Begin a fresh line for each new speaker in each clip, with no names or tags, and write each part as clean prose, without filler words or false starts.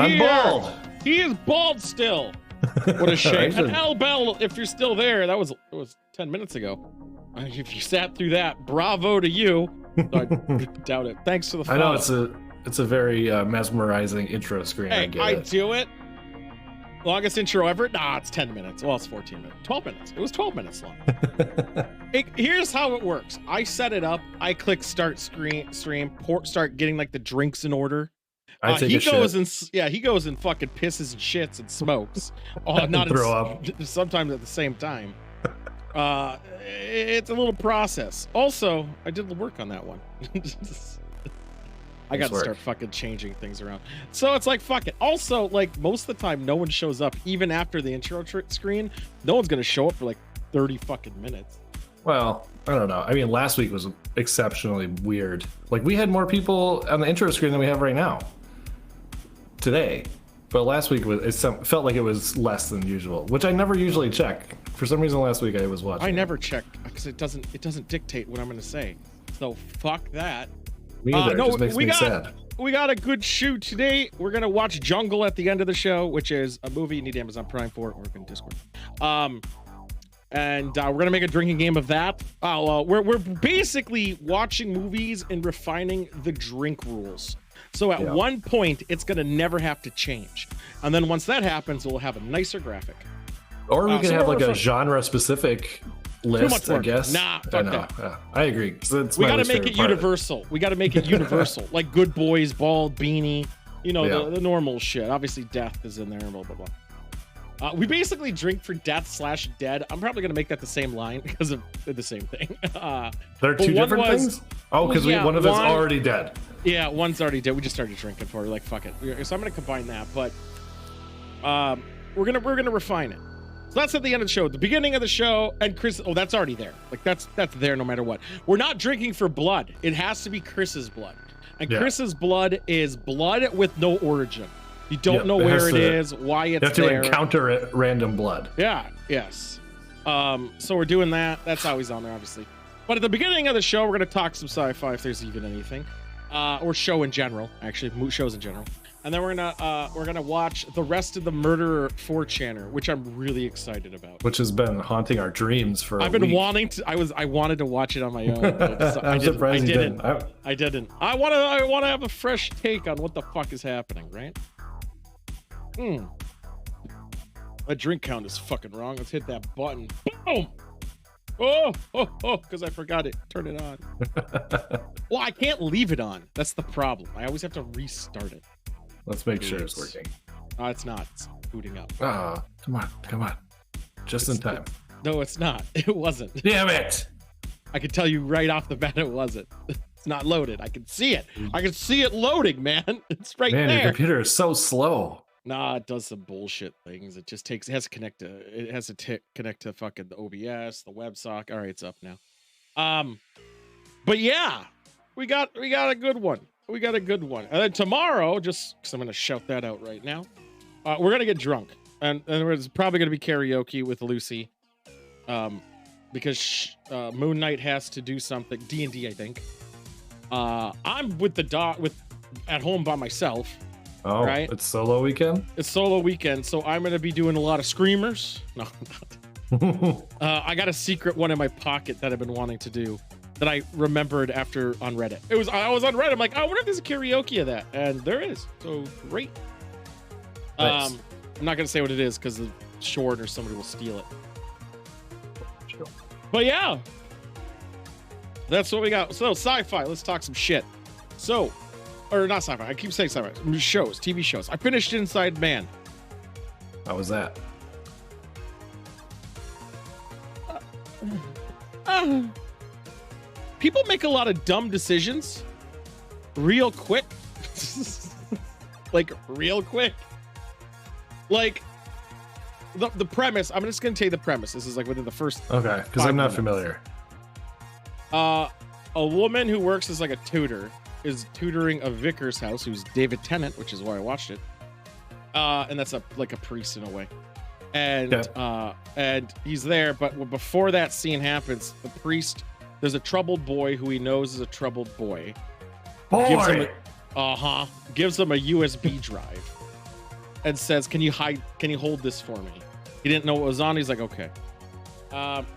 I'm bald.
He is bald still. What a shame. And Al Bell, if you're still there, it was 10 minutes ago. If you sat through that, bravo to you. I doubt it. Thanks for the follow.
I know it's a very mesmerizing intro screen.
Hey, I do it. Longest intro ever? Nah, it's 10 minutes. Well, it's 14 minutes. 12 minutes. It was 12 minutes long. Here's how it works. I set it up. I click start stream, start getting like the drinks in order. He goes and fucking pisses and shits and smokes. Not
throw up.
Sometimes at the same time. It's a little process. Also, I did the work on that one. I got to start fucking changing things around. So it's like, fuck it. Also, like, most of the time, no one shows up. Even after the intro screen, no one's going to show up for like 30 fucking minutes.
Well, I don't know. I mean, last week was exceptionally weird. Like, we had more people on the intro screen than we have right now. Today. But last week, felt like it was less than usual, which I never usually check. For some reason, last week I was watching.
I never checked, because it doesn't dictate what I'm going to say. So, fuck that.
Me either. It just makes me sad.
We got a good shoot today. We're gonna watch Jungle at the end of the show, which is a movie you need Amazon Prime for, or in Discord. And we're gonna make a drinking game of that. We're basically watching movies and refining the drink rules. So at one point, it's gonna never have to change, and then once that happens, we'll have a nicer graphic.
Or we can have like a genre-specific list, I guess.
Nah, fuck that.
I agree.
We gotta make it universal. We gotta make it universal. Like Good Boys, Bald, Beanie, you know, the normal shit. Obviously, death is in there, blah, blah, blah. We basically drink for death/dead. I'm probably gonna make that the same line because of the same thing.
They're two different things? Oh, because one of us already dead.
Yeah, one's already dead. We just started drinking for it. We're like, fuck it. So I'm gonna combine that, but we're gonna refine it. So that's at the end of the show. At the beginning of the show, and Chris, that's already there. Like that's there no matter what. We're not drinking for blood. It has to be Chris's blood. And Chris's blood is blood with no origin. You don't know where it is, why it's there.
You have to encounter it, random blood.
Yeah, yes. So we're doing that. That's always on there, obviously. But at the beginning of the show, we're going to talk some sci-fi, if there's even anything. Or show in general, actually, shows in general. And then we're gonna watch the rest of the Murderer 4chaner, which I'm really excited about.
Which has been haunting our dreams for
I've been wanting to. I wanted to watch it on my own.
I'm surprised you didn't.
I didn't. I want to have a fresh take on what the fuck is happening, right? My drink count is fucking wrong. Let's hit that button. Boom. Oh, because I forgot it. Turn it on. Well, I can't leave it on. That's the problem. I always have to restart it.
Let's make sure it's working.
It's not. It's booting up.
Come on. Just in time.
No, it's not. It wasn't.
Damn it.
I can tell you right off the bat it wasn't. It's not loaded. I can see it. I can see it loading, man. It's right there.
Man, your computer is so slow.
Nah, it does some bullshit things. It just takes. It has to connect to fucking the OBS, the WebSocket. All right, it's up now. But yeah, we got a good one. We got a good one. And then tomorrow, just because I'm gonna shout that out right now, we're gonna get drunk, and there's probably gonna be karaoke with Lucy, because Moon Knight has to do something. D&D, I think. I'm with the dog at home by myself.
Oh, right? It's solo weekend?
It's solo weekend, so I'm going to be doing a lot of screamers. No, I'm not. I got a secret one in my pocket that I've been wanting to do that I remembered after on Reddit. I was on Reddit. I'm like, I wonder if there's a karaoke of that. And there is. So great. Nice. I'm not going to say what it is because it's short or somebody will steal it. Sure. But yeah, that's what we got. So sci-fi, let's talk some shit. Or not sci-fi. I keep saying sci-fi. Shows, TV shows. I finished Inside Man.
How was that?
People make a lot of dumb decisions real quick. Like real quick. Like the premise. I'm just gonna tell you the premise. This is like within the first.
Okay, because I'm not familiar.
A woman who works as like a tutor is tutoring a vicar's house, who's David Tennant, which is why I watched it. And that's like a priest in a way. And he's there, but before that scene happens, the priest, there's a troubled boy who he knows is a troubled boy. Gives him a USB drive. and says, can you hold this for me? He didn't know what was on. He's like, okay.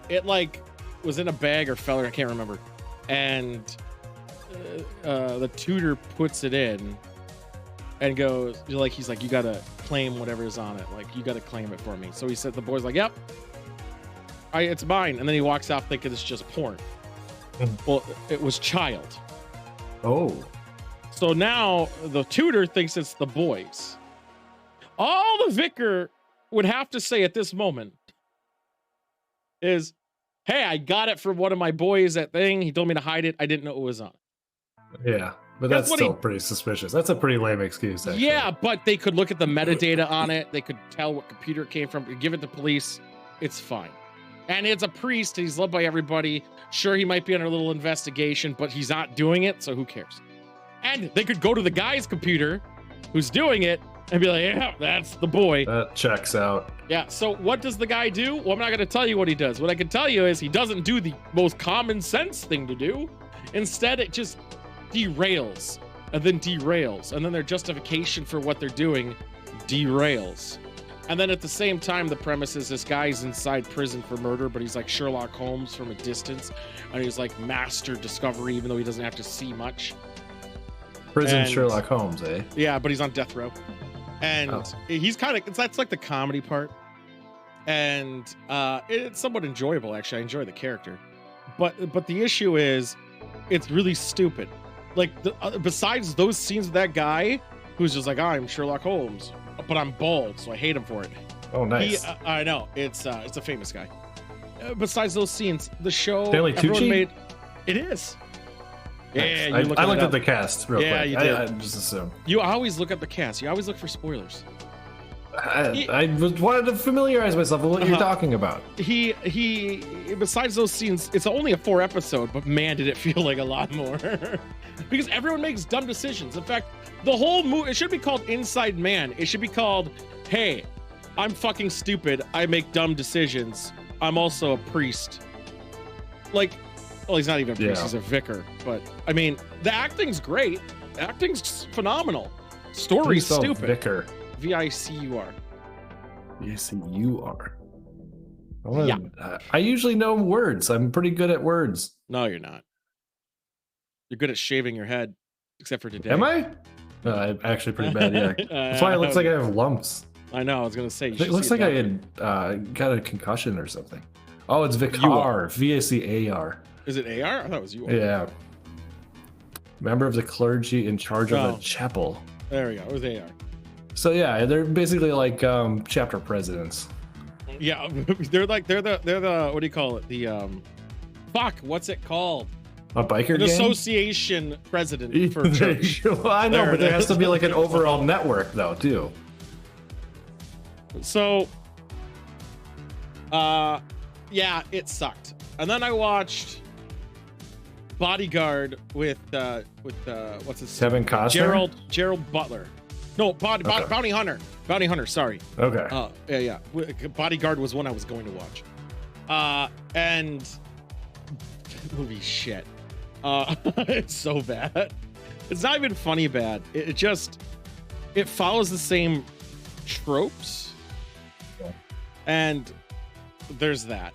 It like was in a bag or fell, I can't remember. And the tutor puts it in and goes, he's like, you gotta claim whatever is on it. Like, you gotta claim it for me. So he said, the boy's like, yep, it's mine. And then he walks off thinking it's just porn. Well, it was child.
Oh.
So now the tutor thinks it's the boys. All the vicar would have to say at this moment is, hey, I got it from one of my boys at thing. He told me to hide it. I didn't know it was on.
Yeah, but that's still pretty suspicious. That's a pretty lame excuse, actually.
Yeah, but they could look at the metadata on it. They could tell what computer it came from, give it to police. It's fine. And it's a priest. He's loved by everybody. Sure, he might be under a little investigation, but he's not doing it, so who cares? And they could go to the guy's computer who's doing it and be like, yeah, that's the boy.
That checks out.
Yeah, so what does the guy do? Well, I'm not going to tell you what he does. What I can tell you is he doesn't do the most common sense thing to do. Instead, it just derails and then derails. And then their justification for what they're doing derails. And then at the same time, the premise is this guy's inside prison for murder, but he's like Sherlock Holmes from a distance. And he's like master discovery, even though he doesn't have to see much.
Prison Sherlock Holmes, eh?
Yeah, but he's on death row. And he's kind of, that's like the comedy part. And it's somewhat enjoyable, actually. I enjoy the character. But the issue is, it's really stupid. Like, besides those scenes with that guy, who's just like, I'm Sherlock Holmes, but I'm bald, so I hate him for it.
Oh, nice.
I know. It's a famous guy. Besides those scenes, the show...
Stanley Tucci?
It is.
Nice.
Yeah,
I looked at the cast real quick.
You did.
I just assumed.
You always look at the cast. You always look for spoilers.
I wanted to familiarize myself with what you're talking about.
He besides those scenes, it's only a 4 episode, but man, did it feel like a lot more. Because everyone makes dumb decisions. In fact, the whole movie, it should be called Inside Man. It should be called, hey, I'm fucking stupid. I make dumb decisions. I'm also a priest. Like, well, he's not even a priest, he's a vicar. But I mean, the acting's great. The acting's phenomenal. Story's stupid.
Vicar.
V-I-C-U-R.
V-I-C-U-R. I usually know words. I'm pretty good at words.
No, you're not. You're good at shaving your head, except for today.
Am I? I'm actually pretty bad, yeah. That's why it looks like I have lumps.
I know, I was going to say.
It looks like I had got a concussion or something. Oh, it's Vicar. V-A-C-A-R.
Is it A-R? I thought it was U-R.
Yeah. Member of the clergy in charge of a chapel.
There we go. It was A-R.
So yeah, they're basically like chapter presidents.
Yeah, they're the what do you call it? The what's it called?
A biker gang?
Association president for church.
Well, I know, but there has to be like an overall network though, too.
So yeah, it sucked. And then I watched Bodyguard with what's his
Kevin Costner?
Gerald Butler. No, Bounty Hunter. Bounty Hunter, sorry.
Okay.
Yeah. Bodyguard was one I was going to watch. And movie shit. It's so bad. It's not even funny bad. It follows the same tropes.
Yeah.
And there's that.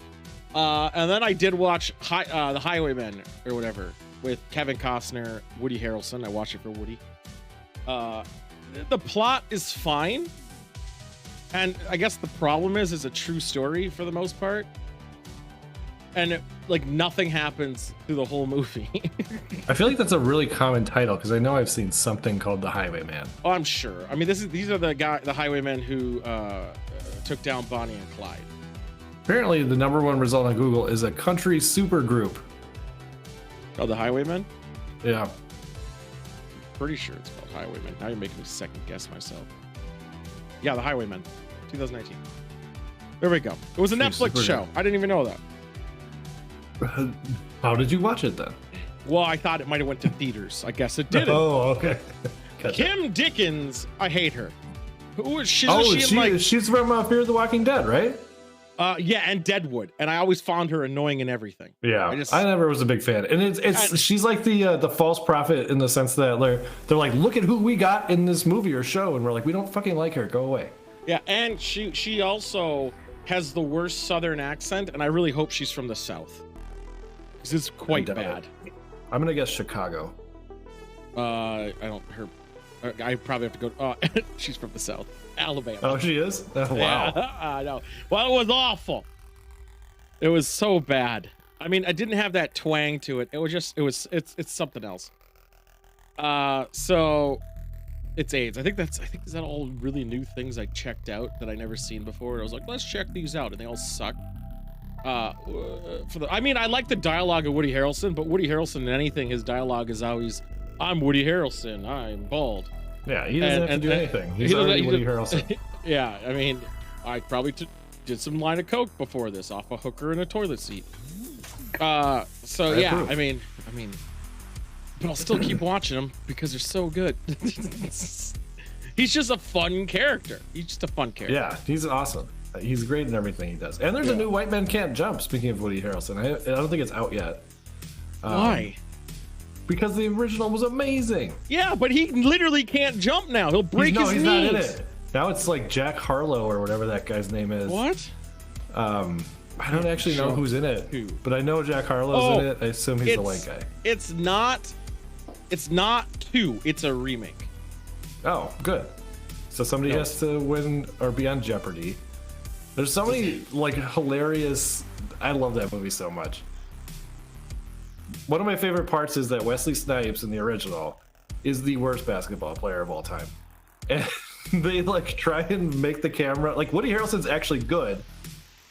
And then I did watch The Highwaymen or whatever with Kevin Costner, Woody Harrelson. I watched it for Woody. The plot is fine, and I guess the problem is it's a true story for the most part, and nothing happens through the whole movie.
I feel like that's a really common title because I know I've seen something called The Highwayman.
Oh, I'm sure. I mean, these are the highwaymen who took down Bonnie and Clyde.
Apparently, the #1 result on Google is a country supergroup.
Oh, The Highwaymen?
Yeah.
Pretty sure it's called Highwaymen. Now you're making me second guess myself. Yeah, The Highwaymen, 2019. There we go. It was a Netflix show. I didn't even know that.
How did you watch it then?
Well, I thought it might have went to theaters. I guess it didn't.
Oh, okay.
Kim Dickens, I hate her. Who is she?
She's from Fear the Walking Dead, right?
Yeah, and Deadwood, and I always found her annoying in everything.
Yeah, I never was a big fan, and she's like the false prophet in the sense that they're like, look at who we got in this movie or show, and we're like, we don't fucking like her, go away.
Yeah, and she also has the worst Southern accent, and I really hope she's from the South, because it's quite bad.
I'm gonna guess Chicago.
I probably have to go. She's from the South, Alabama.
Oh, she is? Oh, wow.
Yeah, I know. Well, it was awful. It was so bad. I mean, I didn't have that twang to it. It was just, it's something else. So it's AIDS. I think is that all really new things I checked out that I never seen before. I was like, let's check these out, and they all suck. I mean, I like the dialogue of Woody Harrelson, but Woody Harrelson in anything, his dialogue is always, I'm Woody Harrelson, I'm bald.
Yeah, he doesn't have to do anything. He's already Woody Harrelson.
Yeah, I mean, I probably did some line of coke before this off a hooker in a toilet seat. So yeah, I mean, but I'll still keep watching them because they're so good. He's just a fun character. He's just a fun character.
Yeah, he's awesome. He's great in everything he does. And there's a new White Man Can't Jump, speaking of Woody Harrelson. I don't think it's out yet.
Why?
Because the original was amazing.
Yeah, but he literally can't jump now. He'll break his knees.
He's not in it. Now it's like Jack Harlow or whatever that guy's name is.
What?
I don't actually know who's in it, but I know Jack Harlow's in it. I assume he's the white guy.
It's not 2. It's a remake.
Oh, good. So somebody has to win or be on Jeopardy. There's so many like hilarious. I love that movie so much. One of my favorite parts is that Wesley Snipes in the original is the worst basketball player of all time, and they like try and make the camera like Woody Harrelson's actually good,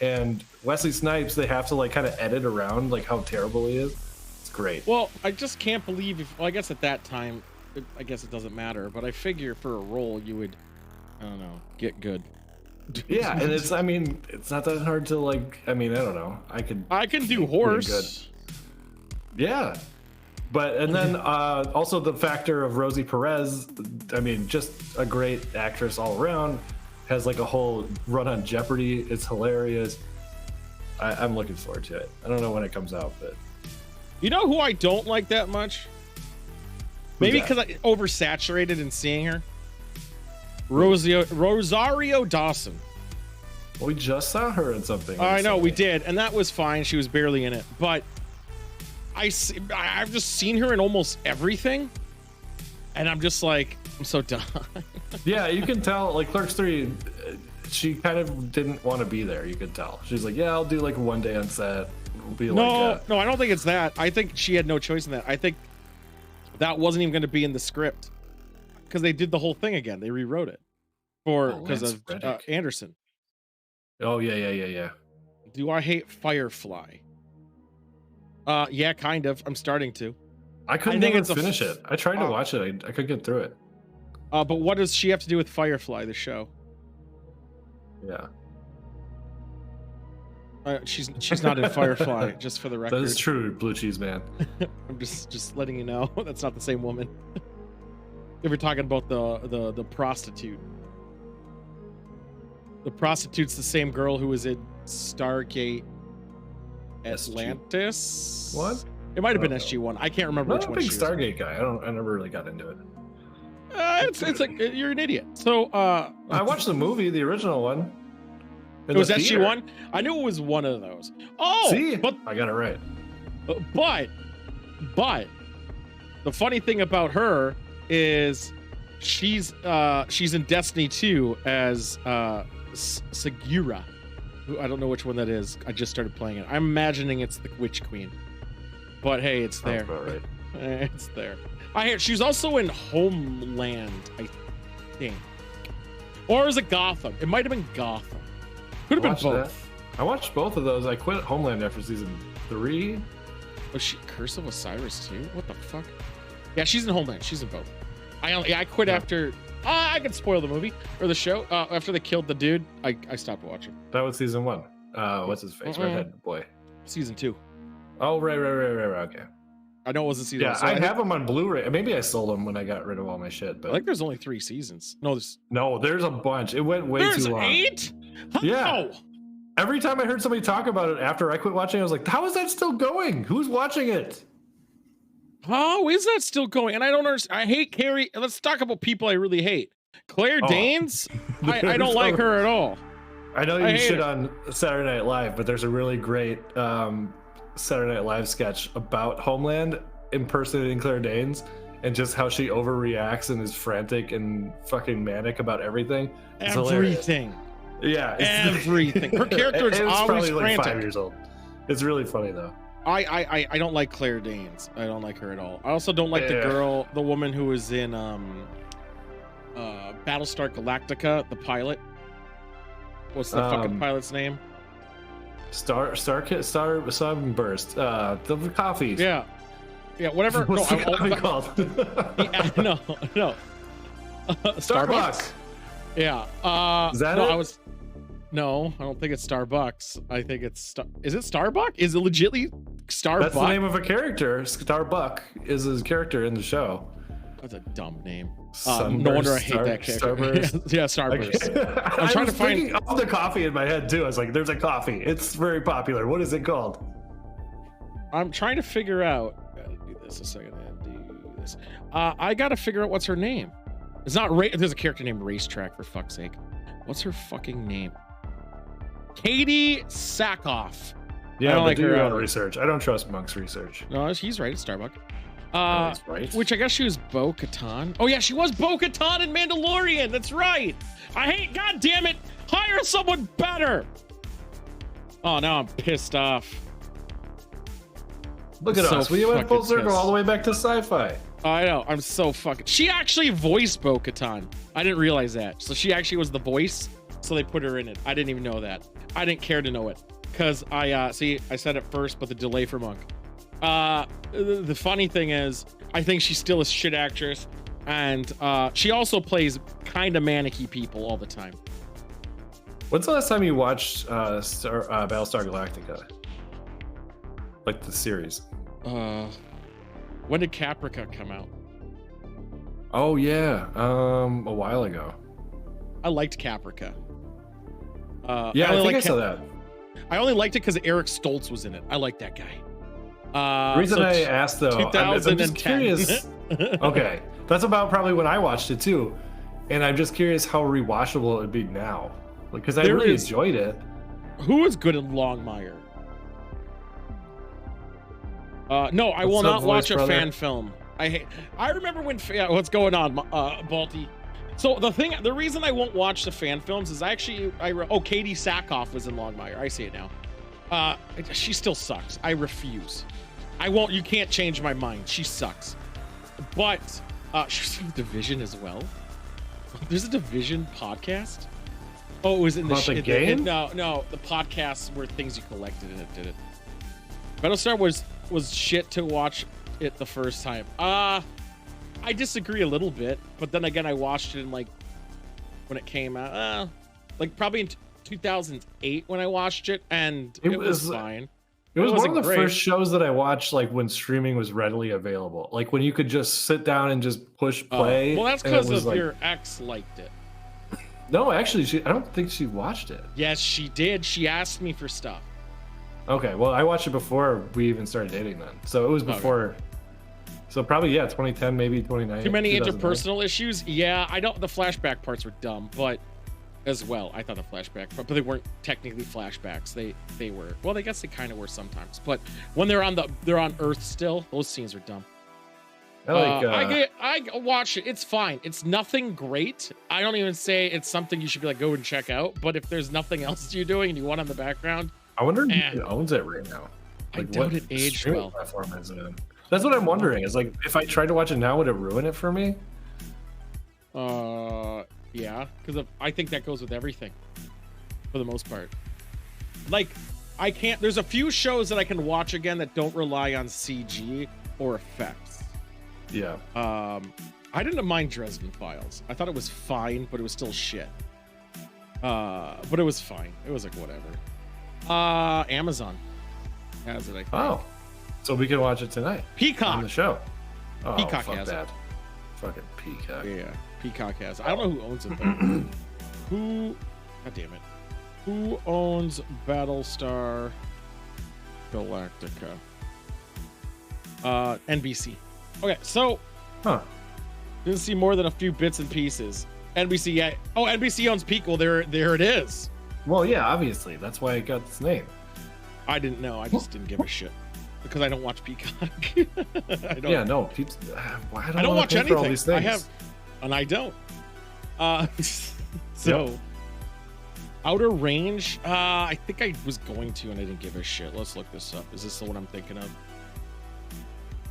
and Wesley Snipes they have to like kind of edit around like how terrible he is. It's great.
Well, I just can't believe I guess at that time, I guess it doesn't matter, but I figure for a role you would, I don't know, get good.
Yeah, and it's not that hard to like. I mean, I don't know. I can
do horse.
Yeah, and then also the factor of Rosie Perez. I mean, just a great actress all around. Has like a whole run on Jeopardy. It's hilarious. I'm looking forward to it. I don't know when it comes out, but
you know who I don't like that much? Maybe because I oversaturated in seeing her. Rosario Dawson.
Well, we just saw her in something.
I know we did, and that was fine. She was barely in it, but I've just seen her in almost everything, and I'm just like, I'm so done.
Yeah, you can tell. Like Clerks 3, she kind of didn't want to be there. You could tell. She's like, yeah, I'll do like one day on set.
No, I don't think it's that. I think she had no choice in that. I think that wasn't even going to be in the script because they did the whole thing again. They rewrote it because of Anderson.
Oh yeah.
Do I hate Firefly? Yeah, kind of. I'm starting to.
I couldn't finish it. I tried to watch it. I couldn't get through it.
But what does she have to do with Firefly, the show?
Yeah.
She's not in Firefly, just for the record.
That is true, Blue Cheese Man.
I'm just letting you know that's not the same woman. If we're talking about the prostitute. The prostitute's the same girl who was in Stargate Atlantis.
What?
It might have been SG-1. I can't remember which one.
I'm not a big Stargate guy. I never really got into it.
It's like you're an idiot. So
I watched the movie, the original one.
It was SG-1. I knew it was one of those. Oh,
see,
but
I got it right.
But the funny thing about her is she's in Destiny 2 as Segura. I don't know which one that is. I just started playing it. I'm imagining it's the Witch Queen. But hey, it's there.
That's about right.
It's there. I hear she's also in Homeland, I think. Or is it Gotham? It might have been Gotham. Could have been both.
I watched both of those. I quit Homeland after season 3.
Was she Curse of Osiris too? What the fuck? Yeah, she's in Homeland. She's in both. I quit after. I can spoil the movie or the show. After they killed the dude, I stopped watching.
That was season 1. What's his face? Redhead boy.
Season 2.
Oh, right. Okay.
I know it wasn't season 1.
Yeah, so I have them on Blu-ray. Maybe I sold them when I got rid of all my shit. But
I think there's only 3 seasons. No,
there's a bunch. It went way too long.
There's 8?
Yeah. Every time I heard somebody talk about it after I quit watching, I was like, how is that still going? Who's watching it?
How is that still going? And I don't understand. I hate Carrie. Let's talk about people I really hate. Claire Danes. I don't like her at all.
I know you shit on Saturday Night Live, but there's a really great Saturday Night Live sketch about Homeland impersonating Claire Danes and just how she overreacts and is frantic and fucking manic about everything. It's
everything.
Hilarious. Yeah,
everything. Her character is always
probably
frantic.
Like 5 years old. It's really funny though.
I don't like Claire Danes. I don't like her at all. I also don't like the woman who was in Battlestar Galactica, the pilot. What's the fucking pilot's name?
Sunburst. The coffee.
Yeah, whatever.
What's the coffee called?
No. Starbucks. Yeah.
Is that it?
No, I don't think it's Starbucks. I think it's Is it Starbuck? Is it legitly Starbuck?
That's the name of a character. Starbuck is his character in the show.
That's a dumb name.
Sunburst,
no wonder I hate that character.
Starburst.
Yeah, Starburst. I'm trying to find
of the coffee in my head too. I was like, "There's a coffee. It's very popular. What is it called?"
I'm trying to figure out. Gotta do this a second. Do this. I gotta figure out what's her name. It's not. There's a character named Racetrack, for fuck's sake. What's her fucking name? Katie Sackhoff.
Yeah, I don't like her research. I don't trust Monk's research.
No, he's right. It's Starbuck.
Right.
Which I guess she was Bo-Katan. Oh yeah, she was Bo-Katan in Mandalorian. That's right. I hate. God damn it! Hire someone better. Oh, now I'm pissed off.
Look at us. We went full circle all the way back to sci-fi.
I know. I'm so fucking. She actually voiced Bo-Katan. I didn't realize that. So she actually was the voice. So they put her in it. I didn't even know that. I didn't care to know it because I said it first, but the delay for Monk. The funny thing is, I think she's still a shit actress, and she also plays kind of manicky people all the time.
When's the last time you watched Battlestar Galactica? Like the series?
When did Caprica come out?
Oh yeah, a while ago.
I liked Caprica.
Yeah, I think I saw that.
I only liked it because Eric Stoltz was in it. I like that guy.
The reason I asked though,
2010.
I'm just curious. Okay, that's about probably when I watched it too, and I'm just curious how rewatchable it would be now, because I really enjoyed it.
Who is good in Longmire? No, I will not watch a fan film. I remember when. What's going on, Balti? So the reason I won't watch the fan films is Katie Sackhoff was in Longmire. I see it now. She still sucks. I refuse. I won't. You can't change my mind. She sucks. But she's in the Division as well. There's a Division podcast. Oh, it was in
the game?
No, the podcast were things you collected and it did it. Battlestar was shit to watch it the first time. I disagree a little bit, but then again, I watched it when it came out, like probably in 2008 when I watched it, and it was fine.
It was one of the first shows that I watched, like when streaming was readily available, like when you could just sit down and just push play.
Well, that's because your ex liked it.
No, actually, I don't think she watched it.
Yes, she did. She asked me for stuff.
Okay, well, I watched it before we even started dating then, so it was before. Okay. So probably 2010, maybe 2009.
Too many interpersonal issues. Yeah, I don't. The flashback parts were dumb, but as well, I thought the flashback, but they weren't technically flashbacks. They were. Well, I guess they kind of were sometimes. But when they're on Earth still, those scenes are dumb. I watch it. It's fine. It's nothing great. I don't even say it's something you should be like go and check out. But if there's nothing else you're doing and you want on the background,
I wonder who owns it right now.
Like, I doubt it aged well.
Platform is it in? That's what I'm wondering. Is like if I tried to watch it now, would it ruin it for me?
Yeah, because I think that goes with everything, for the most part. Like, I can't. There's a few shows that I can watch again that don't rely on CG or effects.
Yeah.
I didn't mind Dresden Files. I thought it was fine, but it was still shit. But it was fine. It was like whatever. Amazon has it, I think.
Oh. So we can watch it tonight.
Peacock
on the show. Oh,
Peacock
fuck
has
that.
it.
Fucking Peacock.
Yeah, Peacock has it. I don't know who owns it though. Who? God damn it. Who owns Battlestar Galactica? NBC. Okay, so didn't see more than a few bits and pieces. NBC, yeah. Oh, NBC owns Peak. Well, there it is.
Well, yeah, obviously. That's why it got its name.
I didn't know. I just didn't give a shit because I don't watch Peacock. I don't.
Yeah, no. I don't
watch anything.
All these things.
I have, and I don't. So,
Yep.
Outer Range. I think I was going to, and I didn't give a shit. Let's look this up. Is this the one I'm thinking of?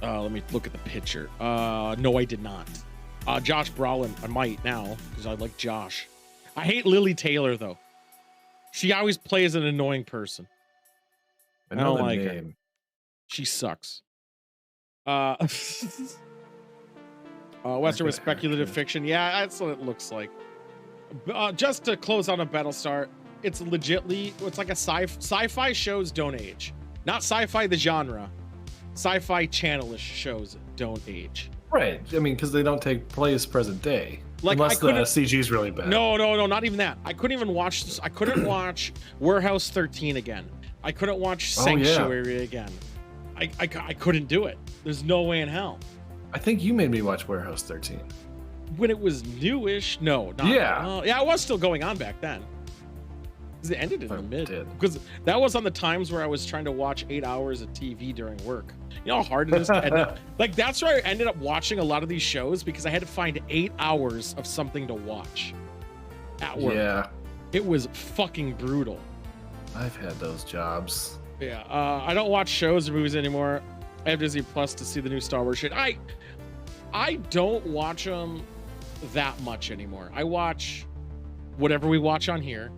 Let me look at the picture. No, I did not. Josh Brolin. I might now because I like Josh. I hate Lily Taylor though. She always plays an annoying person.
I know
don't
the
like
name.
her. She sucks. Western with speculative fiction. Yeah, that's what it looks like. Just to close on a Battlestar, it's legitly, it's like a sci-fi shows don't age. Not sci-fi the genre. Sci-fi channelish shows don't age.
Right. I mean, because they don't take place present day.
Like,
unless the CG is really bad.
No, not even that. I couldn't watch Warehouse 13 again. I couldn't watch Sanctuary again. I couldn't do it. There's no way in hell.
I think you made me watch Warehouse 13.
When it was newish, no. Not,
yeah.
Yeah, it was still going on back then. Because it ended in the mid. Because that was on the times where I was trying to watch 8 hours of TV during work. You know how hard it is to end up? Like, that's where I ended up watching a lot of these shows because I had to find 8 hours of something to watch at work.
Yeah.
It was fucking brutal.
I've had those jobs.
Yeah. I don't watch shows or movies anymore. I have Disney Plus to see the new Star Wars shit. I don't watch them that much anymore. I watch whatever we watch on here.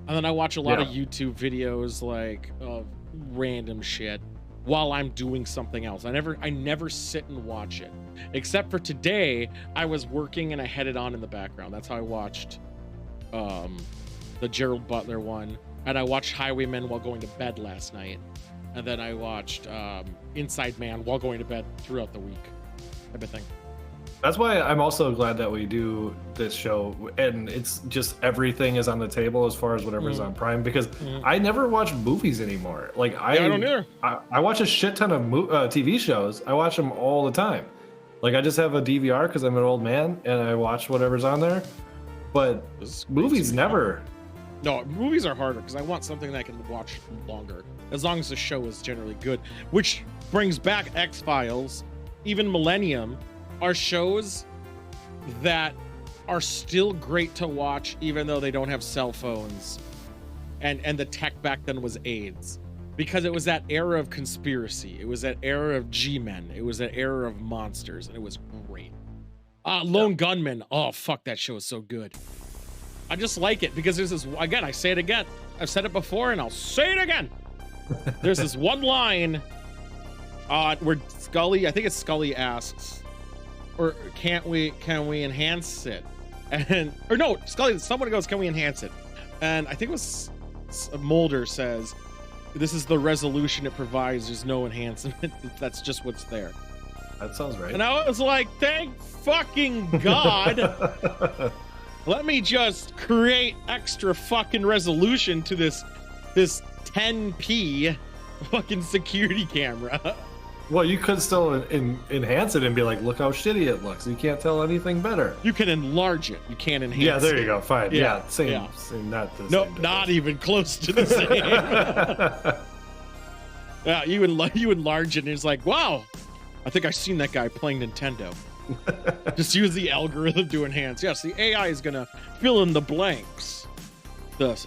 And then I watch a lot of YouTube videos like of random shit while I'm doing something else. I never sit and watch it. Except for today, I was working and I had it on in the background. That's how I watched the Gerald Butler one. And I watched Highwaymen while going to bed last night. And then I watched Inside Man while going to bed throughout the week. Everything.
That's why I'm also glad that we do this show, and it's just everything is on the table as far as whatever's on Prime, because I never watch movies anymore. Like I don't either. I watch a shit ton of TV shows. I watch them all the time. Like I just have a DVR because I'm an old man, and I watch whatever's on there. But movies never.
No, movies are harder because I want something that I can watch longer, as long as the show is generally good. Which brings back X-Files, even Millennium. Are shows that are still great to watch even though they don't have cell phones and the tech back then was AIDS, because it was that era of conspiracy, it was that era of G-men, it was that era of monsters, and it was great. Lone Gunman, oh fuck, that show is so good. I just like it because there's this, again, I say it again, I've said it before and I'll say it again. There's this one line where Scully, I think it's Scully, asks, or can we enhance it? And or no, Scully, someone goes, can we enhance it? And I think it was Mulder says, this is the resolution it provides, there's no enhancement. That's just what's there.
That sounds right.
And I was like, thank fucking God. Let me just create extra fucking resolution to this 10p fucking security camera.
Well, you could still enhance it and be like, look how shitty it looks. You can't tell anything better.
You can enlarge it. You can't enhance it.
Yeah, there you go. Fine. Yeah, same,
yeah.
Same, not the
no,
same. No,
not even close to the same. Yeah, you enlarge it and it's like, wow, I think I've seen that guy playing Nintendo. Just use the algorithm to enhance. Yes, the AI is going to fill in the blanks. The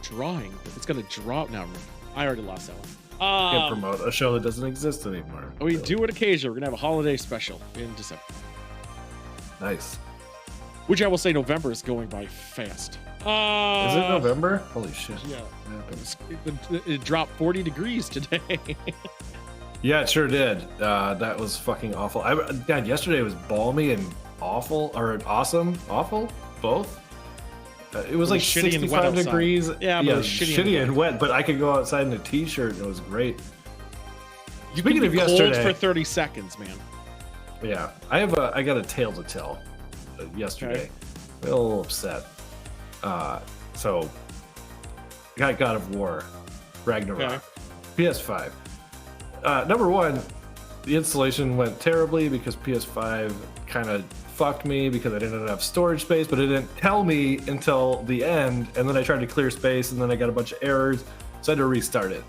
drawing, it's going to draw. Now, I already lost that one.
Can't promote a show that doesn't exist anymore.
We do it occasionally. We're gonna have a holiday special in December.
Nice.
Which I will say, November is going by fast.
Is it November? Holy shit!
Yeah, it dropped 40 degrees today.
Yeah, it sure did. That was fucking awful. God, yesterday was balmy and awful, or awesome, awful, both. It was like 65 degrees.
Yeah, but it was
shitty and wet. But I could go outside in a t-shirt and it was great.
Speaking of yesterday, cold for 30 seconds, man.
Yeah, I got a tale to tell. Yesterday, a little upset. So got God of War, Ragnarok,
Okay.
PS5. Number one, the installation went terribly because PS5 kind of fucked me because I didn't have enough storage space, but it didn't tell me until the end. And then I tried to clear space, and then I got a bunch of errors, so I had to restart it.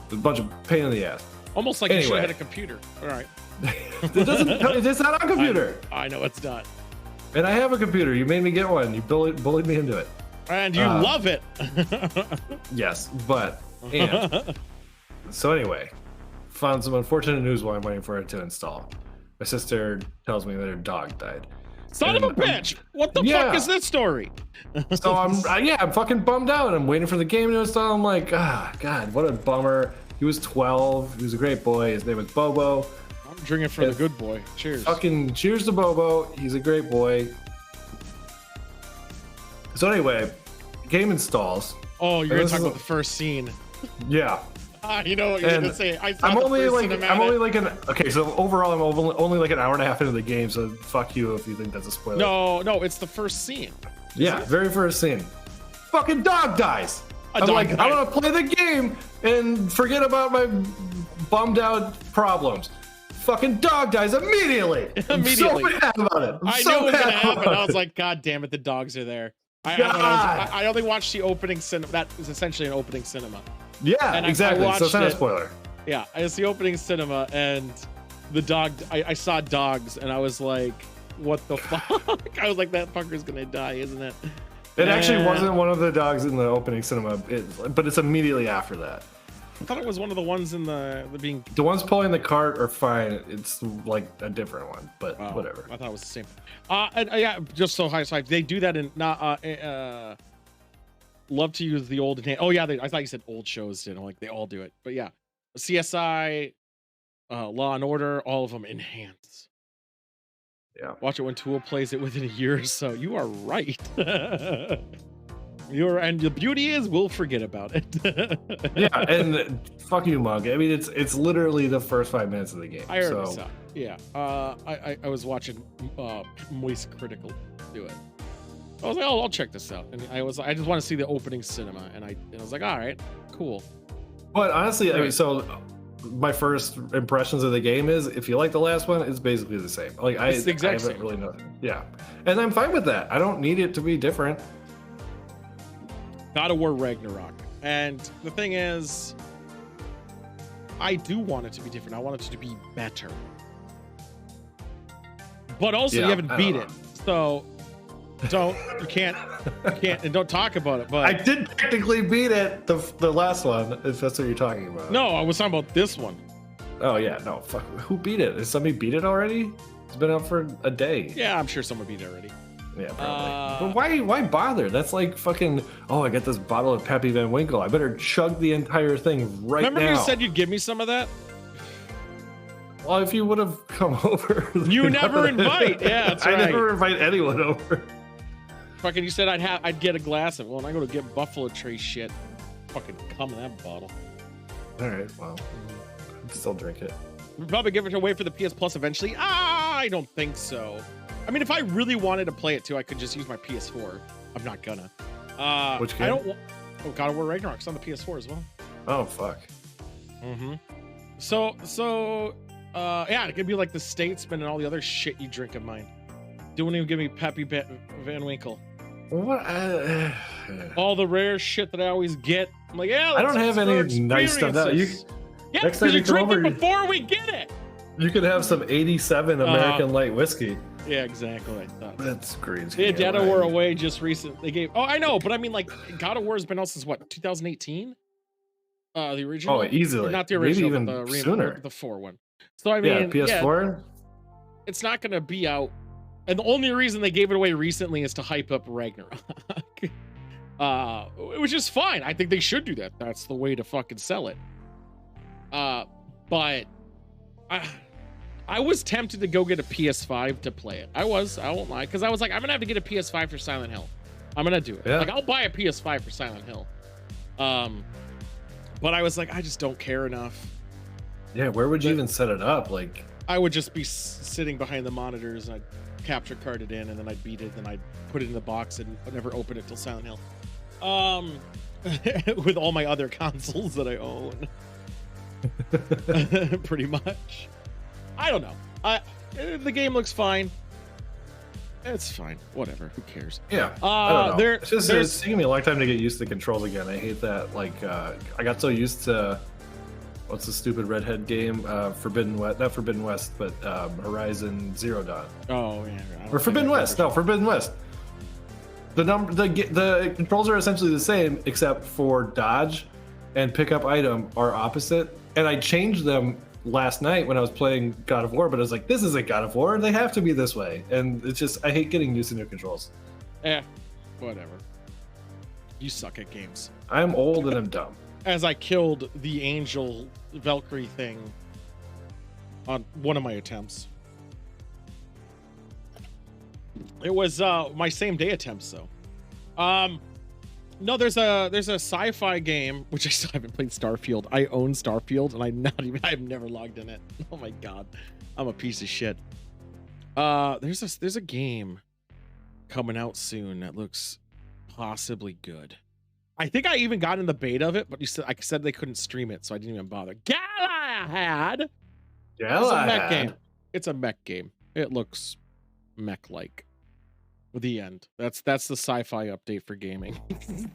It was a bunch of pain in the ass.
Almost like you should have had a computer. All right.
It's not on computer.
I know it's not.
And I have a computer. You made me get one. You bullied me into it.
And you love it.
Yes, but so anyway, found some unfortunate news while I'm waiting for it to install. My sister tells me that her dog died.
Son of a bitch! What the fuck is this story?
So I'm fucking bummed out. I'm waiting for the game to install. I'm like, God, what a bummer. He was 12. He was a great boy. His name was Bobo.
I'm drinking for the good boy. Cheers.
Fucking cheers to Bobo. He's a great boy. So anyway, game installs.
Oh, you're gonna talk about the first scene.
Yeah.
You know what you're gonna say.
I'm only like so overall I'm only like an hour and a half into the game, so fuck you if you think that's a spoiler.
No, it's the first scene.
Yeah, very first scene. Fucking dog dies. I'm like, I want to play the game and forget about my bummed out problems. Fucking dog dies immediately. I'm so mad about it.
I knew it was gonna happen. I was like, God damn it, the dogs are there. I only watched the opening cinema. That is essentially an opening cinema.
Yeah,
and
exactly. So it's not a spoiler.
Yeah, it's the opening cinema, and the dog. I saw dogs, and I was like, "What the fuck?" I was like, "That fucker's gonna die, isn't it?"
It actually wasn't one of the dogs in the opening cinema, but it's immediately after that.
I thought it was one of the ones in the being.
The ones pulling the cart are fine. It's like a different one, but whatever.
I thought it was the same. Yeah, just so high side. They do that in not. Love to use the old. Oh yeah, I thought you said old shows. You know, like they all do it. But yeah, CSI, Law and Order, all of them enhance.
Yeah.
Watch it when Tool plays it within a year or so. You are right. And the beauty is we'll forget about it.
Yeah, and fuck you, Mug. I mean, it's literally the first 5 minutes of the game.
I heard this out. Yeah. I was watching Moist Critical do it. I was like, oh, I'll check this out. And I just want to see the opening cinema, and I was like, all right, cool.
But honestly, I mean, so my first impressions of the game is, if you like the last one, it's basically the same. Like I haven't really known. Yeah, and I'm fine with that. I don't need it to be different.
God of War Ragnarok, and the thing is, I do want it to be different. I want it to be better. But also, you haven't beat it, so. You can't, and don't talk about it. But
I did technically beat it, the last one, if that's what you're talking about.
No, I was talking about this one.
Oh yeah, no, fuck. Who beat it? Did somebody beat it already? It's been out for a day.
Yeah, I'm sure someone beat it already.
Yeah, probably. But why bother? That's like fucking. Oh, I got this bottle of Pappy Van Winkle. I better chug the entire thing right now.
Remember you said you'd give me some of that?
Well, if you would have come over.
You never invite. Yeah, that's right.
I never invite anyone over.
Fucking, you said I'd get a glass of. Well, and I go to get Buffalo Trace shit. Fucking come in that bottle.
All right, well, still drink it.
We'll probably give it away for the PS Plus eventually. I don't think so. I mean, if I really wanted to play it too, I could just use my PS4. I'm not gonna.
Which game?
I don't. God of War Ragnarok's on the PS4 as well.
Oh fuck.
Mm-hmm. So yeah, it could be like the Statesman and all the other shit you drink of mine. Don't even give me Pappy Van Winkle.
What?
All the rare shit that I always get. I'm like, yeah.
I don't have any nice stuff.
Yeah,
next time you
drink
come over,
it before we get it.
You could have some 87 American light whiskey.
Yeah, exactly.
That's great.
They had God of War away just recently. They gave. Oh, I know, but I mean, like, God of War has been out since what? 2018. The original.
Oh, easily.
Or not the original,
maybe
but
even sooner.
The 4 one. So I mean,
PS4.
It's not going to be out. And the only reason they gave it away recently is to hype up Ragnarok. Which is fine. I think they should do that. That's the way to fucking sell it. But I was tempted to go get a PS5 to play it. I won't lie. Because I was like, I'm going to have to get a PS5 for Silent Hill. I'm going to do it.
Yeah.
Like, I'll buy a PS5 for Silent Hill. But I was like, I just don't care enough.
Yeah, where would you even set it up? Like,
I would just be sitting behind the monitors, and I'd capture card it in, and then I'd beat it, and I'd put it in the box and I'd never open it till Silent Hill. with all my other consoles that I own. Pretty much. I don't know. The game looks fine. It's fine. Whatever. Who cares?
Yeah. I don't know. It's taking me a long time to get used to the controls again. I hate that. Like, I got so used to what's the stupid redhead game? Forbidden West, not Forbidden West, but Horizon Zero Dawn.
Oh yeah.
Or Forbidden West. No, Forbidden West. The controls are essentially the same except for dodge and pick up item are opposite. And I changed them last night when I was playing God of War, but I was like, this isn't God of War. They have to be this way. And it's just, I hate getting used to new controls.
Whatever. You suck at games.
I'm old and I'm dumb.
As I killed the angel Valkyrie thing on one of my attempts. It was my same day attempts though. No, there's a sci-fi game which I still haven't played. Starfield. I own Starfield and I've never logged in it. Oh my god, I'm a piece of shit. There's a game coming out soon that looks possibly good. I think I even got in the beta of it, but I said they couldn't stream it, so I didn't even bother. Galahad. It's a mech game. It's a mech game. It looks mech-like. The end. That's the sci-fi update for gaming.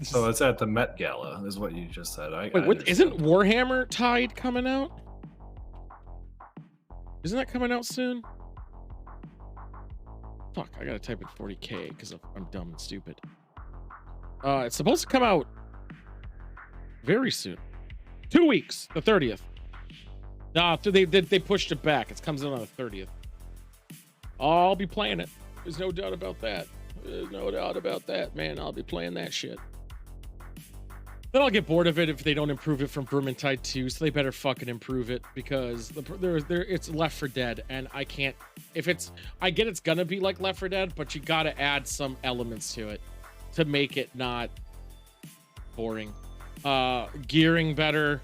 So it's at the Met Gala, is what you just said.
Wait, isn't Warhammer Tide coming out? Isn't that coming out soon? Fuck, I gotta type in 40K because I'm dumb and stupid. It's supposed to come out very soon. 2 weeks, the 30th. No, they pushed it back. It comes out on the 30th. I'll be playing it. There's no doubt about that. There's no doubt about that, man. I'll be playing that shit. Then I'll get bored of it if they don't improve it from Vermintide 2, so they better fucking improve it because it's Left 4 Dead, and I can't. I get it's gonna be like Left 4 Dead, but you gotta add some elements to it to make it not boring. Gearing better.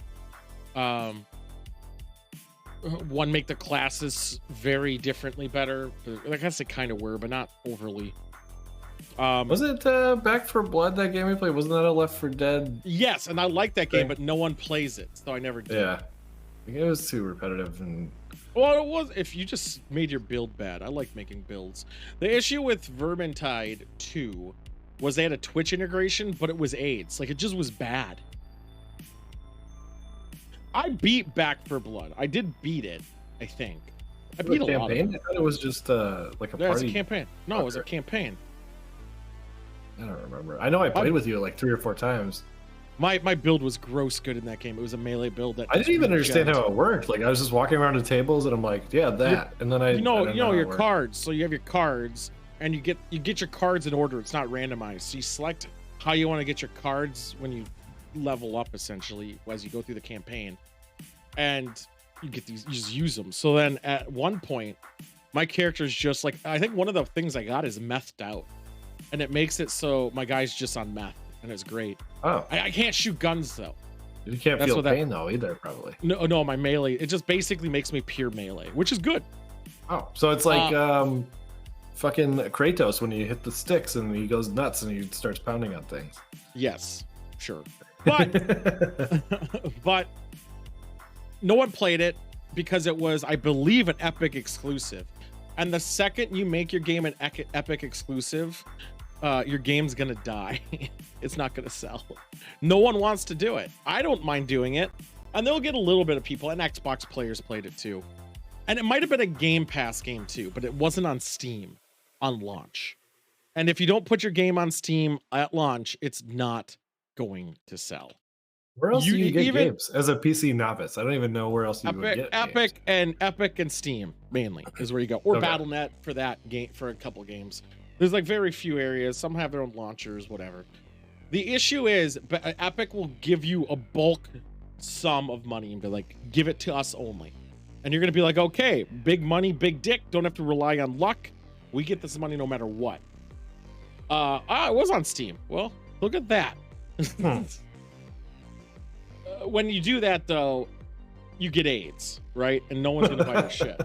Make the classes very differently better. I guess they kind of were, but not overly.
Was it Back 4 Blood, that game we played? Wasn't that a Left 4 Dead?
Yes, and I like that game, but no one plays it, so I never did.
Yeah, it was too repetitive. And
well, it was if you just made your build bad. I like making builds. The issue with Vermintide 2 was they had a Twitch integration, but it was AIDS. Like, it just was bad. I beat Back 4 Blood. I did beat it, I think. I beat a lot of it.
I thought it was just like a party.
It was a campaign. No, it was a campaign.
I don't remember. I know I played with you like 3 or 4 times.
My build was gross good in that game. It was a melee build that
I didn't even understand how it worked. Like, I was just walking around the tables and I'm like, yeah, that. And then you know
your cards. So you have your cards and you get your cards in order. It's not randomized. So you select how you want to get your cards when you level up, essentially, as you go through the campaign. And you get these, you just use them. So then at one point, my character's just like, I think one of the things I got is methed out. And it makes it so my guy's just on meth. And it's great. Oh. I can't shoot guns, though.
You can't feel pain, though, either, probably.
No, my melee. It just basically makes me pure melee, which is good.
Oh, so it's like fucking Kratos when you hit the sticks and he goes nuts and he starts pounding on things.
Yes, sure. But, but no one played it because it was, I believe, an Epic exclusive. And the second you make your game an Epic exclusive, your game's gonna die. It's not gonna sell. No one wants to do it. I don't mind doing it, and they'll get a little bit of people, and Xbox players played it too. And it might have been a Game Pass game too, but it wasn't on Steam on launch. And if you don't put your game on Steam at launch, it's not going to sell.
Where else do you get games as a PC novice? I don't even know where else you would get
Epic and Steam mainly is where you go, or Battle.net for that game, for a couple games. There's like very few areas. Some have their own launchers, whatever. The issue is, Epic will give you a bulk sum of money and be like, give it to us only. And you're going to be like, okay, big money, big dick. Don't have to rely on luck. We get this money no matter what. It was on Steam. Well, look at that. When you do that, though, you get AIDS, right? And no one's going to buy your shit.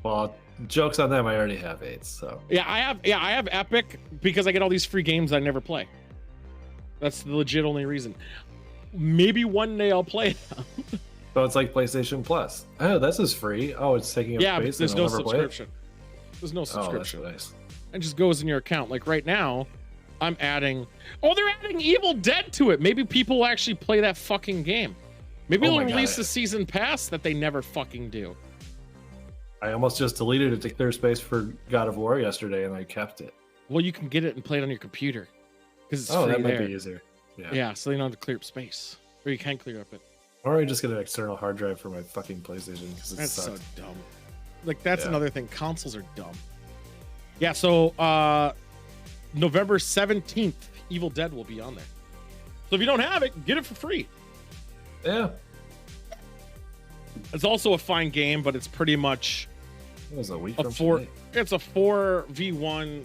Well, joke's on them. I already have AIDS, so.
I have Epic because I get all these free games I never play. That's the legit only reason. Maybe one day I'll play them.
So it's like PlayStation Plus. Oh, this is free. Oh, it's taking up
Yeah, but
space.
there's
and I'll
no
never play it?
subscription. There's no subscription.
Oh, that's nice.
It just goes in your account. Like right now, I'm adding. Oh, they're adding Evil Dead to it. Maybe people will actually play that fucking game. Maybe they'll release the season pass that they never fucking do.
I almost just deleted it to clear space for God of War yesterday, and I kept it.
Well, you can get it and play it on your computer because it's
Oh,
free
that might
there.
be easier. Yeah.
Yeah, so you don't have to clear up space, or you can clear up it.
Or I just get an external hard drive for my fucking PlayStation because it
That's
sucks.
so dumb. Like that's
Yeah.
another thing. Consoles are dumb. Yeah. So November 17th, Evil Dead will be on there. So if you don't have it, get it for free.
Yeah.
It's also a fine game, but it's pretty much
It was a week
a
from
four.
today.
It's a 4v1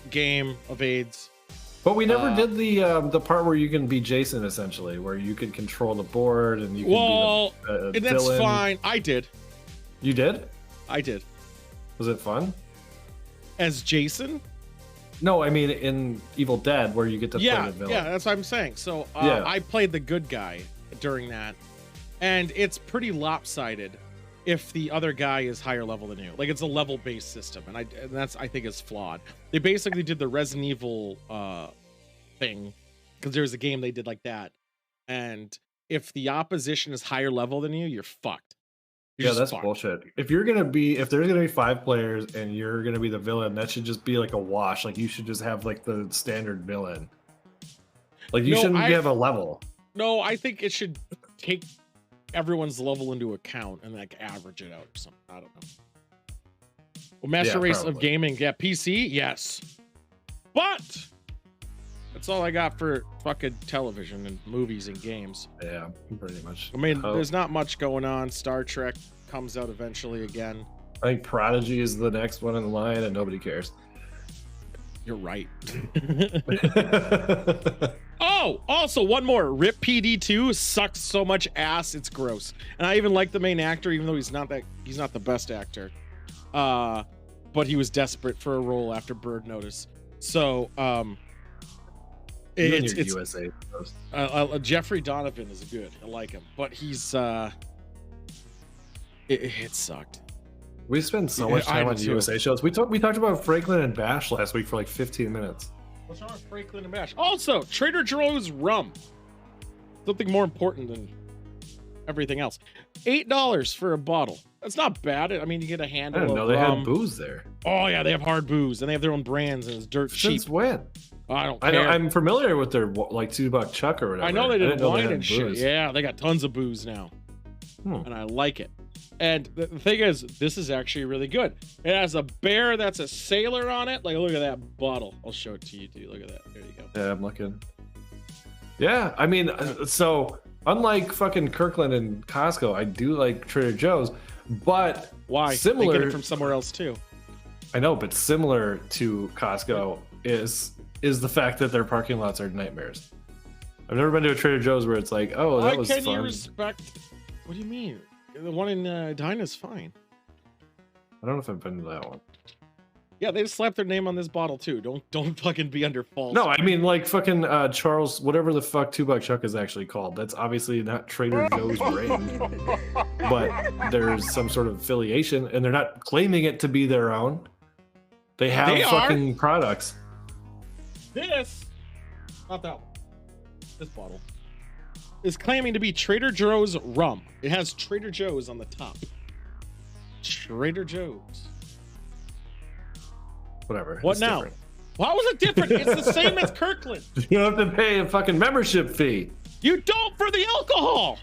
game of AIDS.
But we never did the part where you can be Jason, essentially, where you can control the board and you can be the
And that's
villain.
fine. I did.
You did?
I did.
Was it fun?
As Jason?
No, I mean in Evil Dead, where you get to play
Yeah,
the villain.
yeah, that's what I'm saying. So
Yeah.
I played the good guy during that, and it's pretty lopsided if the other guy is higher level than you. Like it's a level based system, and that's I think is flawed. They basically did the Resident Evil thing because there was a game they did like that, and if the opposition is higher level than you, you're fucked. You're
Yeah,
just
that's
fucked.
bullshit. If there's gonna be 5 players and you're gonna be the villain, that should just be like a wash. Like you should just have like the standard villain. Like you
No,
shouldn't have a level.
No, I think it should take everyone's level into account and like average it out or something. I don't know. Well, Master
Yeah,
Race of
probably.
Gaming, yeah, PC, yes. But that's all I got for fucking television and movies and games.
Yeah, pretty much.
I mean,
Oh,
there's not much going on. Star Trek comes out eventually again.
I think Prodigy is the next one in the line, and nobody cares.
You're right. Oh, also one more. Rip PD2 sucks so much ass, it's gross. And I even like the main actor, even though he's not the best actor. But he was desperate for a role after Bird Notice. So
You and your
it's
USA post.
Jeffrey Donovan is good. I like him, but he's it sucked.
We spend so much
I
time
do
on
too.
USA shows. We talked about Franklin and Bash last week for like 15 minutes.
What's wrong with Franklin and Bash? Also, Trader Joe's rum. Something more important than everything else. $8 for a bottle. That's not bad. I mean, you get a
I
handle
didn't
of
know they
rum.
had booze there.
Oh yeah, they have hard booze and they have their own brands and it's dirt cheap.
Since when?
I don't
I
care.
know, I'm familiar with their like $2 Chuck or whatever.
I know they
I
did
didn't know
wine
had
and shit.
booze.
Yeah, they got tons of booze now. And I like it. And the thing is, this is actually really good. It has a bear that's a sailor on it. Like, look at that bottle. I'll show it to you, dude. Look at that. There you go.
Yeah, I'm looking. Yeah, I mean, so unlike fucking Kirkland and Costco, I do like Trader Joe's, but
Why?
Similar,
They get it from somewhere else too.
I know, but similar to Costco is the fact that their parking lots are nightmares. I've never been to a Trader Joe's where it's like, oh, that
Why
was
can
fun.
you respect? What do you mean? The one in Edina's fine.
I don't know if I've been to that one.
Yeah, they just slapped their name on this bottle too. Don't fucking be under false.
No, I mean like fucking Charles, whatever the fuck $2 Chuck is actually called. That's obviously not Trader Joe's brand, but there's some sort of affiliation, and they're not claiming it to be their own. They have
They
fucking products.
This, not that one. This bottle is claiming to be Trader Joe's rum. It has Trader Joe's on the top. Trader Joe's.
Whatever.
What
it's
now?
different.
Why was it different? It's the same as Kirkland.
You don't have to pay a fucking membership fee.
You don't for the alcohol.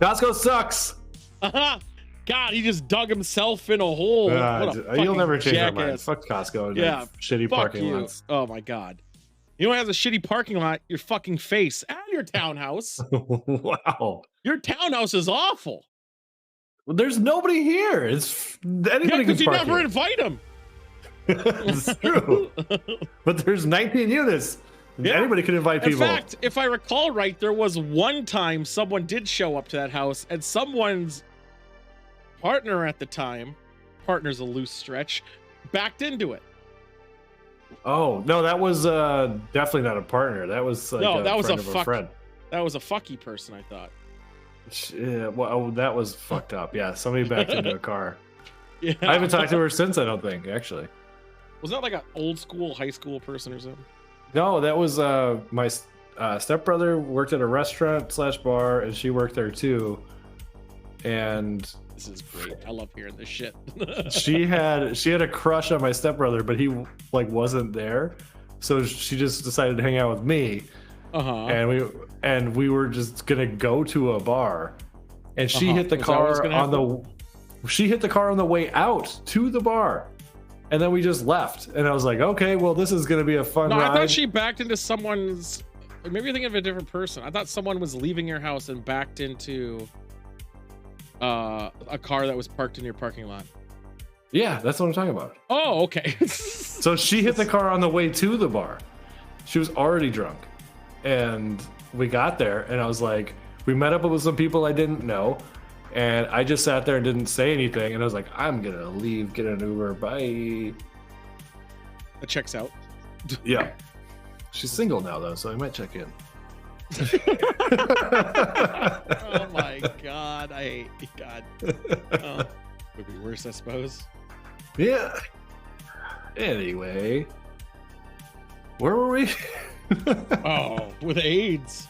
Costco sucks.
God, he just dug himself in a hole. What a
You'll
fucking
never change my mind.
jackass.
Fuck Costco and
Yeah,
their shitty
Fuck
parking
you.
lots.
Oh my God. You know what has a shitty parking lot? Your fucking face and your townhouse.
Wow.
Your townhouse is awful.
Well, there's nobody here. It's
Yeah,
anybody can
because you
park
never
here.
invite him.
It's true. But there's 19 units.
Yeah.
Anybody can invite
In
people.
fact, if I recall right, there was one time someone did show up to that house and someone's partner at the time, partner's a loose stretch, backed into it.
Oh no, that was definitely not a partner. That was like
No,
a
that was a
friend of a
fuck.
friend.
That was a fucky person, I thought.
Yeah, well, that was fucked up. Yeah, somebody backed into a car.
Yeah.
I haven't talked to her since. I don't think actually.
Was that like an old school, high school person or something?
No, that was my stepbrother worked at a restaurant / bar, and she worked there too. And
This is great. I love hearing this shit.
she had a crush on my stepbrother, but he like wasn't there, so she just decided to hang out with me. And we were just gonna go to a bar, and she hit the car on the way out to the bar, and then we just left. And I was like, okay, well, this is gonna be a fun ride.
I thought she backed into someone's. Maybe you're thinking of a different person. I thought someone was leaving your house and backed into a car that was parked in your parking lot.
Yeah, that's what I'm talking about.
Oh, okay.
So she hit the car on the way to the bar. She was already drunk. And we got there, and I was like, we met up with some people I didn't know, and I just sat there and didn't say anything. And I was like, I'm gonna leave, get an Uber, bye.
That checks out.
Yeah. She's single now, though, so I might check in.
Oh my god, I hate God. Oh, would be worse, I suppose.
Yeah. Anyway, where were we?
Oh, with AIDS.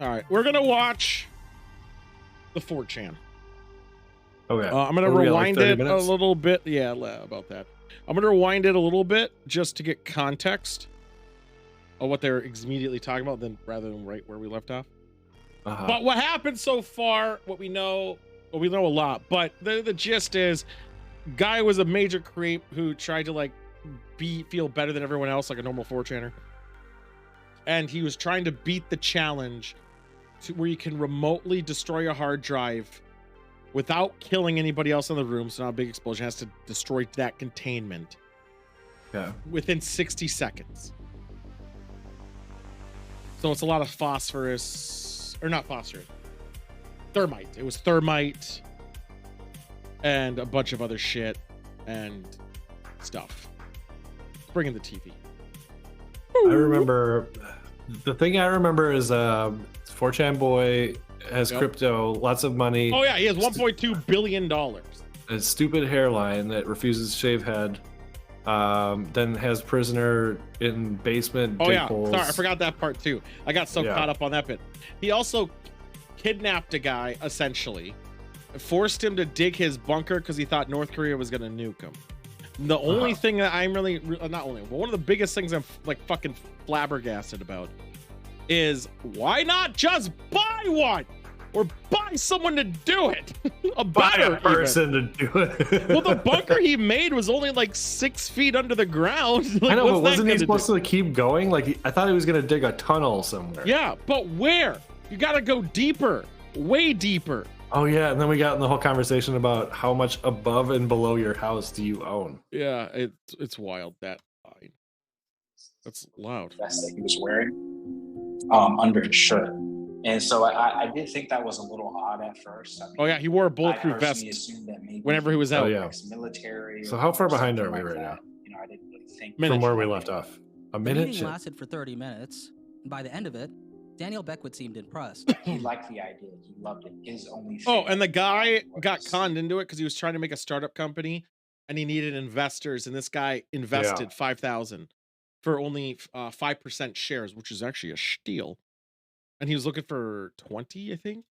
All right, we're gonna watch the 4chan.
Okay.
I'm gonna rewind it a little bit. Yeah, about that. I'm gonna rewind it a little bit just to get context of what they're immediately talking about, then rather than right where we left off. But what happened so far, what we know a lot. But the gist is, guy was a major creep who tried to like feel better than everyone else, like a normal 4chaner, and he was trying to beat the challenge to where you can remotely destroy a hard drive without killing anybody else in the room. So not a big explosion, has to destroy that containment within 60 seconds. So it's a lot of phosphorus, or not phosphorus, thermite. It was thermite and a bunch of other shit and stuff. Bring in the TV.
I remember, the thing I remember is 4chan boy has crypto, lots of money.
Oh yeah, he has $1.2 billion.
A stupid hairline that refuses to shave head. Then has prisoner in basement.
Oh yeah,
holes.
sorry, I forgot that part too. I got so caught up on that bit. He also kidnapped a guy, essentially, forced him to dig his bunker because he thought North Korea was gonna nuke him. The only thing that I'm really, not only, but one of the biggest things I'm like fucking flabbergasted about is why not just buy one or buy someone to do it?
Buy a person to do it.
Well, the bunker he made was only like 6 feet under the ground. Like,
I know, but wasn't he supposed to keep going? Like, I thought he was gonna dig a tunnel somewhere.
Yeah, but where? You gotta go deeper, way deeper.
Oh yeah, and then we got in the whole conversation about how much above and below your house do you own.
Yeah, it's wild. That's loud.
Vest that he was wearing under his shirt. And so I did think that was a little odd at first. I mean,
oh yeah, he wore a bulletproof vest whenever he was out.
Oh, yeah.
Military.
So how far behind are we right now?
You know, I didn't really think
from where we left off. A minute.
The meeting lasted for 30 minutes, and by the end of it, Daniel Beckwith seemed impressed.
He liked the idea. He loved it. His only.
Oh, and the guy got conned into it because he was trying to make a startup company, and he needed investors, and this guy invested $5,000 for only 5% shares, which is actually a steal. And he was looking for 20, I think.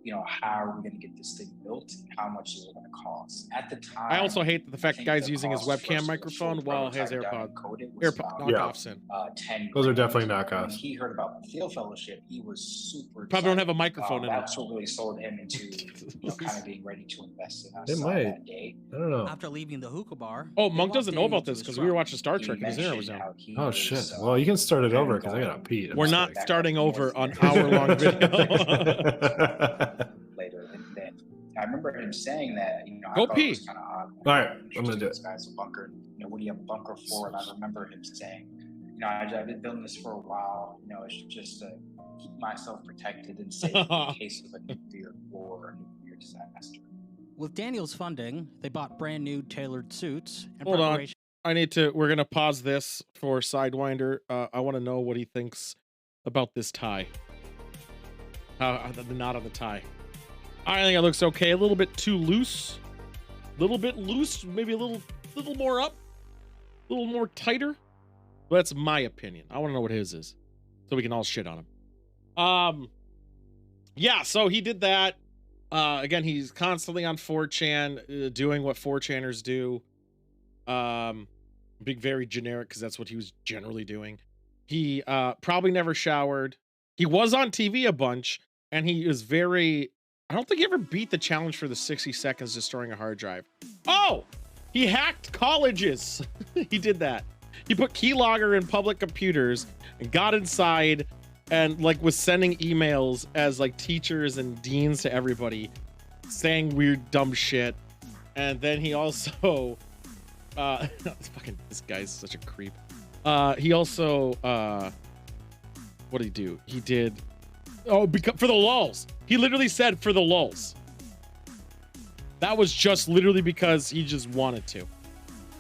You know, how are we going to get this thing built and how much is it going to cost? At the time,
I also hate the fact the guy's using his webcam microphone while his AirPod knockoffs in.
10
Those are definitely knockoffs.
When he heard about the Field Fellowship, he was super excited.
Probably don't have a microphone in it.
That's what really sold him into kind of being ready to invest in us.
It might.
That day.
I don't know.
After leaving the hookah bar,
oh, Monk doesn't know about this because we were watching Star Trek and his internet was down.
Oh shit. Well, you can start it over because I gotta pee.
We're not starting over on hour-long video.
Later, and then I remember him saying that, you know,
go
I thought
pee.
it was kind of odd.
All right, I'm gonna do it.
This guy's a bunker. You know, what do you have a bunker for? And I remember him saying, you know, I've been building this for a while. You know, it's just to keep myself protected and safe in case of a nuclear war or nuclear disaster.
with Daniel's funding, they bought brand new tailored suits. And
Hold on. We're gonna pause this for Sidewinder. I want to know what he thinks about this tie. The knot on the tie. I think it looks okay. A little bit too loose. Little bit loose. Maybe a little more up. A little more tighter. But that's my opinion. I want to know what his is, so we can all shit on him. Yeah. So he did that. Again, he's constantly on 4chan, doing what 4chaners do. Being very generic because that's what he was generally doing. He probably never showered. He was on TV a bunch, and he is very. I don't think he ever beat the challenge for the 60 seconds destroying a hard drive. Oh, he hacked colleges. He did that. He put keylogger in public computers and got inside and like was sending emails as like teachers and deans to everybody, saying weird dumb shit. And then he also, this guy's such a creep. He also, what did he do? He did, for the lulz. He literally said for the lulz. That was just literally because he just wanted to.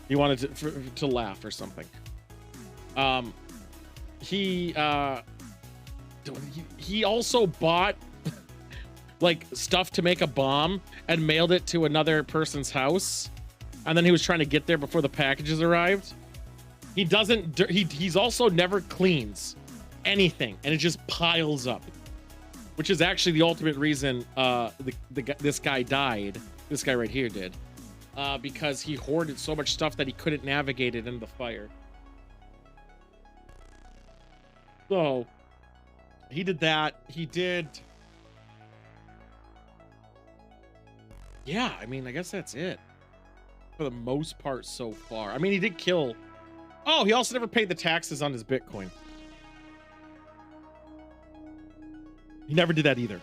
He wanted to laugh or something. He also bought like stuff to make a bomb and mailed it to another person's house, and then he was trying to get there before the packages arrived. He doesn't. He's also never cleans anything, and it just piles up, which is actually the ultimate reason this guy died. This guy right here did, because he hoarded so much stuff that he couldn't navigate it in the fire. So he did that. He did. Yeah, I mean, I guess that's it for the most part so far. I mean, he did kill. Oh, he also never paid the taxes on his Bitcoin. He never did that either.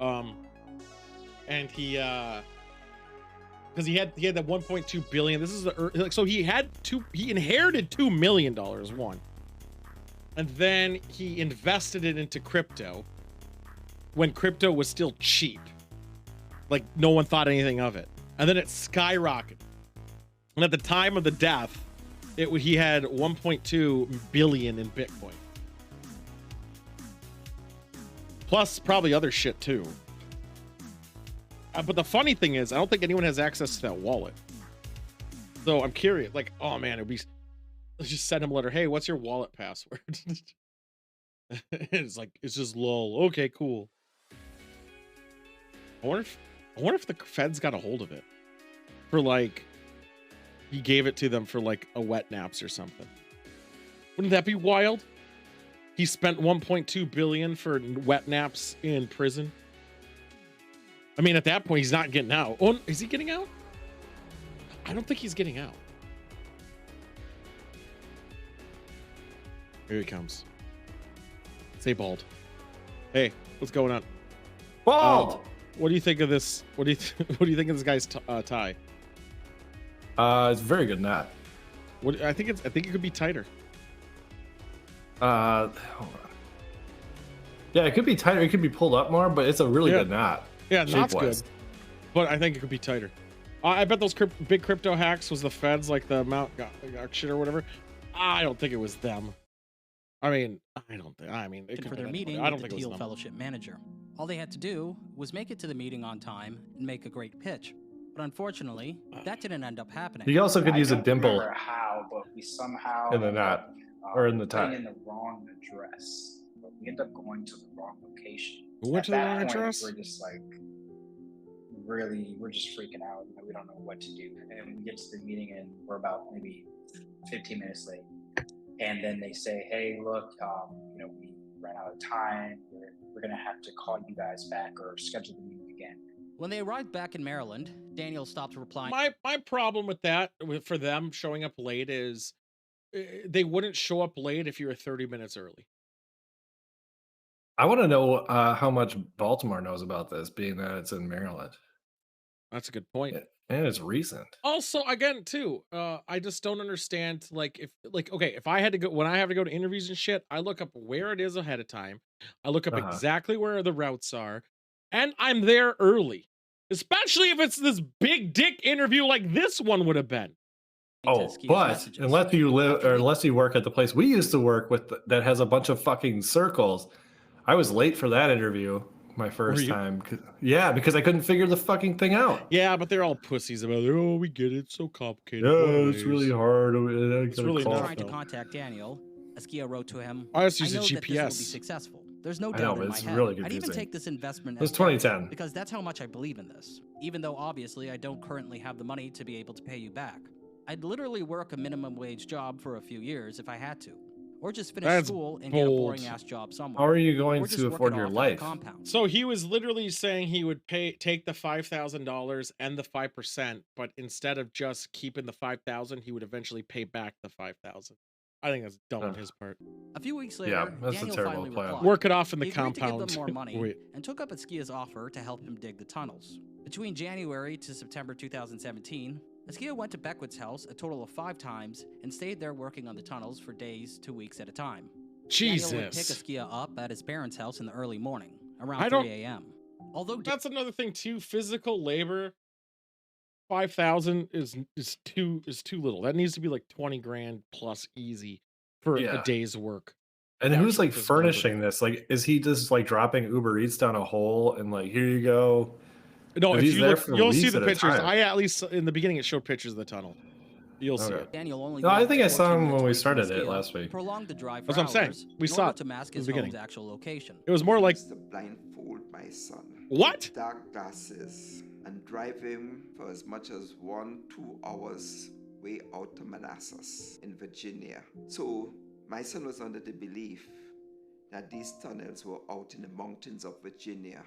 And he because he had that 1.2 billion. This is so he inherited $2 million, one. And then he invested it into crypto when crypto was still cheap. Like no one thought anything of it. And then it skyrocketed. And at the time of the death, he had 1.2 billion in Bitcoin. Plus probably other shit too. But the funny thing is, I don't think anyone has access to that wallet. So I'm curious, like, oh man, let's just send him a letter. Hey, what's your wallet password? It's like, it's just lol. Okay, cool. I wonder if the feds got a hold of it for like, he gave it to them for like a wet naps or something. Wouldn't that be wild? He spent 1.2 billion for wet naps in prison. I mean, at that point, he's not getting out. Oh, is he getting out? I don't think he's getting out. Here he comes. Say bald. Hey, what's going on?
Bald.
What do you think of this? What do you think of this guy's tie?
It's a very good knot.
I think it could be tighter.
Hold on. Yeah, it could be tighter. It could be pulled up more, but it's a really good knot.
Yeah, knot's good. But I think it could be tighter. I bet those big crypto hacks was the feds, like the Mount shit or whatever. I don't think it was them. I mean, I don't think. I mean, it could
for
be
their meeting
I don't
with
think
the
it was
Teal
them.
Fellowship manager. All they had to do was make it to the meeting on time and make a great pitch. But unfortunately, that didn't end up happening.
You also could use a dimple.
I don't remember how, but we somehow
in the knot or in the tie.
putting in the wrong address. But we end up going to the wrong location.
We went to the
At that
wrong
point,
address?
We're just like, really, we're just freaking out. You know, we don't know what to do. And we get to the meeting and we're about maybe 15 minutes late. And then they say, hey, look, you know, we ran out of time. We're going to have to call you guys back or schedule the meeting again.
When they arrived back in Maryland, Daniel stopped replying.
My problem with that, for them showing up late, is they wouldn't show up late if you were 30 minutes early.
I want to know how much Baltimore knows about this, being that it's in Maryland.
That's a good point.
And it's recent.
Also, again, too, I just don't understand. If I had to go, when I have to go to interviews and shit, I look up where it is ahead of time. I look up exactly where the routes are, and I'm there early. Especially if it's this big dick interview like this one would have been.
Oh,
Skia's
but
messages.
unless you live or unless you work at the place we used to work with that has a bunch of fucking circles, I was late for that interview my first
you?
time. Yeah, because I couldn't figure the fucking thing out.
Yeah, but they're all pussies about it. Oh, we get it. It's so complicated.
Yeah, it's really hard.
It's really not.
Trying to contact Daniel, Askia wrote to him,
I just use
know
a
that this will be
GPS.
successful. There's no
I know,
doubt
but
in my
it's
head.
really
I'd even
confusing.
take this investment
It was
as fact,
2010.
because that's how much I believe in this. Even though obviously I don't currently have the money to be able to pay you back. I'd literally work a minimum wage job for a few years if I had to. Or just finish
That's
school and get a
bold.
boring ass job somewhere.
How are you going
Or just
to
work
afford
it
your
off at the
life?
compound.
So he was literally saying he would take the $5,000 and the 5%, but instead of just keeping the 5,000, he would eventually pay back the 5,000. I think that's dumb on his part.
A few weeks later,
Yeah, that's a
Daniel
terrible
finally
plan.
replied.
Work it off in the
He agreed
compound.
to give them more money
Wait.
and took up Askia's offer to help him dig the tunnels. Between January to September 2017, Askia went to Beckwith's house a total of 5 times and stayed there working on the tunnels for days to weeks at a time. Daniel would pick
Jesus.
Askia up at his parents' house in the early morning, around
I don't-
3 a.m. Although
That's another thing too. Physical labor, 5,000 is too little. That needs to be like 20 grand plus easy for
Yeah.
a day's work.
And who's like
Actually, physical labor.
furnishing this? Like, is he just like dropping Uber Eats down a hole and like, here you go?
No,
If
if
he's
you
there
look,
for
you'll see
weeks
the
at a
pictures.
time.
I at least in the beginning it showed pictures of the tunnel. You'll see
Okay.
it.
Daniel only
No, I
lived
think I saw
14
him
minutes
when we
away from
started it
Askia,
last week.
prolonged the drive for
That's what I'm saying.
hours
We
in
saw
order
it
to mask
in
his
the beginning.
home's actual location.
It was more like
To blindfold my son.
What?
Dark glasses and drive him for as much as 1-2 hours way out to Manassas in Virginia. So my son was under the belief that these tunnels were out in the mountains of Virginia.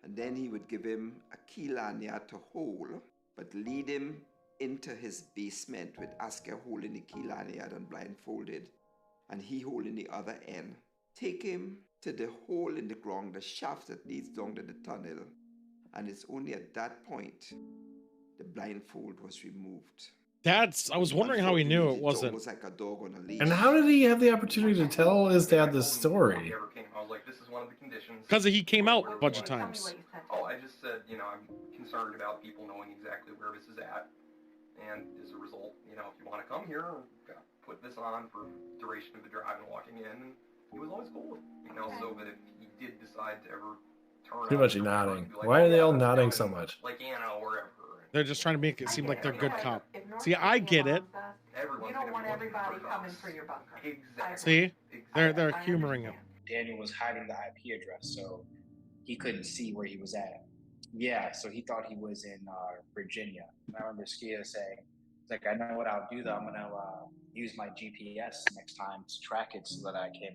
And then he would give him a key lanyard to hold, but lead him into his basement with Askia holding the key lanyard and blindfolded, and he holding the other end. Take him to the hole in the ground, the shaft that leads down to the tunnel, and it's only at that point the blindfold was removed.
I was wondering how he knew it
Unfortunately, the dog
wasn't.
was like a dog on a leash.
And how did he have the opportunity to tell his dad this story?
I was like, this is one of the conditions.
Because he came out a bunch of times.
Oh, I just said, I'm concerned about people knowing exactly where this is at. And as a result, if you want to come here, put this on for duration of the drive and walking in. And he was always cool with it, so that if he did decide to ever turn
Too
on
much
the truck,
nodding.
he'd be like,
Why are they all
that's
nodding
down
so
in,
much?
Like Anna or wherever.
They're just trying to make it seem like they're good cop. See, I get it.
Everyone's
You don't
gonna
want
be looking
everybody
for
coming
us.
for your bunker.
Exactly.
See, they're humoring him.
Daniel was hiding the IP address, so he couldn't see where he was at. Yeah, so he thought he was in Virginia. And I remember Skia saying, "It's like I know what I'll do though. I'm gonna use my GPS next time to track it so that I can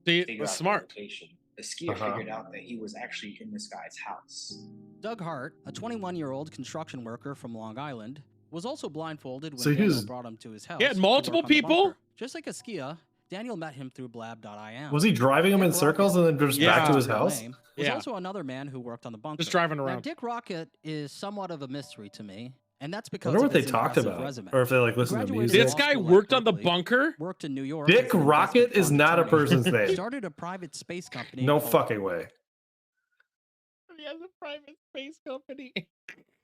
See,
figure
that's
out
smart.
the location." The Skia figured out that he was actually in this guy's house.
Doug Hart, a 21-year-old construction worker from Long Island, was also blindfolded when
So he
Daniel
was-
brought him to his house.
He had
to
multiple
work on the
people?
bunker. Just like Askia, Daniel met him through blab.im.
Was he driving him in
Dick
circles and then just
Yeah.
back to his
Rocket's real
house?
name, was
Yeah.
also another man who worked on the bunker.
Just driving
Now,
around.
Dick Rocket is somewhat of a mystery to me, and that's
I
because
wonder
of
what they
his
talked
impressive
about,
resume.
or if they like listen to
Graduated
music.
This
law
guy
school at
worked on the
Berkeley,
bunker?
Worked in New York.
Dick
as an
Rocket
investment
is
fund
not a
attorney.
person's name.
Started a private space company.
No
called-
fucking way.
He has a private space company.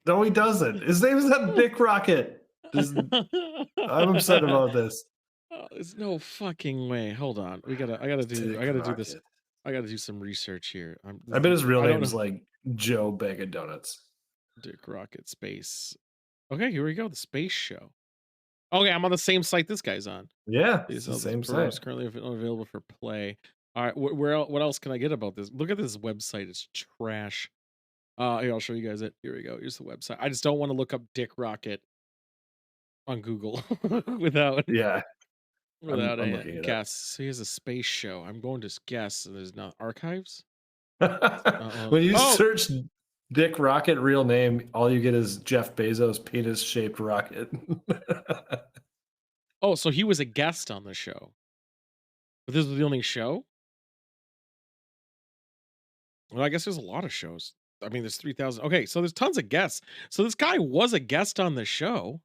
No, he doesn't. His name is not Dick Rocket. I'm upset about this.
Oh, there's no fucking way. Hold on. I gotta do this.
Rocket.
I gotta do some research here.
I bet his real
I don't
name is
know.
like Joe Bag of Donuts.
Dick Rocket Space. Okay, here we go. The space show. Okay, I'm on the same site this guy's on.
Yeah,
These
it's the
are
same
programs
site.
currently available for play. All right, what else can I get about this? Look at this website. It's trash. Here, I'll show you guys it. Here we go. Here's the website. I just don't want to look up Dick Rocket on Google without
Yeah.
without
I'm
a
looking it up.
guess. So here's a space show. I'm going to guess. And there's not archives.
When you
Oh!
search Dick Rocket real name, all you get is Jeff Bezos penis shaped rocket.
Oh, so he was a guest on the show. But this was the only show? Well, I guess there's a lot of shows. I mean, there's 3,000. Okay, so there's tons of guests. So this guy was a guest on the show.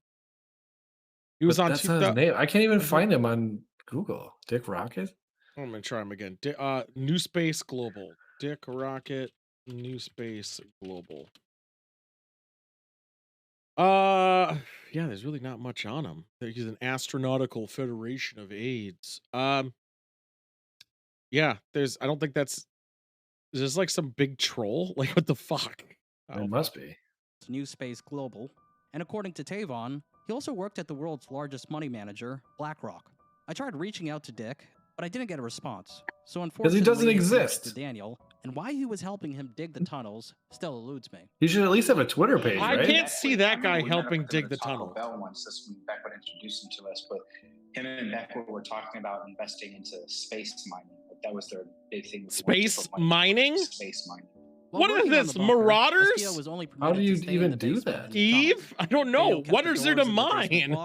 He was
But
on
that's not his
2000.
name. I can't even find him on Google. Dick Rocket?
I'm gonna try him again. New Space Global. Dick Rocket, New Space Global. Yeah, there's really not much on him. He's an astronautical federation of aides. Yeah, there's. I don't think that's. Is this like some big troll? Like what the fuck?
It must be.
New Space Global, and according to Tavon, he also worked at the world's largest money manager, BlackRock. I tried reaching out to Dick, but I didn't get a response. So unfortunately,
he doesn't
his connection
exist.
to Daniel, and why he was helping him dig the tunnels still eludes me.
You should at least have a Twitter page,
I
right?
can't see that guy
We met up
helping
with him
dig
at
the
Taco
tunnel.
Bell once. This when Beckwood introduced him to us, but him and Beckwood were talking about investing into space mining. Like that was their big thing.
Space mining?
Space mining.
What is this, Marauders?
How do you even do that?
Eve? I don't know. What is there to mine?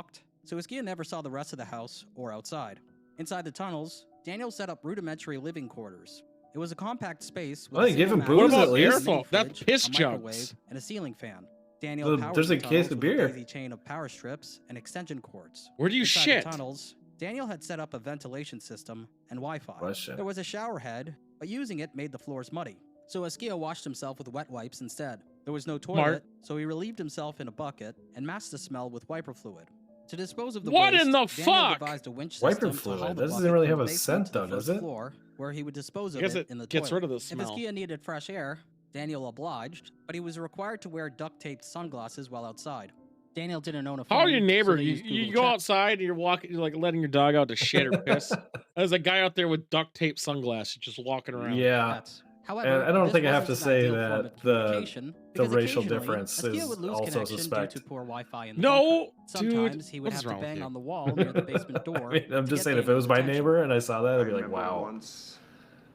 So Askia never saw the rest of the house or outside. Inside the tunnels, Daniel set up rudimentary living quarters. It was a compact space with
Well, they give him booze at least.
That's piss
a
jugs.
microwave, and a ceiling fan. Daniel powered
There's a
the
case
tunnels
of
with
beer.
a daisy chain of power strips and extension cords.
Where do you
Inside
shit?
The tunnels, Daniel had set up a ventilation system and Wi-Fi.
Question.
There was a shower head, but using it made the floors muddy. So Askia washed himself with wet wipes instead. There was no toilet, so he relieved himself in a bucket and masked the smell with wiper fluid. To dispose of the
What
waste,
in the
Daniel
fuck?
devised a winch
Wiper
system to
fluid.
haul the
That doesn't
bucket
really
from
have
the
a
basement
scent,
to the
though, does
first
it?
floor, where he would dispose of
I guess
it
it
in the
gets
toilet.
rid of the smell.
If Askia needed fresh air, Daniel obliged, but he was required to wear duct-taped sunglasses while outside. Daniel didn't own a phone.
How are your neighbor?
so they
You,
used
you
Google
go
Chat.
outside and you're walking, you're like letting your dog out to shit or piss. There's a guy out there with duct tape sunglasses just walking around.
Yeah.
Pets. However,
And I don't
this
think I have to
wasn't an
say
ideal form
that
of
the
communication,
the
because
racial
occasionally,
difference
Askia
is
would lose
also
connection
suspect.
due to poor Wi-Fi in the
No,
bunker.
dude.
Sometimes he would
What
have
is
to
wrong with
bang
you?
on the wall near the basement door.
I mean, I'm
to
just
get
saying, if it was my
Daniel's attention.
neighbor and I saw that, I'd be like,
remember
wow.
Once,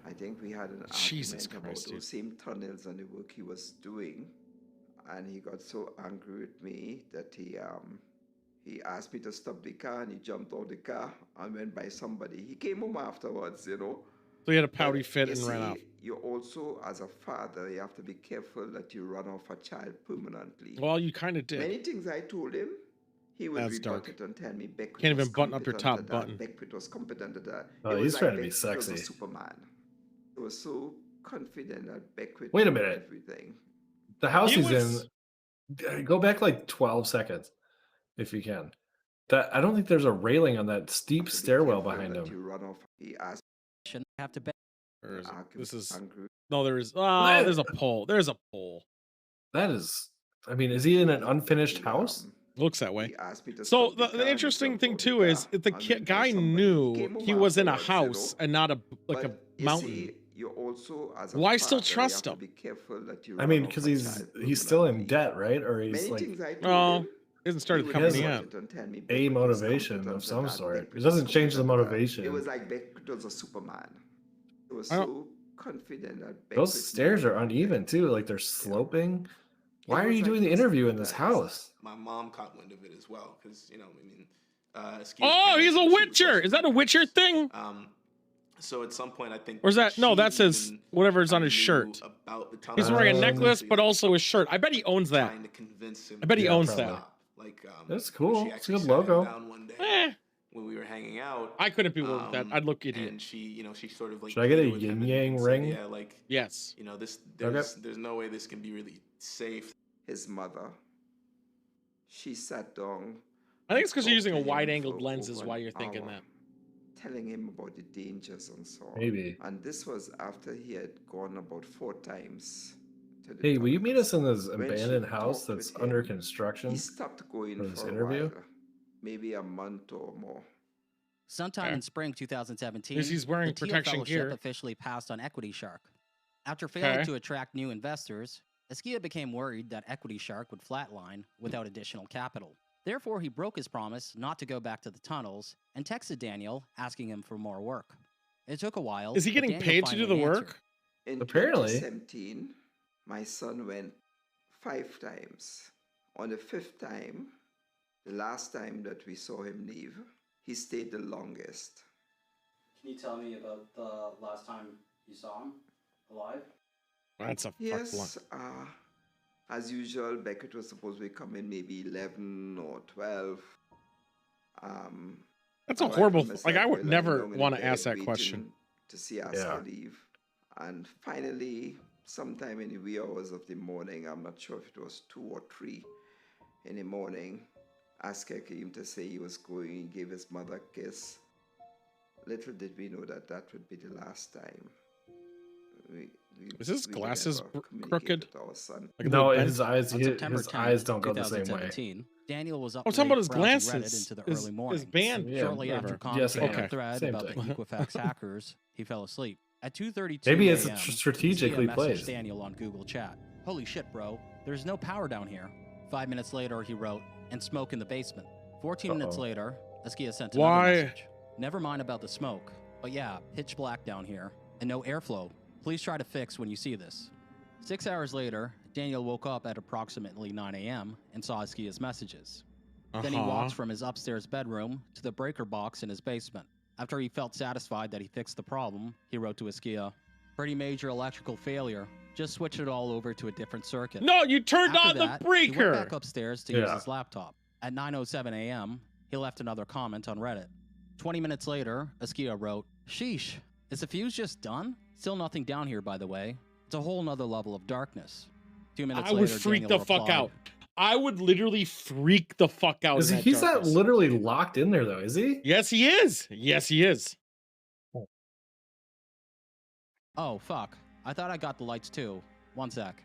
I think we had an
Jesus
argument
Christ,
about
dude.
those same tunnels and the work he was doing, and he got so angry with me that he asked me to stop the car, and he jumped out the car and went by somebody. He came home afterwards, you know.
So he had a pouty
But
fit
you
and ran
see,
off.
You also, as a father, you have to be careful that you run off a child permanently.
Well, you kind of did.
Many things I told him, he would
That's
rebut
dark.
it and tell me Beckwith
Can't
was
even button up your
competent
top
at that,
button.
Beckwith was competent at that.
Oh,
It was
he's
like
trying to be
Beckwith was a
sexy.
Superman. He was so confident that Beckwith
Wait a
knew
minute.
everything.
The house
He
he's
was-
in, go back like 12 seconds, if you can. That I don't think there's a railing on that steep
To be
stairwell
careful
behind
that
him.
You run off. He asked
Shouldn't have to bang.
Or is it?
Ark
This is
angry.
no. There is.
that-
Oh, there's a pole. There's a pole.
That is, I mean, is he in an unfinished
He,
house?
Looks that way.
he asked me to
So
stop car
the
and he
interesting
jumped
thing
out the
too is
car
if the
and went by
guy
somebody.
knew
came
he
home
was in a
afterwards, you
house
know.
and not a like a
But you
mountain.
see, you also, as a
Why still
father, you
trust
have
him?
to be careful that you
I
run
mean,
off
because
a
he's
child
still in
permanently.
debt, right? Or he's
Many
like
things I told
Oh,
him,
he hasn't started
he
the
would
company
has
yet.
rebut it and tell me
a
Beckwith was
motivation
competent
of
at
some
that,
sort.
Beckwith
It doesn't
was
change the
competent at that.
motivation.
It was like Beckwith was a Superman. He was
I don't-
so confident that Beckwith
Those stairs
knew
are uneven too, like they're sloping. Why
It
are
was
you
like
doing the
this
interview in
that
this house?
My mom caught wind of it as well, because I mean,
Oh, he's a Witcher. Is that a Witcher thing?
So at some point, I think.
Or is that no?
she
That's his
even
whatever's on his
knew
shirt.
About the
He's
tunnel.
wearing a necklace,
So
but
he's
also his shirt. I bet he owns that.
trying to convince him
I bet he
to
owns
probably.
that.
stop. Like,
That's
she
cool. It's a
actually
good
sat him
logo.
down one day
Eh,
when we were hanging out.
I couldn't be with that. I'd look idiot.
And she, she sort of like.
Should I get a
pleaded with him and
yin-yang
said,
ring?
Yeah, like,
Yes.
this.
Okay.
There's no way this can be really safe.
his mother. She sat down.
I think it's because you're using a
talked to him
wide-angled
for
lens is
over
why
an
you're thinking
hour,
that.
telling him about the dangers and so on.
Maybe.
And this was after he had gone about 4 times to the
Hey, will you meet us in this
When she
abandoned house
talked with
that's under
him,
construction?
He stopped going
for this
for a
interview?
while, maybe a month or more.
Sometime
Okay.
in spring 2017,
Because he's wearing
the Teal
protection
Fellowship
gear.
officially passed on Equity Shark. After failing
Okay.
to attract new investors, Askia became worried that Equity Shark would flatline without additional capital. Therefore, he broke his promise not to go back to the tunnels and texted Daniel asking him for more work. It took a while.
Is he
but
getting
Daniel
paid to do the
finally answered.
work?
In
Apparently.
2017, my son went 5 times. On the 5th time, the last time that we saw him leave, he stayed the longest.
Can you tell me about the last time you saw him alive?
That's a fuck blunt.
Yes, as usual, Beckett was supposed to be coming maybe 11 or 12.
That's a
I went
horrible.
from
Like I
myself,
would
lying
never
down in
want to
bed
ask that
waiting
question.
To see us
Yeah.
leave. And finally, sometime in the wee hours of the morning, I'm not sure if it was 2 or 3 in the morning, Asker came to say he was going, he gave his mother a kiss. Little did we know that that would be the last time.
Is his
would
glasses
ever communicate
crooked?
with our son.
Like a
No,
little
his
bent?
eyes,
On September 10th,
his eyes don't go the same way.
2017, Daniel was up
I'm talking
late
about his
browsing Reddit
glasses.
into the
His
early morning.
band.
Yeah,
Shortly
whatever.
after commenting
Yes,
on
okay.
a thread
Same
about
thing.
the Equifax hackers, he fell asleep. At 2:32
Maybe it's
a.m.,
strategically
Askia messaged
placed.
Daniel on Google Chat. Holy shit, bro. There's no power down here. 5 minutes later, he wrote, and smoke in the basement. 14 minutes later, Askia sent another
Why?
message. Never mind about the smoke, but yeah, pitch black down here and no airflow. Please try to fix when you see this. 6 hours later, Daniel woke up at approximately 9 a.m. and saw Askia's messages. Then he walks from his upstairs bedroom to the breaker box in his basement. After he felt satisfied that he fixed the problem, he wrote to Askia, pretty major electrical failure. Just switch it all over to a different circuit.
No, you turned
After
on
that,
the breaker.
He went back upstairs to use
Yeah.
his laptop. At 9:07 a.m., he left another comment on Reddit. 20 minutes later, Askia wrote, sheesh, is the fuse just done? Still nothing down here, by the way. It's a whole nother level of darkness. 2 minutes
I
later,
would freak
Daniel
the fuck
replied,
out. I would literally freak the fuck out. In that
He's not
darkness.
literally locked in there though, is he?
Yes, he is. Yes, he is.
oh, fuck. I thought I got the lights too. One sec.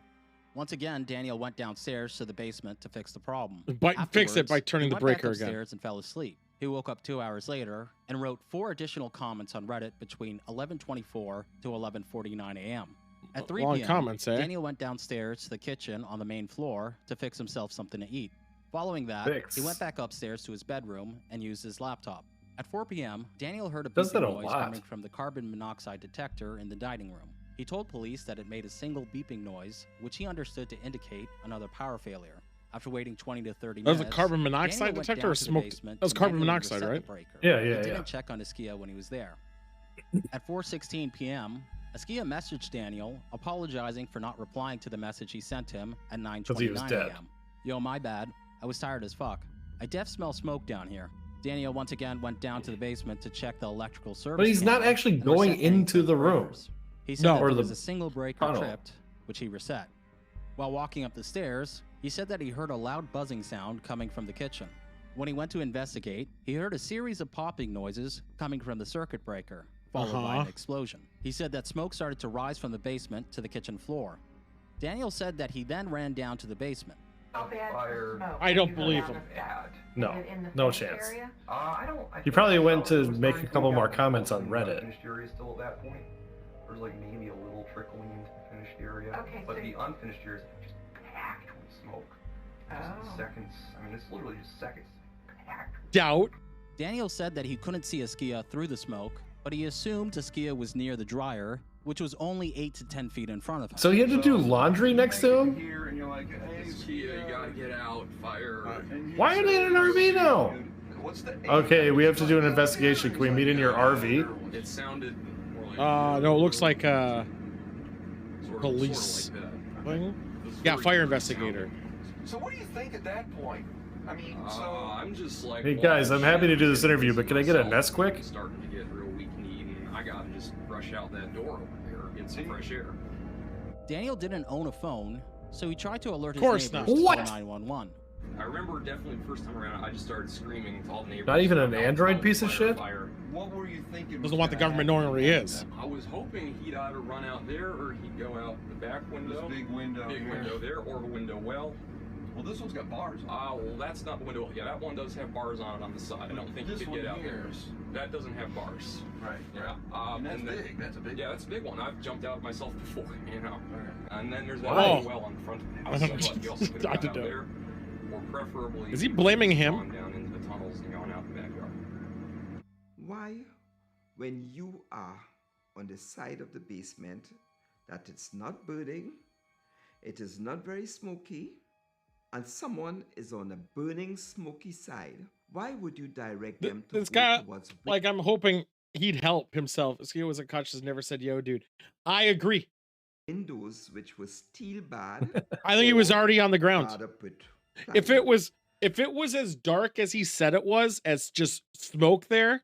Once again, Daniel went downstairs to the basement to fix the problem.
Fix it by
Afterwards,
turning
he
the
went back
breaker again.
upstairs and fell asleep. He woke up 2 hours later and wrote 4 additional comments on Reddit between 11:24 to 11:49 a.m. At 3
Long
p.m.,
comments, eh?
Daniel went downstairs to the kitchen on the main floor to fix himself something to eat. Following that,
Fix.
he went back upstairs to his bedroom and used his laptop. At 4 p.m., Daniel heard a
Does that
beeping
a
noise
lot.
coming from the carbon monoxide detector in the dining room. He told police that it made a single beeping noise, which he understood to indicate another power failure. After waiting 20 to 30
That was
minutes,
a carbon
Daniel
monoxide
went
detector
down
or
to the
smoke?
basement
That was
to
carbon
manually
monoxide,
reset the
right?
breaker.
Yeah,
He
yeah,
didn't
yeah.
check on Askia when he was there. At 4:16 p.m., Askia messaged Daniel, apologizing for not replying to the message he sent him at
'Cause he was
9:29
dead.
a.m. Yo, my bad. I was tired as fuck. I def smell smoke down here. Daniel once again went down to the basement to check the electrical service.
But he's not
panel
actually
and
going
reset any
into the room.
breakers. He said
No.
that
Or
there
the
was a single breaker
tunnel.
tripped, which he reset. While walking up the stairs, he said that he heard a loud buzzing sound coming from the kitchen. When he went to investigate, he heard a series of popping noises coming from the circuit breaker, followed by an explosion. He said that smoke started to rise from the basement to the kitchen floor. Daniel said that he then ran down to the basement.
Fire.
I don't believe him.
Bad.
No, no chance.
I
He
think
probably
so.
went to
It was
make a
starting to
couple
go
more
down
comments on
in the
Reddit.
Unfinished area still at that point. There was like maybe a little trickling into the finished area.
Okay,
But
so
the unfinished area is just packed with smoke. Just
Oh.
seconds. I mean, it's literally just seconds. Packed.
Doubt.
Daniel said that he couldn't see Askia through the smoke, but he assumed Askia was near the dryer, which was only 8 to 10 feet in front of him.
So he had to do laundry next to him?
Here and you're like, hey,
Kia, you gotta get out, fire.
Why are they in an RV now?
What's the
Okay, we have to do an investigation. Can we meet in your RV?
It sounded more like
No, it looks like
sort
police
like that.
thing.
It was
Yeah,
very
fire
eerie
investigator.
So what do you think at that point? I mean,
I'm just like,
Hey guys, I'm happy to do this interview, but can I get a Nesquik?
It's starting to get real weak kneed, and I gotta just rush out that door over there, get some fresh air.
Daniel didn't own a phone, so he tried to alert his
Course
neighbors
not.
to
What?
call 911.
I remember definitely the first time around, I just started screaming to all the neighbors.
Not even an
"Fire,
Android
fire,
piece of
fire,
shit?
fire."
what were you thinking?
Doesn't want the government knowing where he is.
I was hoping he'd either run out there or he'd go out the back window.
This big window.
Big
here.
window there, or a window well.
Well, this one's got bars.
Well, that's not the window. Yeah, that one does have bars on it on the side. I don't think you
This
could
one
get out
here
there.
is-
That doesn't have bars.
Right.
Yeah.
And that's
and then-
big. That's a big.
Yeah, that's a big one. I've jumped out myself before, you know.
Okay.
And then there's that
Why?
little well on the front of the house. So, but you also could
I
have
did
out
know.
there, or preferably.
Is he
you
blaming
could've
him?
gone down into the tunnels and gone out the backyard.
Why, when you are on the side of the basement, that it's not burning, it is not very smoky, and someone is on a burning, smoky side, why would you direct them to
This
go
guy,
towards
like, I'm hoping he'd help himself. Askia was a conscious, never said, yo, dude. I agree.
windows which was steel bad?
I think he was
or
already on the ground.
rather put
If it
plywood?
was as dark as he said it was, as just smoke there,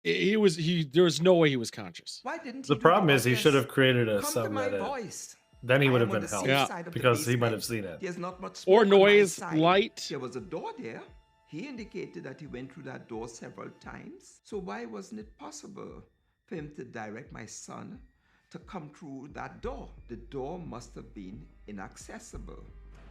there was no way he was conscious.
Why didn't
The
he do
problem
the
is he
obvious?
should have created a
Come to my
subreddit.
voice.
Then he
I
would
am
have
on
been
the safe
helped
side of the
because he might
basement.
have seen it.
There's not much
Or
smoke on my
noise,
side.
light.
There was a door there. He indicated that he went through that door several times. So why wasn't it possible for him to direct my son to come through that door? The door must have been inaccessible.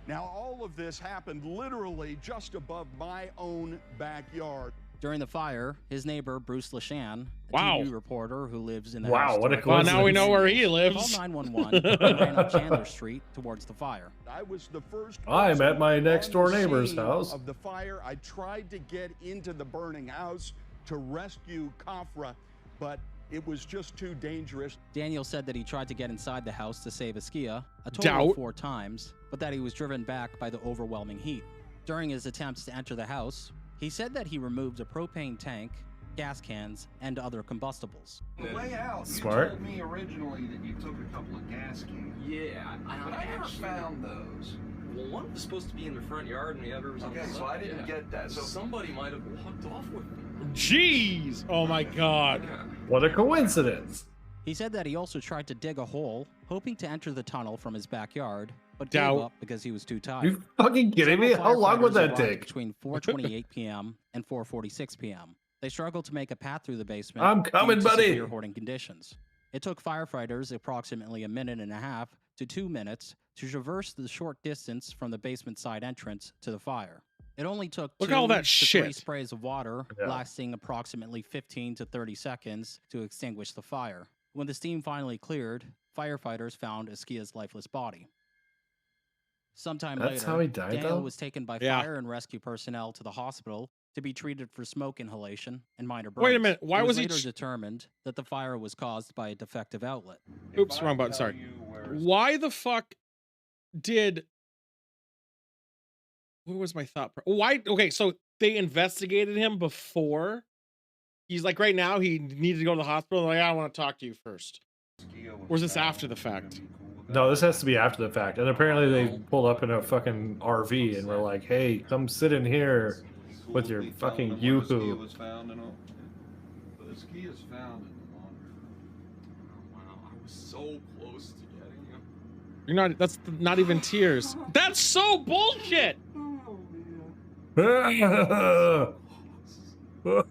Now, all of this happened literally just above my own backyard.
During the fire, his neighbor, Bruce LaShan, a
Wow.
TV reporter who lives in the
Wow,
house
what a
directly
Well,
coincidence.
now we
next
know
to
where
Daniels,
he lives.
called 911 and ran up Chandler Street towards the fire.
I was the first
I'm
person
at my
on
next door
the
neighbor's
scene
house.
of the fire. I tried to get into the burning house to rescue Kafra, but it was just too dangerous.
Daniel said that he tried to get inside the house to save Askia a total
Doubt.
of 4 times, but that he was driven back by the overwhelming heat. During his attempts to enter the house, he said that he removed a propane tank, gas cans, and other combustibles.
The way out,
Smart.
you told me originally that you took a couple of gas cans.
Yeah,
But I never
actually-
found those.
Well, one was supposed to be in the front yard, and the other was on
Okay,
the
so I
side.
didn't
Yeah.
get that. So
Somebody might have walked off with them.
Jeez. Oh my God.
Yeah.
What a coincidence.
He said that he also tried to dig a hole, hoping to enter the tunnel from his backyard, but
Doubt.
gave up because he was too tired.
You fucking kidding me?
Several
How long would
firefighters
that
arrived
take?
Between 4:28 p.m. and 4:46 p.m. They struggled to make a path through the basement.
I'm
due
coming,
to
buddy.
severe hoarding conditions. It took firefighters approximately a minute and a half to 2 minutes to traverse the short distance from the basement side entrance to the fire. It only took
Look
2
at all that
to 3
shit.
sprays of water,
Yeah.
lasting approximately 15 to 30 seconds, to extinguish the fire. When the steam finally cleared, firefighters found Askia's lifeless body. Sometime
That's
later,
how he died,
Daniel
though?
was taken by
Yeah.
fire and rescue personnel to the hospital to be treated for smoke inhalation and minor burns.
Wait a minute, why
It
was he
later
ch-
determined that the fire was caused by a defective outlet.
Oops, wrong button. Sorry. Why the fuck did? What was my thought? Why? Okay, so they investigated him before. He's like, right now he needed to go to the hospital. Like, I want to talk to you first. Or is this after the fact?
No, this has to be after the fact. And apparently they pulled up in a fucking RV and were like, hey, come sit in here with your fucking yoo-hoo.
was found and all. But the ski is found in the laundry room.
Wow, I was so close to getting you.
You're not. That's not even tears. That's so bullshit.
Oh man. I
That's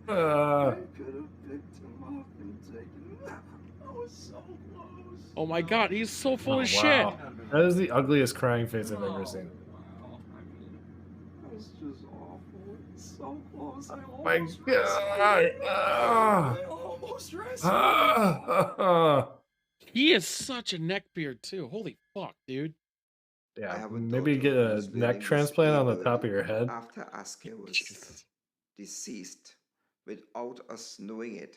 could have picked him up and taken him. I was so close.
Oh my God, he's so full
Oh,
of shit.
wow. That is the ugliest crying face I've ever seen.
Wow, I mean,
That was just awful. So close. I
My
almost
God. Ah.
I almost rescued.
Ah.
He is such a neckbeard too. Holy fuck, dude.
I
Yeah,
have a
maybe
daughter
get
who
a
is
neck
learning
transplant on the
speed
top of your head.
after Askia was
Jesus.
deceased without us knowing it.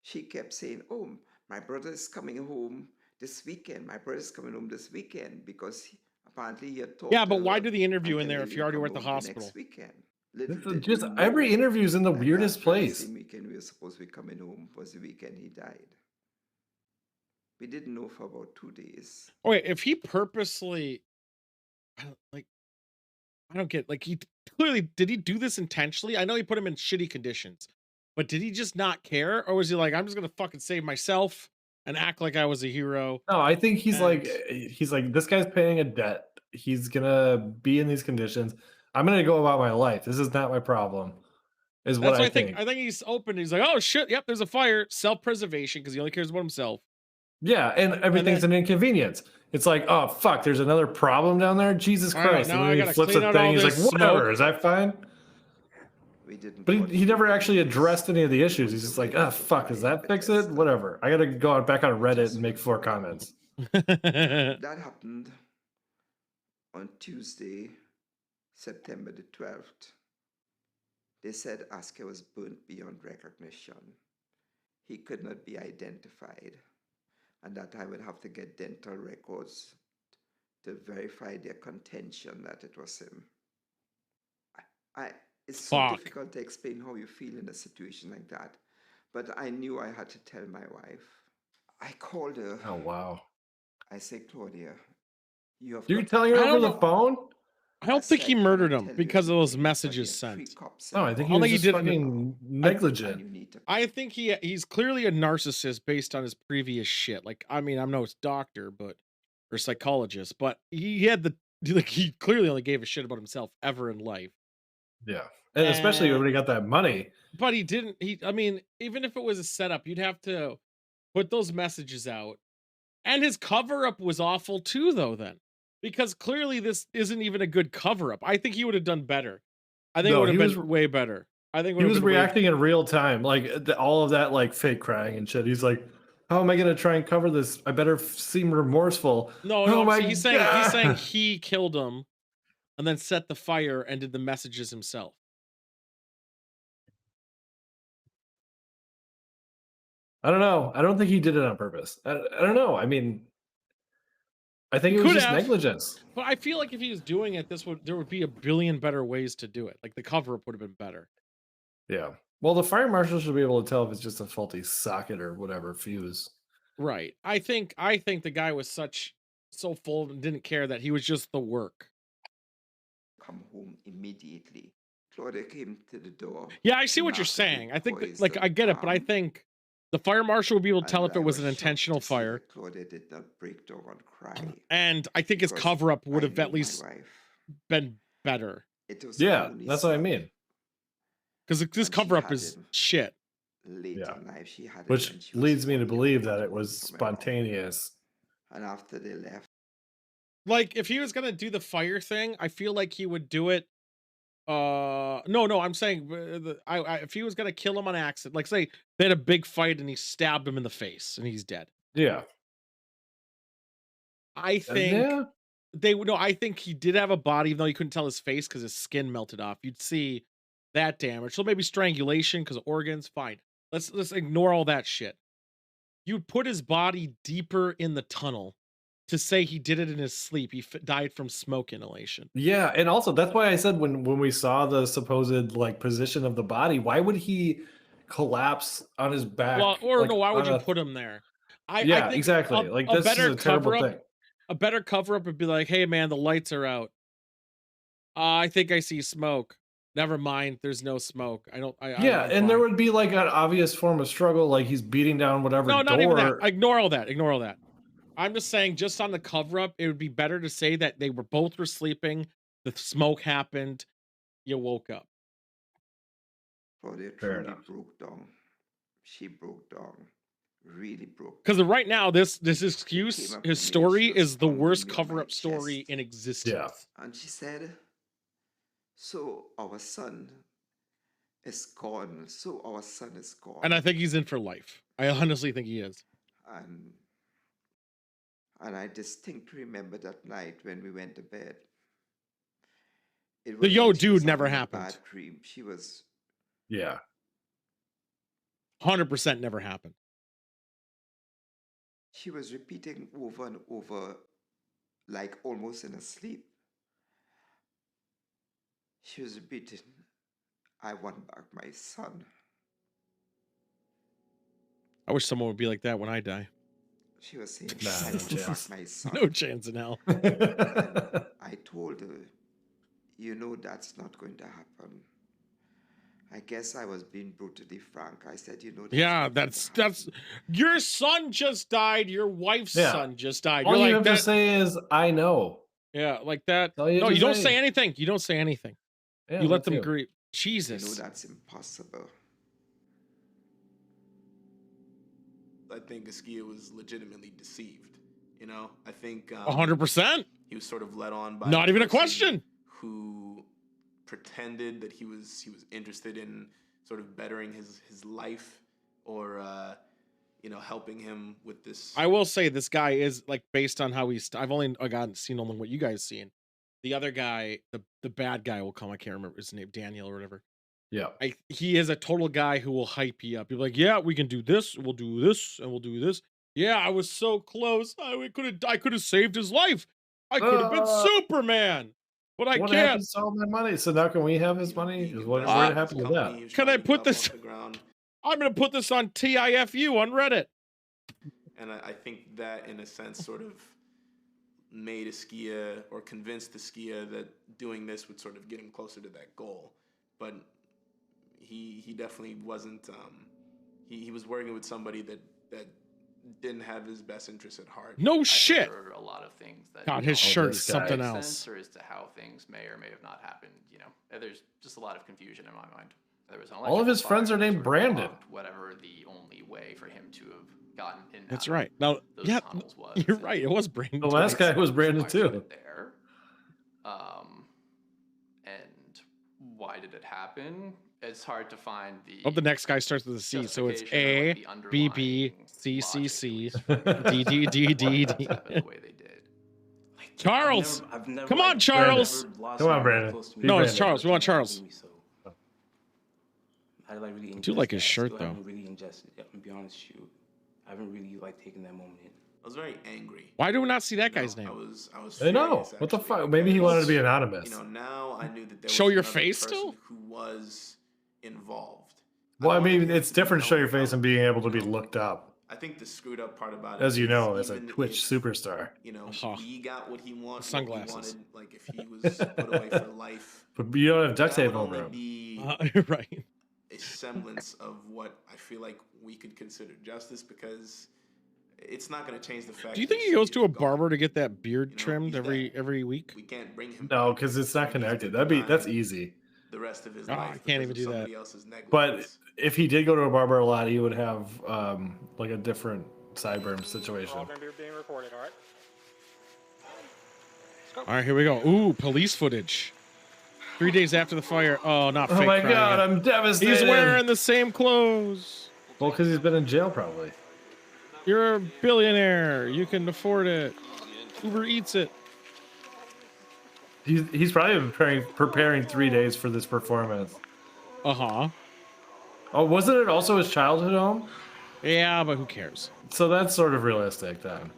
She kept saying, oh, my brother is coming home this weekend. My brother is coming home this weekend because apparently he had told
Yeah, but
her,
why do the interview
"I'm
in there
telling
if
you
you already
come
were at the
home
hospital?
Next weekend.
This
Little
is
did
just
we know
every interview's in the
that
weirdest
that very
place.
same weekend we were supposed to be coming home was the weekend he died. We didn't know for about 2 days.
Oh, wait, if he purposely, I don't get, like, he clearly, did he do this intentionally? I know he put him in shitty conditions, but did he just not care? Or was he like, I'm just going to fucking save myself and act like I was a hero?
No, I think he's
And-
like, this guy's paying a debt. He's gonna be in these conditions. I'm gonna go about my life. This is not my problem. Is what
That's what
I think.
I think he's open. He's like, oh shit, yep, there's a fire. Self-preservation, because he only cares about himself.
Yeah, and everything's an inconvenience. It's like, oh fuck, there's another problem down there. Jesus
All right,
Christ!
now
and
I
then he
gotta
flips
clean
a
out
thing.
all
He's like,
this
whatever.
smoke.
Is that fine?
We didn't.
But
touch
he never actually
things
addressed any of the issues. He's
was
just
the
like,
way
ah,
to
fuck, does
survive
that fix it?
Bethesda.
Whatever. I gotta go back on Reddit and make 4 comments.
That happened on Tuesday, September the 12th. They said Askia was burnt beyond recognition. He could not be identified, and that I would have to get dental records to verify their contention that it was him. It's so
Fuck.
difficult to explain how you feel in a situation like that, but I knew I had to tell my wife. I called her.
Oh wow.
I said, Claudia, you have
You're
got-
telling her
I
over
don't
the
know.
phone?
I don't think he
said,
murdered
"I'll
him
tell you
because of those
everything, but
messages
you have 3
sent.
cups
No, I
and
think
I
he
don't
was
think he
just
did it.
fucking
and
negligent.
you need to
I think he's clearly a narcissist based on his previous shit. Like, I mean, I'm no doctor, but or psychologist, but he had the like he clearly only gave a shit about himself ever in life.
Yeah. And especially when he got that money.
But he didn't. I mean, even if it was a setup, you'd have to put those messages out. And his cover up was awful too, though. Then, because clearly this isn't even a good cover up. I think he would have done better. I think it would have been way better. I think
he was reacting in real time, like all of that, like fake crying and shit. He's like, "How am I going to try and cover this? I better seem remorseful."
No, he's saying he killed him, and then set the fire and did the messages himself.
I don't know. I don't think he did it on purpose. I don't know. I mean, I think it was just negligence.
But I feel like if he was doing it, there would be a billion better ways to do it. Like the cover up would have been better.
Yeah. Well, the fire marshal should be able to tell if it's just a faulty socket or whatever fuse.
Right. I think the guy was so full and didn't care that he was just the work.
Come home immediately. Claudia came to the door.
Yeah, I see what you're saying. I think I get it, but I think the fire marshal would be able to tell if it was an intentional fire.
Claudia did not break down and cry.
And I think his cover up would have at least been better.
Yeah, that's what I mean.
Because this cover up is shit.
Yeah. Which leads me to believe that it was spontaneous.
And after they left.
Like, if he was going to do the fire thing, I feel like he would do it. No, I'm saying if he was going to kill him on accident, like say they had a big fight and he stabbed him in the face and he's dead.
Yeah.
I think I think he did have a body, even though you couldn't tell his face because his skin melted off. You'd see that damage. So maybe strangulation because of organs. Fine. Let's ignore all that shit. You'd put his body deeper in the tunnel to say he did it in his sleep. He died from smoke inhalation.
Yeah, and also that's why I said when we saw the supposed like position of the body, why would he collapse on his back?
Well, or
like,
no, why would you put him there? I think
exactly. Like this is a terrible thing.
A better cover up would be like, "Hey man, the lights are out. I think I see smoke. Never mind, there's no smoke. And
there would be like an obvious form of struggle, like he's beating down whatever door.
Not even that. Ignore all that. I'm just saying, just on the cover up, it would be better to say that they were sleeping, the smoke happened, you woke up.
Claudia truly broke down. She broke down. Really broke.
Because right now, this excuse, his story is the worst cover up story in existence.
Yeah.
And she said, "So our son is gone.
And I think he's in for life. I honestly think he is.
And I distinctly remember that night when we went to bed.
The yo dude never happened.
Bad dream. She was.
Yeah.
100% never happened.
She was repeating over and over, like almost in a sleep. She was repeating, "I want back my son."
I wish someone would be like that when I die.
She was saying,
"I
want back my son."
No chance in hell.
I told her, that's not going to happen. I guess I was being brutally frank. I said,
that's your son just died. Your wife's son just died.
All you have to say is, "I know."
Yeah, like that.
No,
you don't say anything. You don't say anything.
Yeah,
you let them grieve. Jesus.
that's impossible.
I think Askia was legitimately deceived. I think
100%.
He was sort of led on by
not even a question.
Who pretended that he was interested in sort of bettering his life or helping him with this.
I will say this guy is like based on how he's. I've only seen only what you guys seen. The other guy, the bad guy will come. I can't remember his name, Daniel or whatever.
Yeah.
He is a total guy who will hype you up. You're like, yeah, we can do this. We'll do this, and we'll do this. Yeah, I was so close. I could have saved his life. I could have been Superman, but I
what
can't.
Happens to all my money? So now can we have his money? What happened to that?
Can I put this? I'm going to put this on TIFU on Reddit.
And I think that, in a sense, sort of made Askia or convinced Askia that doing this would sort of get him closer to that goal. But he definitely wasn't. He was working with somebody that didn't have his best interest at heart.
No
I think
shit.
there are a lot of things that
God, his
Oh,
shirt's
this guy.
something
make
else.
sense, or as to how things may or may have not happened. You know, there's just a lot of confusion in my mind. There was an
All of his
electrical
friends
fire
are
that
named
sort of
Brandon.
blocked whatever the only way for him to have gotten in. and
That's
out of
right. Now,
those
yeah,
tunnels was.
you're
and
right. It was Brandon.
The last
twice.
guy was Brandon
why
too.
it there. And why did it happen? It's hard to find the.
Oh, the next guy starts with a C, so it's A, B, B, C, C, C, D, D, D, D, D.
The way they did.
Charles!
I've never,
Come on, Charles!
Come on, Brandon. Be
No, it's
Brandon.
Charles. We want Charles.
I like really
I do like his shirt,
still
though.
haven't really ingested it. I'm be honest with you. I haven't really taken that moment in.
I was very angry.
Why do we not see that guy's
I
name?
was
I know.
furious,
What the
actually,
fuck? Maybe he wanted to be
because,
anonymous.
You know, now I knew that there
Show
was
your
another
face
person
still?
who was involved.
Well, I
wanted
mean,
him
it's
to
different to show
know
your face
about,
and being able to be
you know,
looked up.
I think the screwed up part about it,
As you
is
know, as a
even
Twitch
if,
superstar.
you know,
Oh.
he got what he wanted.
Sunglasses.
Like if he was put away for life,
But you don't have duct
that
tape
would
over
only
him.
be
Right.
a semblance of what I feel like we could consider justice, because it's not going to change the fact.
Do you think
that
he goes to a
gone.
barber to get that beard
You know,
trimmed
he's
every week?
We can't bring him.
No,
back
because it's not
and he's
connected.
been
That's
denied
easy.
the rest of his
Oh,
life.
I can't
because
even
of
do that.
somebody else's negligence.
But if he did go to a barber a lot, he would have like a different sideburn situation.
All gonna be being recorded, all right?
All right, here we go. Ooh, police footage. 3 days after the fire. Oh, not fake
Oh my
crying
god,
again.
I'm devastated.
He's wearing the same clothes.
Well, because he's been in jail probably.
You're a billionaire. You can afford it. Uber Eats it.
He's probably been preparing 3 days for this performance.
Uh-huh.
Oh, wasn't it also his childhood home?
Yeah, but who cares?
So that's sort of realistic then.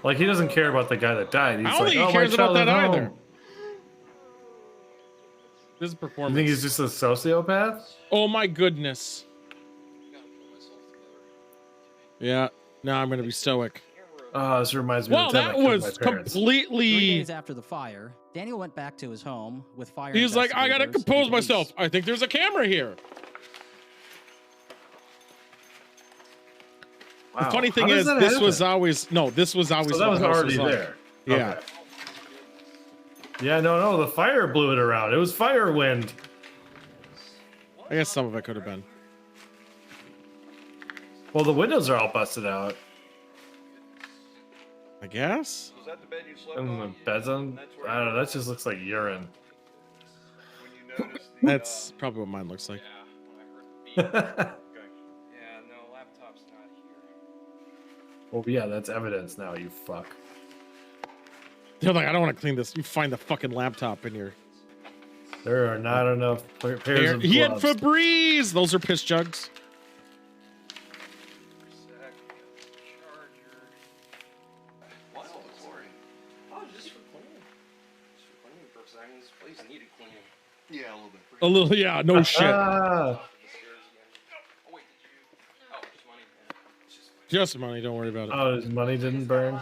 Like he doesn't care about the guy that died. He's
I don't
like,
think
oh,
he
my
cares about that
childhood
either.
home.
This is
You
performance.
think he's just a sociopath?
Oh my goodness. Yeah. Now I'm gonna be stoic.
Oh, this reminds me
Well,
of the time
that
I killed
was
my parents.
3
completely.
days after the fire, Daniel went back to his home with fire.
He's like, I gotta
investigators
compose
and police.
myself. I think there's a camera here.
Wow.
The funny thing
How does
is,
that
this was
happen?
always this was always.
So that
what
was
the house
already
like.
there.
Yeah.
Okay. Yeah, no, the fire blew it around. It was fire wind.
I guess some of it could have been.
Well, the windows are all busted out.
I guess.
Was that the bed you slept
And the bed's on. I don't know. That just looks like urine.
That's probably what mine looks like.
Yeah, no, laptop's not here.
Well, yeah, that's evidence now, you fuck.
They're like, I don't want to clean this. You find the fucking laptop in your.
There are not enough pairs of
He had
gloves.
Febreze. Those are piss jugs.
What's all the glory? Oh, just for cleaning. Just for cleaning purposes. I mean, this place needed cleaning.
Yeah, a little bit.
A little, yeah, no shit.
Oh,
Ah,
wait, did you? Oh, just money. Yeah. It's just
Just money. Don't worry about it.
oh, his money didn't burn.
yeah,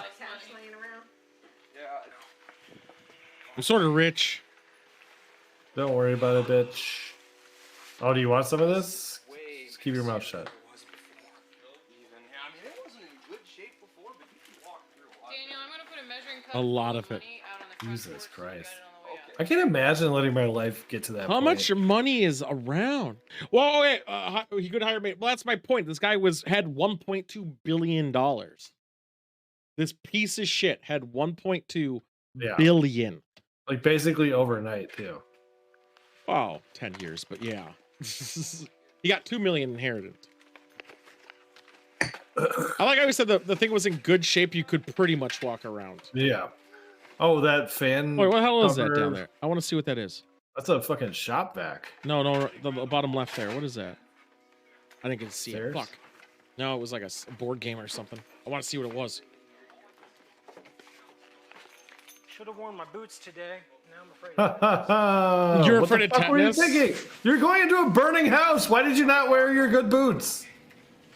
I know.
I'm sort of rich.
Don't worry about it, bitch. Oh, do you want some of this?
Way
Just keep your mouth shut.
it was before. Even. Yeah, I mean, it wasn't in good shape before, but you can walk through a lot.
Daniel, I'm gonna put a measuring cup
A lot of it.
money out on the front
Jesus
porch so you
Christ.
got it on the way out.
I can't imagine letting my life get to that
How
point.
much money is around? Well, okay, he could hire me. Well, that's my point. This guy had 1.2 billion dollars. This piece of shit had 1.2
Yeah.
billion.
Like basically overnight, too.
Oh, 10 years, but yeah. He got 2 million inherited. I like how we said the thing was in good shape. You could pretty much walk around.
Yeah. Oh, that fan.
Wait, what the hell is that
cover-
down there? I want to see what that is.
That's a fucking shop vac.
No, the bottom left there. What is that? I didn't get to see
Stairs?
it. Fuck. No, it was like a board game or something. I want to see what it was.
Should have worn my boots today. Now I'm afraid.
You're
What the
afraid of
fuck were you
tetanus?
thinking? You're going into a burning house. Why did you not wear your good boots?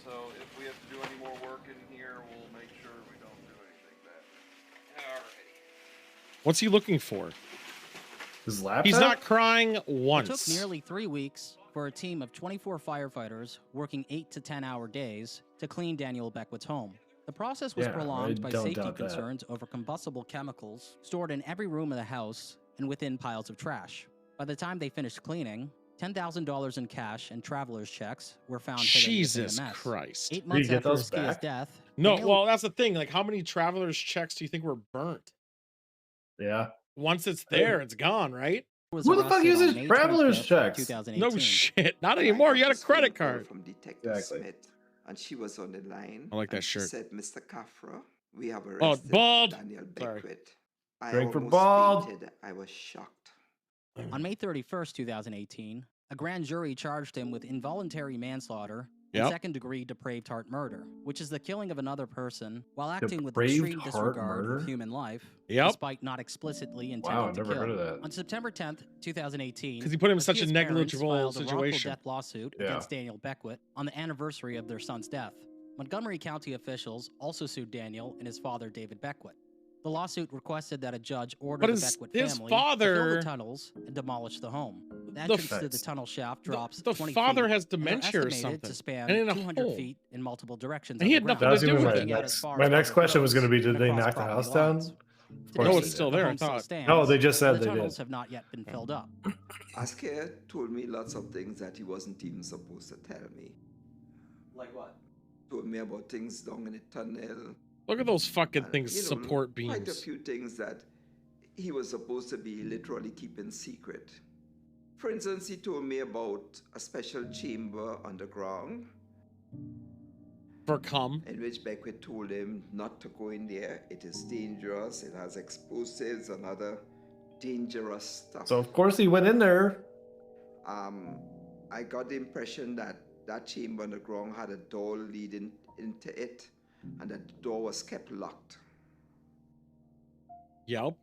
So if we have to do any more work in here, we'll make sure we don't do anything bad. Alrighty.
What's he looking for?
His laptop?
He's not crying
It
once.
took nearly 3 weeks for a team of 24 firefighters working 8 to 10 hour days to clean Daniel Beckwith's home. The process was
Yeah, I
prolonged by
don't
safety
doubt that.
concerns over combustible chemicals stored in every room of the house and within piles of trash. By the time they finished cleaning, $10,000 in cash and traveler's checks were found hidden within
Jesus
the mess.
Christ.
8
Did you
months
get
after
those
Askia's
back?
death,
No,
Daniel
well, that's the thing. Like, how many traveler's checks do you think were burnt?
Yeah.
Once it's there, it's gone, right?
was
Who the fuck
arrested on
uses
May
traveler's
25th,
checks?
2018.
No shit. Not
I
anymore.
got
You got a
this phone
credit
call
card.
from Detective
Exactly.
Smith, and she was on the line.
I like that
and she
shirt.
said, "Mr. Kafra, we have
Oh,
arrested
bald.
Daniel
Sorry.
Beckwith." I
Drink for
almost
bald.
fainted. I was shocked.
On May 31st, 2018, a grand jury charged him with involuntary manslaughter and
Yep.
second-degree depraved heart murder, which is the killing of another person while acting with
Depraved
extreme
heart
disregard
murder?
of human life,
Yep.
despite not explicitly intending
Wow, I've
to
never
kill.
heard of that.
On September 10th, 2018,
Because he put him in such a
Askia's parents
negligible
filed a wrongful
situation.
death lawsuit
Yeah.
against Daniel Beckwith on the anniversary of their son's death. Montgomery County officials also sued Daniel and his father, David Beckwith. The lawsuit requested that a judge order
But
the
his
Beckwith family to fill
father-
the tunnels and demolish the home. The
The
entrance
f-
to the tunnel shaft drops
the
20
father
feet,
has
and they're
dementia or
estimated
something.
to span
And in a
200
hole.
feet in multiple directions.
And he had
underground.
nothing
That was
to do
gonna be
with
my
it.
Looking out as far
my
as
next
public
question was
roads
going to be, did
and
they
across
knock the
property
house down?
lines.
Of
Today,
course
No,
they
it's still
did.
there,
the
I
home still
thought.
stands,
No, they just said
but the
they did.
tunnels have not yet been filled up.
Askia told me lots of things that he wasn't even supposed to tell me.
Like what?
Told me about things down in the tunnel.
Look at those fucking
and,
things,
you know,
support
Quite a
beams.
few things that he was supposed to be literally keeping secret. For instance, he told me about a special chamber underground
For cum.
in which Beckwith told him not to go in there. It is dangerous. It has explosives and other dangerous stuff.
So of course he went in there.
I got the impression that that chamber underground had a door leading into it, and that the door was kept locked.
Yep.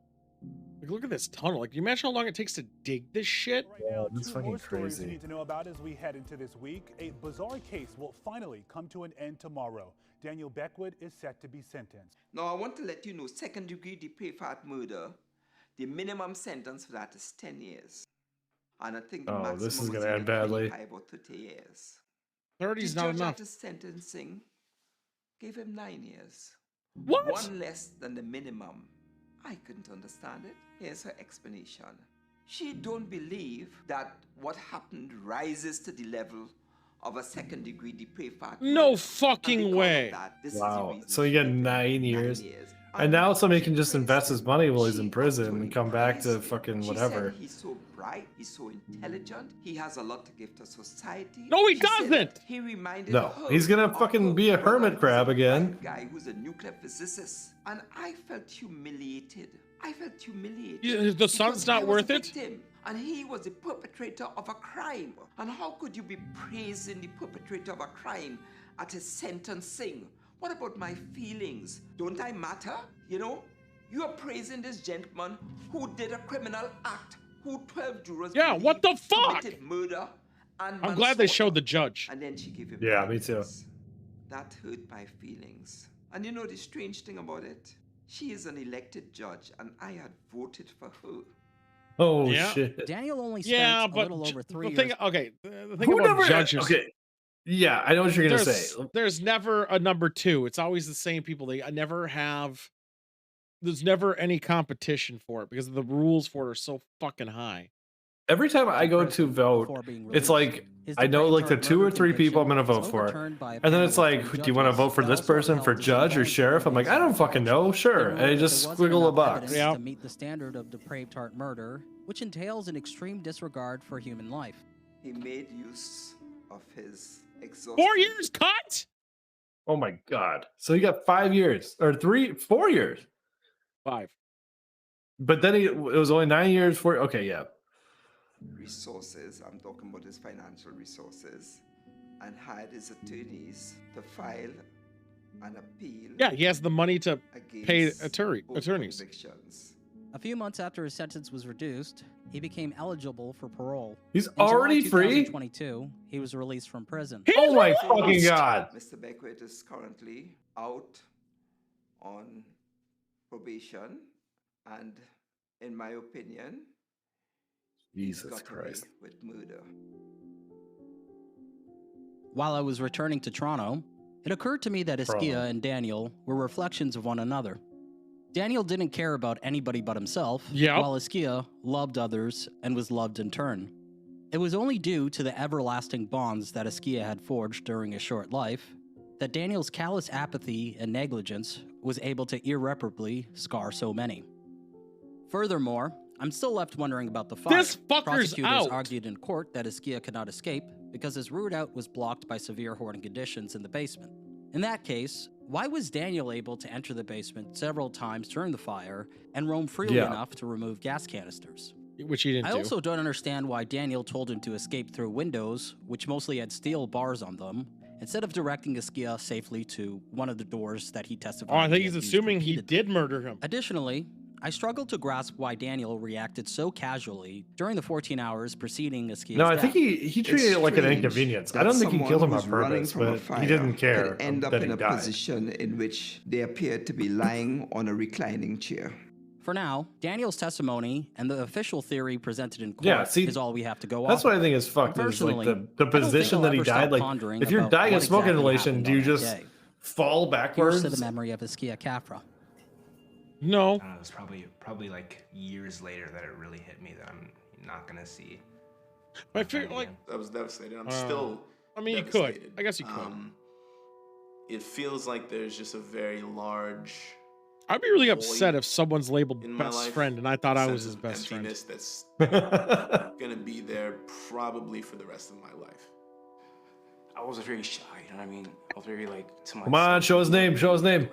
Like, look at this tunnel. Like, you imagine how long it takes to dig this shit?
Right now,
that's
two
fucking
more stories
crazy.
you need to know about as we head into this week. A bizarre case will finally come to an end tomorrow. Daniel Beckwith is set to be sentenced.
Now, I want to let you know, second-degree depraved heart murder, the minimum sentence for that is 10 years. And I think the
Oh,
maximum
this is
was
gonna
either
end badly.
25 or 30 years.
30 is
The
not
judge
enough.
at his sentencing gave him 9 years.
What?
One less than the minimum. I couldn't understand it. Here's her explanation. She don't believe that what happened rises to the level of a second-degree depraved heart
No
murder.
fucking
And because of
way.
that, this is the
Wow.
reason
So you
she
get
gave him
9 years.
9 years.
And now somebody can
she
just invest
praised
his
him.
money while he's
She
in prison
utterly
and come back to
praised him.
fucking
She
whatever.
said he's so bright, he's so intelligent, he has a lot to give to society.
No, he
She said
doesn't.
He reminded
No,
her
he's gonna
of
fucking
her
be a
brother
hermit
who's
crab
a
again.
bright guy who's a nuclear physicist. And I felt humiliated. I felt humiliated.
The son's
because I
not
was
worth
a
it?
victim, and he was the perpetrator of a crime. And how could you be praising the perpetrator of a crime at his sentencing? What about my feelings? Don't I matter? You know? You are praising this gentleman who did a criminal act, who 12 jurors
Yeah, what the
believed
fuck?
committed murder and
I'm glad they
manslaughter.
showed the judge.
And then she gave him
Yeah,
9
me too.
years. That hurt my feelings. And you know the strange thing about it? She is an elected judge, and I had voted for her.
Oh
Yeah.
shit.
Daniel only spent
Yeah,
a
but
little over 3
the
years.
thing, okay, the thing
Who
about
never?
judges.
Okay. Yeah, I know what you're gonna say.
There's never a number two. It's always the same people. They never have. There's never any competition for it because the rules for it are so fucking high.
Every time I go to vote,
Before being
it's
released.
like
His
I know
depraved
like the
heart
2 or
murder
3 people I'm gonna
conviction
vote
was
for,
overturned by a
and then
panel
it's
of
like,
3
do you want to
judges
vote for
that
this
also
person for
upheld his
judge or
involuntary
sheriff? I'm like, I don't fucking know.
They
Sure,
ruled
and I
that
just
there wasn't
squiggle a
enough
box.
evidence
Yeah.
to meet the standard of depraved heart murder, which entails an extreme disregard for human life.
He made use of his exhaustion.
4 years cut.
Oh my god! So you got 5 years or 4 years,
5.
but then it was only 9 years for. Okay, yeah.
Resources, I'm talking about his financial resources, and hired his attorneys to file an appeal.
Yeah, he has the money to pay
against both
attorneys.
convictions.
A few months after his sentence was reduced, he became eligible for parole.
He's
In July
already free.
2022, he was released from prison.
Oh my fucking god!
Mr. Beckwith is currently out on probation, and in my opinion,
Jesus
got away
Christ!
with murder.
While I was returning to Toronto, It occurred to me that Askia and Daniel were reflections of one another. Daniel didn't care about anybody but himself, while Askia loved others and was loved in turn. It was only due to the everlasting bonds that Askia had forged during his short life that Daniel's callous apathy and negligence was able to irreparably scar so many. Furthermore, I'm still left wondering about the fire.
This fucker's
Prosecutors
out.
argued in court that Askia could not escape because his route out was blocked by severe hoarding conditions in the basement. In that case, why was Daniel able to enter the basement several times during the fire and roam freely enough to remove gas canisters?
Which he didn't
I
do.
also don't understand why Daniel told him to escape through windows, which mostly had steel bars on them, instead of directing Askia safely to one of the doors that he testified.
Oh, I think
he
he's
had used
assuming he
repeatedly.
did murder him.
Additionally, I struggle to grasp why Daniel reacted so casually during the 14 hours preceding Askia's
No, I
death.
think he treated it like an inconvenience. I don't think he killed him on purpose, but he didn't care
Could end up
that
in
he
a
died.
position in which they appeared to be lying on a reclining chair.
For now, Daniel's testimony and the official theory presented in court is all we have to go off.
That's what I think is fucked. Is like
Personally,
the
I don't think
position
I'll
that he
ever stop
died. Like
pondering
if you're
about
dying of
what
smoke
exactly
inhalation,
happened
do you
on that
just
day.
fall backwards?
Here's to the memory of Askia Kafra.
No.
I don't know, it's probably like years later that it really hit me that I'm not gonna see.
I feel like
That was devastating. I'm still.
I mean, you
devastated.
could. I guess you could.
It feels like there's just a very large.
I'd be really
void
upset if someone's labeled
in my
best
life,
friend and I thought I was
sense
his
of
best friend.
emptiness that's gonna be there probably for the rest of my life.
I was very shy, you know what I mean? I was very like to myself.
Come on, show his name. Show his name.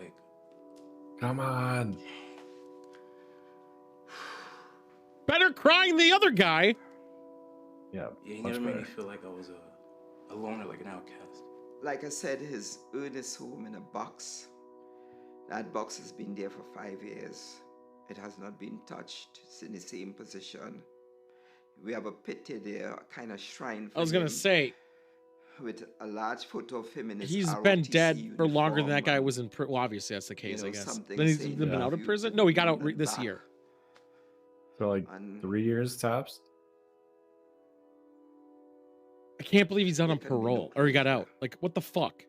Come on.
Better crying the other guy.
Yeah.
Yeah, he never made me feel like I was a loner, like an outcast.
Like I said, his earnest home in a box. That box has been there for 5 years. It has not been touched. It's in the same position. We have a pit there, a kind of shrine for
I was gonna
him,
say
with a large photo of him in his
he's been
ROTC
dead for longer than that
uniform
guy
and,
was in prison. Well, obviously that's the case,
know,
I guess.
something
Then he's
saying
been
that
out of
you
prison.
could
No, he got
be
out
in
this
back.
year.
For like 3 years tops.
I can't believe he's out on parole or he got out. Like, what the fuck?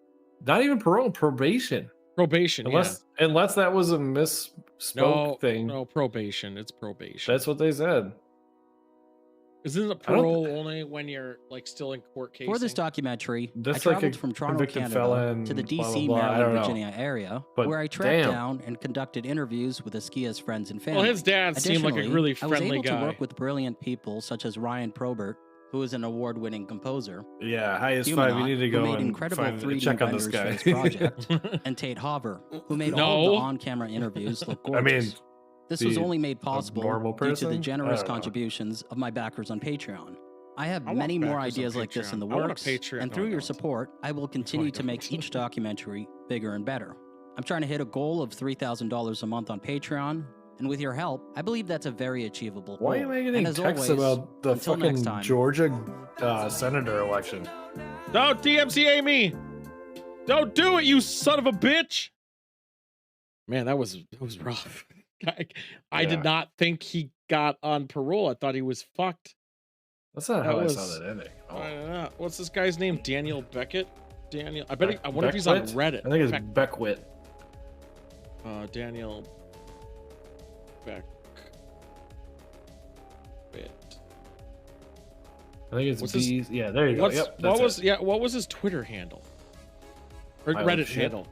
Not even parole, probation.
Probation,
Unless that was a misspoke thing.
No, probation. It's probation.
That's what they said.
Isn't it
I don't-
parole only when you're like still in court case?
For this documentary,
That's
I
like a
traveled from Toronto,
convicted
Canada
felon,
to the
blah,
DC,
blah, blah. I don't
Maryland,
know.
Virginia area,
But
where I tracked
damn.
down and conducted interviews with Askia's friends and family.
Well, his dad seemed like a
Additionally,
really
I was
friendly
able
guy.
to work with brilliant people such as Ryan Probert, who is an award-winning composer.
Yeah, highest five. You
Humanot,
need to
who
go
made
and
incredible
find
3D
check on this
renders
guy.
for this project, and Tate Hoover, who made all of the
No.
on-camera interviews look
I
gorgeous.
mean,
This was
the-
only made
a
possible
normal
due to the
person?
generous
I don't know.
contributions of my backers on Patreon. I have
I want
many more
backers on
ideas like this in the
Patreon. I want a
works,
Patreon.
and
No,
through
I
your
don't.
support, I will continue to make each documentary bigger and better. I'm trying to hit a goal of $3,000 a month on Patreon, and with your help, I believe that's a very achievable goal.
Why am I getting
And as
texts
always,
about the
until next
fucking
time,
Georgia senator election?
Don't DMCA me. Don't do it, you son of a bitch. Man, that was rough. I did not think he got on parole. I thought he was fucked.
That's not
That
how
was-
I saw that ending.
I don't know. What's this guy's name? Daniel Beckett? Daniel. I bet. I wonder if he's on
Beckwith?
Reddit.
I think it's Beckwith.
Daniel Beckwith.
I think it's
What's
B.
his-
Yeah, there you go.
What's,
Yep,
what
that's
was
it.
what was his Twitter handle? Or
Pile of
Reddit
shit.
handle?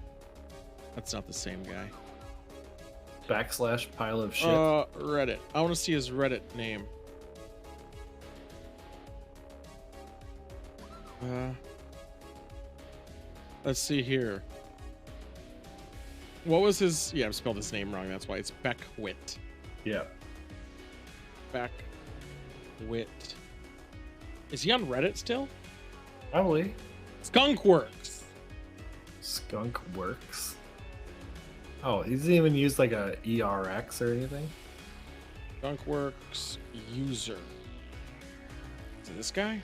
That's not the same guy.
/ pile of shit.
Reddit. I want to see his Reddit name. Let's see here. What was his? Yeah, I've spelled his name wrong. That's why it's Beckwith.
Yeah.
Beckwith. Is he on Reddit still?
Probably.
Skunkworks.
Skunk Works. Oh, he doesn't even use like a ERX or anything.
Skunkworks user. Is it this guy?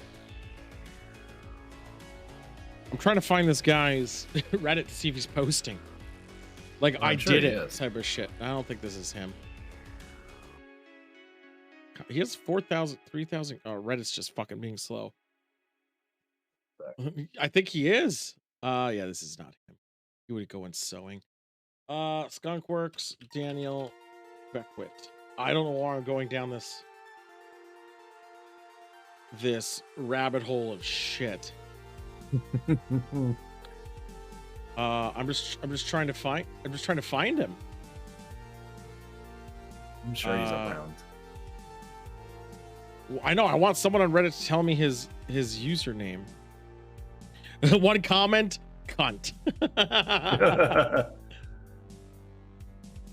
I'm trying to find this guy's Reddit to see if he's posting. Like,
I'm
I
sure
did
he
it
is.
type of shit. I don't think this is him. He has 4,000, 3,000. Oh, Reddit's just fucking being slow. I think he is. Yeah, this is not him. He would go in sewing. Skunkworks, Daniel Beckwith. I don't know why I'm going down this rabbit hole of shit. I'm just trying to find him.
I'm sure he's around.
I know. I want someone on Reddit to tell me his username. One comment, cunt.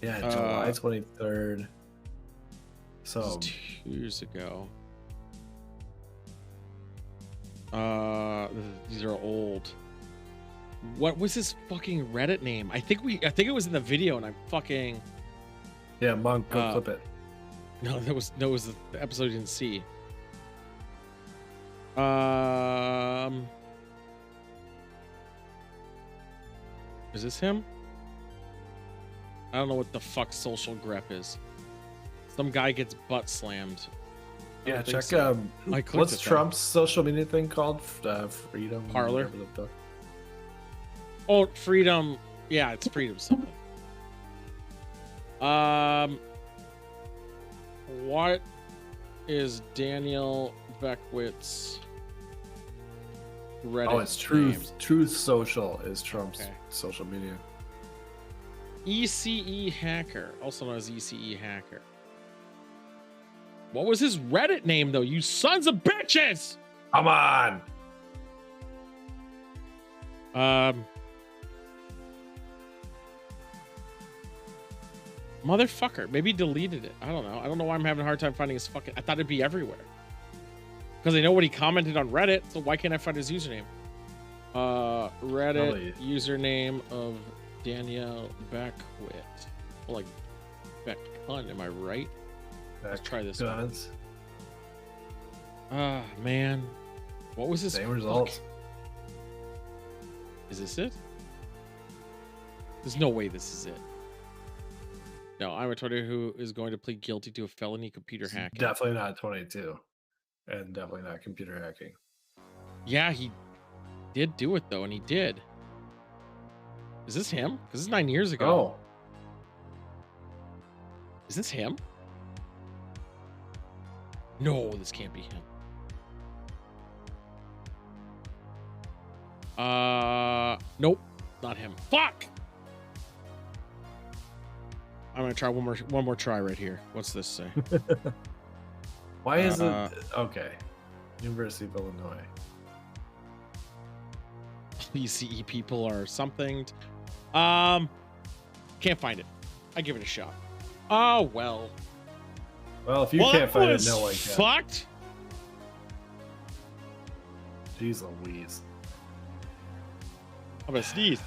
Yeah, July 23rd. So
2 years ago. These are old. What was his fucking Reddit name? I think it was in the video, and I'm fucking.
Yeah, Monk, go clip it.
No, that was the episode you didn't see. Is this him? I don't know what the fuck social grep is. Some guy gets butt slammed.
Yeah, check. What's Trump's social media thing called? Freedom
Parler.
whatever the fuck.
Oh, Freedom. Yeah, it's Freedom something. What is Daniel Beckwith's Reddit?
Oh, it's Truth. Truth Social is Trump's social media.
ECE Hacker, also known as ECE Hacker. What was his Reddit name, though? You sons of bitches!
Come on!
Motherfucker. Maybe he deleted it. I don't know. I don't know why I'm having a hard time finding his fucking... I thought it'd be everywhere. Because I know what he commented on Reddit, so why can't I find his username? Reddit username of Daniel Beckwith. Well, like, Beckun, am I right? Let's try this one. Ah, man. What was his...
Same results.
Is this it? There's no way this is it. No, I'm a 22 who is going to plead guilty to a felony computer hacking.
Definitely not 22. And definitely not computer hacking.
Yeah, he did do it, though, and he did. Is this him? Because this is 9 years ago.
Oh.
Is this him? No, this can't be him. Nope, not him. Fuck! I'm gonna try one more try right here. What's this say?
Why is it okay? University of Illinois.
ECE people are something. Can't find it. I give it a shot. Oh well.
Well, if you can't find it, no one can.
Fucked.
Jeez Louise.
I'm gonna sneeze.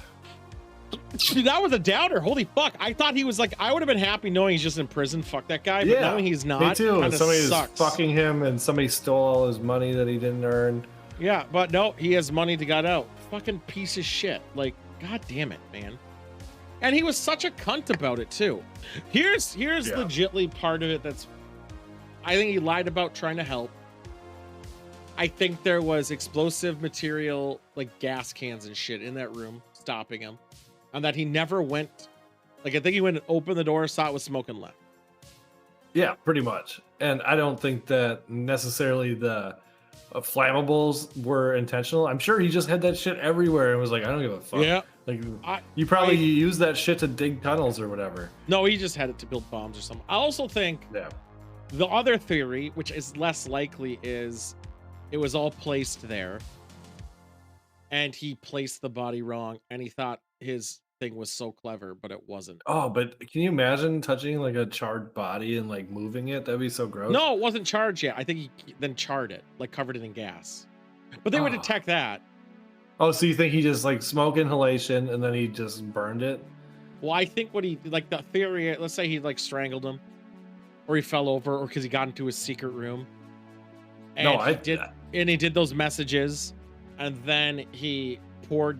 That was a downer. Holy fuck. I thought he was like, I would have been happy knowing he's just in prison. Fuck that guy. But knowing he's not.
Me too. Somebody
sucks.
was fucking him and somebody stole all his money that he didn't earn.
Yeah, but no, he has money to get out. Fucking piece of shit. Like, god damn it, man. And he was such a cunt about it too. Here's legitly part of it that's, I think he lied about trying to help. I think there was explosive material, like gas cans and shit in that room, stopping him. And that he never went, like, I think he went and opened the door, saw it was smoke and left.
Yeah, pretty much. And I don't think that necessarily the flammables were intentional. I'm sure he just had that shit everywhere and was like, I don't give a fuck.
Yeah.
Like, you probably used that shit to dig tunnels or whatever.
No, he just had it to build bombs or something. I also think the other theory, which is less likely, is it was all placed there. And he placed the body wrong. And he thought his thing was so clever, but it wasn't.
Oh, but can you imagine touching like a charred body and like moving it? That'd be so gross.
No, it wasn't charged yet. I think he then charred it, like covered it in gas. But they would detect that.
Oh, so you think he just like smoke inhalation and then he just burned it?
Well, I think what he, like the theory, let's say he like strangled him or he fell over or because he got into his secret room. And he did those messages and then he poured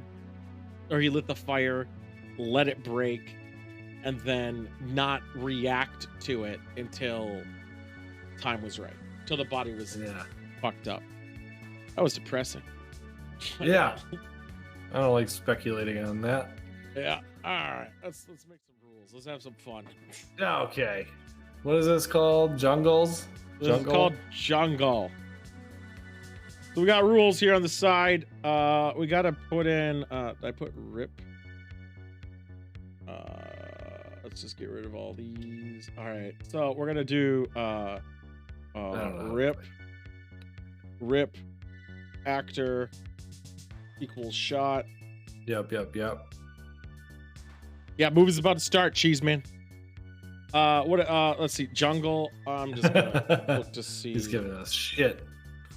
or he lit the fire, let it break, and then not react to it until time was right, until the body was fucked up. That was depressing.
Yeah. I don't like speculating on that.
Yeah. All right. Let's make some rules. Let's have some fun.
Okay. What is this called? Jungles?
This is called Jungle. So we got rules here on the side. We gotta put in. I put rip. Let's just get rid of all these. All right. So we're gonna do rip actor equals shot.
Yep.
Yeah, movie's about to start, cheese man. Let's see, jungle. I'm just gonna look to see.
He's giving us shit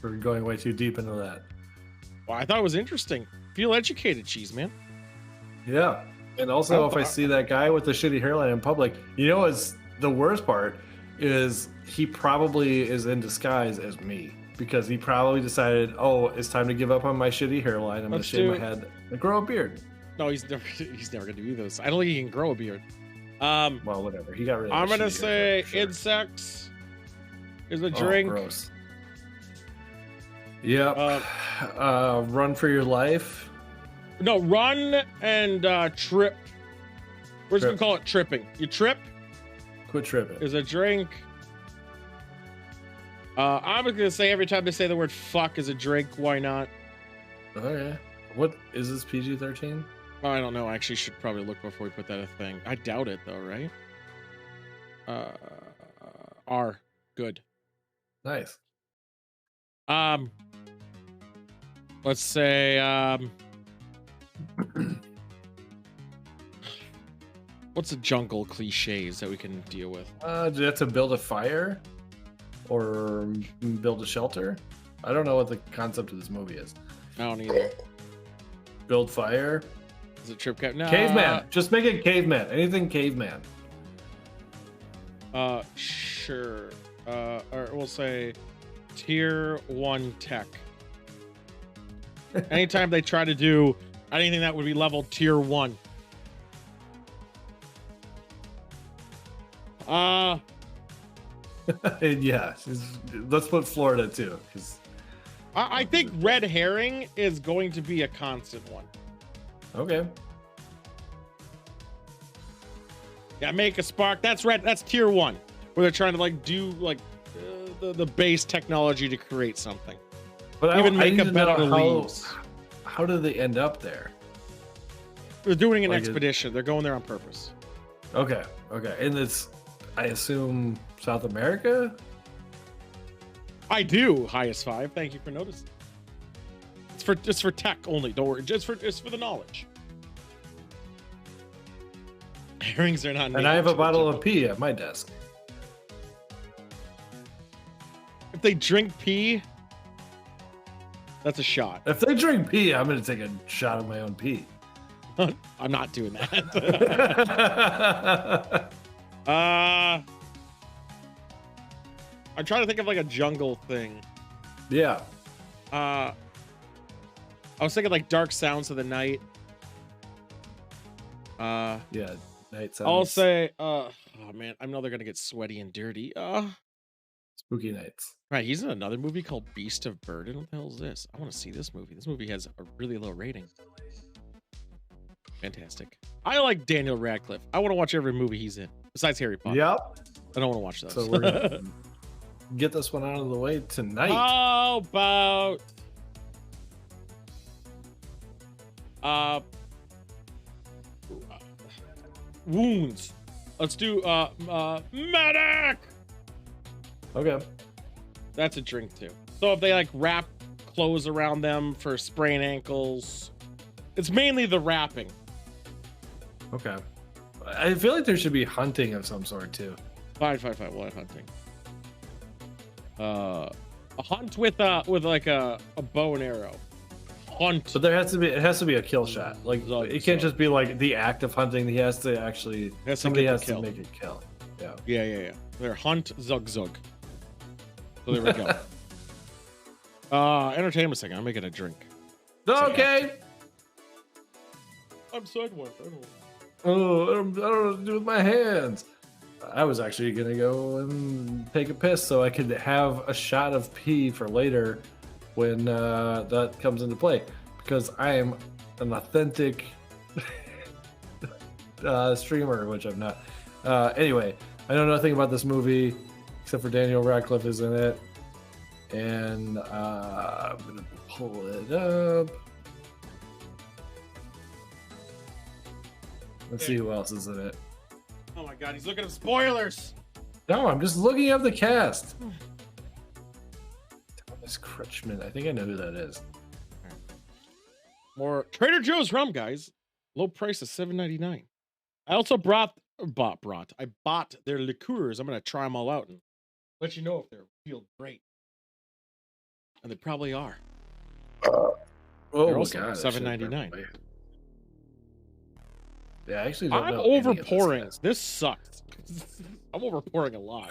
for going way too deep into that.
Well, I thought it was interesting. Feel educated, cheese man.
Yeah. And also, if I see that guy with the shitty hairline in public, you know what's the worst part is he probably is in disguise as me because he probably decided, oh, it's time to give up on my shitty hairline. I'm going to shave my head and grow a beard.
No, he's never going to do those. I don't think he can grow a beard.
Well, whatever. He got rid of
I'm going to say insects is a drink.
Gross. Yep. Run for your life.
No, run and trip. We're just gonna call it tripping. You trip.
Quit tripping.
Is a drink. I'm gonna say every time they say the word "fuck" is a drink. Why not?
Okay. What is this PG-13?
Oh, I don't know. I actually should probably look before we put that a thing. I doubt it though, right? R. Good.
Nice.
Let's say what's a jungle cliches that we can deal with?
Do you have to build a fire or build a shelter? I don't know what the concept of this movie is.
I don't either.
Build fire.
Is it trip cap? No.
Caveman. Just make it caveman. Anything caveman.
Sure. Or we'll say tier 1 tech. Anytime they try to do anything that would be level tier 1.
Yeah, let's put Florida too, because
I think red herring is going to be a constant one.
Okay.
Yeah, make a spark. That's red. That's tier 1, where they're trying to like do like the base technology to create something.
But
even
I
make a bed on the leaves.
How did they end up there?
They're doing an expedition. They're going there on purpose.
Okay. And it's, I assume, South America?
I do. Highest 5. Thank you for noticing. It's for tech only. Don't worry. It's for the knowledge. Herrings are not.
And I have a bottle of pee at my desk.
If they drink pee, that's a shot.
If they drink pee, I'm going to take a shot of my own pee.
I'm not doing that. I'm trying to think of like a jungle thing.
Yeah.
I was thinking like dark sounds of the night.
Yeah, night sounds.
I'll say, oh man, I know they're gonna get sweaty and dirty.
Spooky Nights.
Right, he's in another movie called Beast of Burden. What the hell is this? I want to see this movie. This movie has a really low rating. Fantastic. I like Daniel Radcliffe. I want to watch every movie he's in, besides Harry Potter.
Yep.
I don't want to watch those.
So we're gonna get this one out of the way tonight.
How about wounds? Let's do medic.
Okay.
That's a drink too. So if they like wrap clothes around them for sprained ankles, it's mainly the wrapping.
Okay. I feel like there should be hunting of some sort too.
Fine. What hunting? A hunt with like a bow and arrow. Hunt.
So it has to be a kill shot. Like it can't just be like the act of hunting. He has to actually. Somebody has to make it kill. Yeah.
Yeah. They're hunt zug. So there we go. Entertainment second. I'm making a drink.
Okay.
I'm sideways. I don't know.
Oh, I don't know what to do with my hands. I was actually gonna go and take a piss so I could have a shot of pee for later when that comes into play. because I am an authentic streamer, which I'm not. Anyway, I know nothing about this movie except for Daniel Radcliffe is in it, and I'm gonna pull it up. Let's see who else is in it.
Oh my god, he's looking at spoilers.
No, I'm just looking up the cast. Thomas Kretschmann. I think I know who that is.
More Trader Joe's rum, guys. Low price of $7.99. I also bought their liqueurs. I'm gonna try them all out and let you know if they feel great. And they probably are.
Oh,
they're also
God,
$7.99.
Yeah, I actually
I'm over pouring. This sucks. I'm over pouring a lot.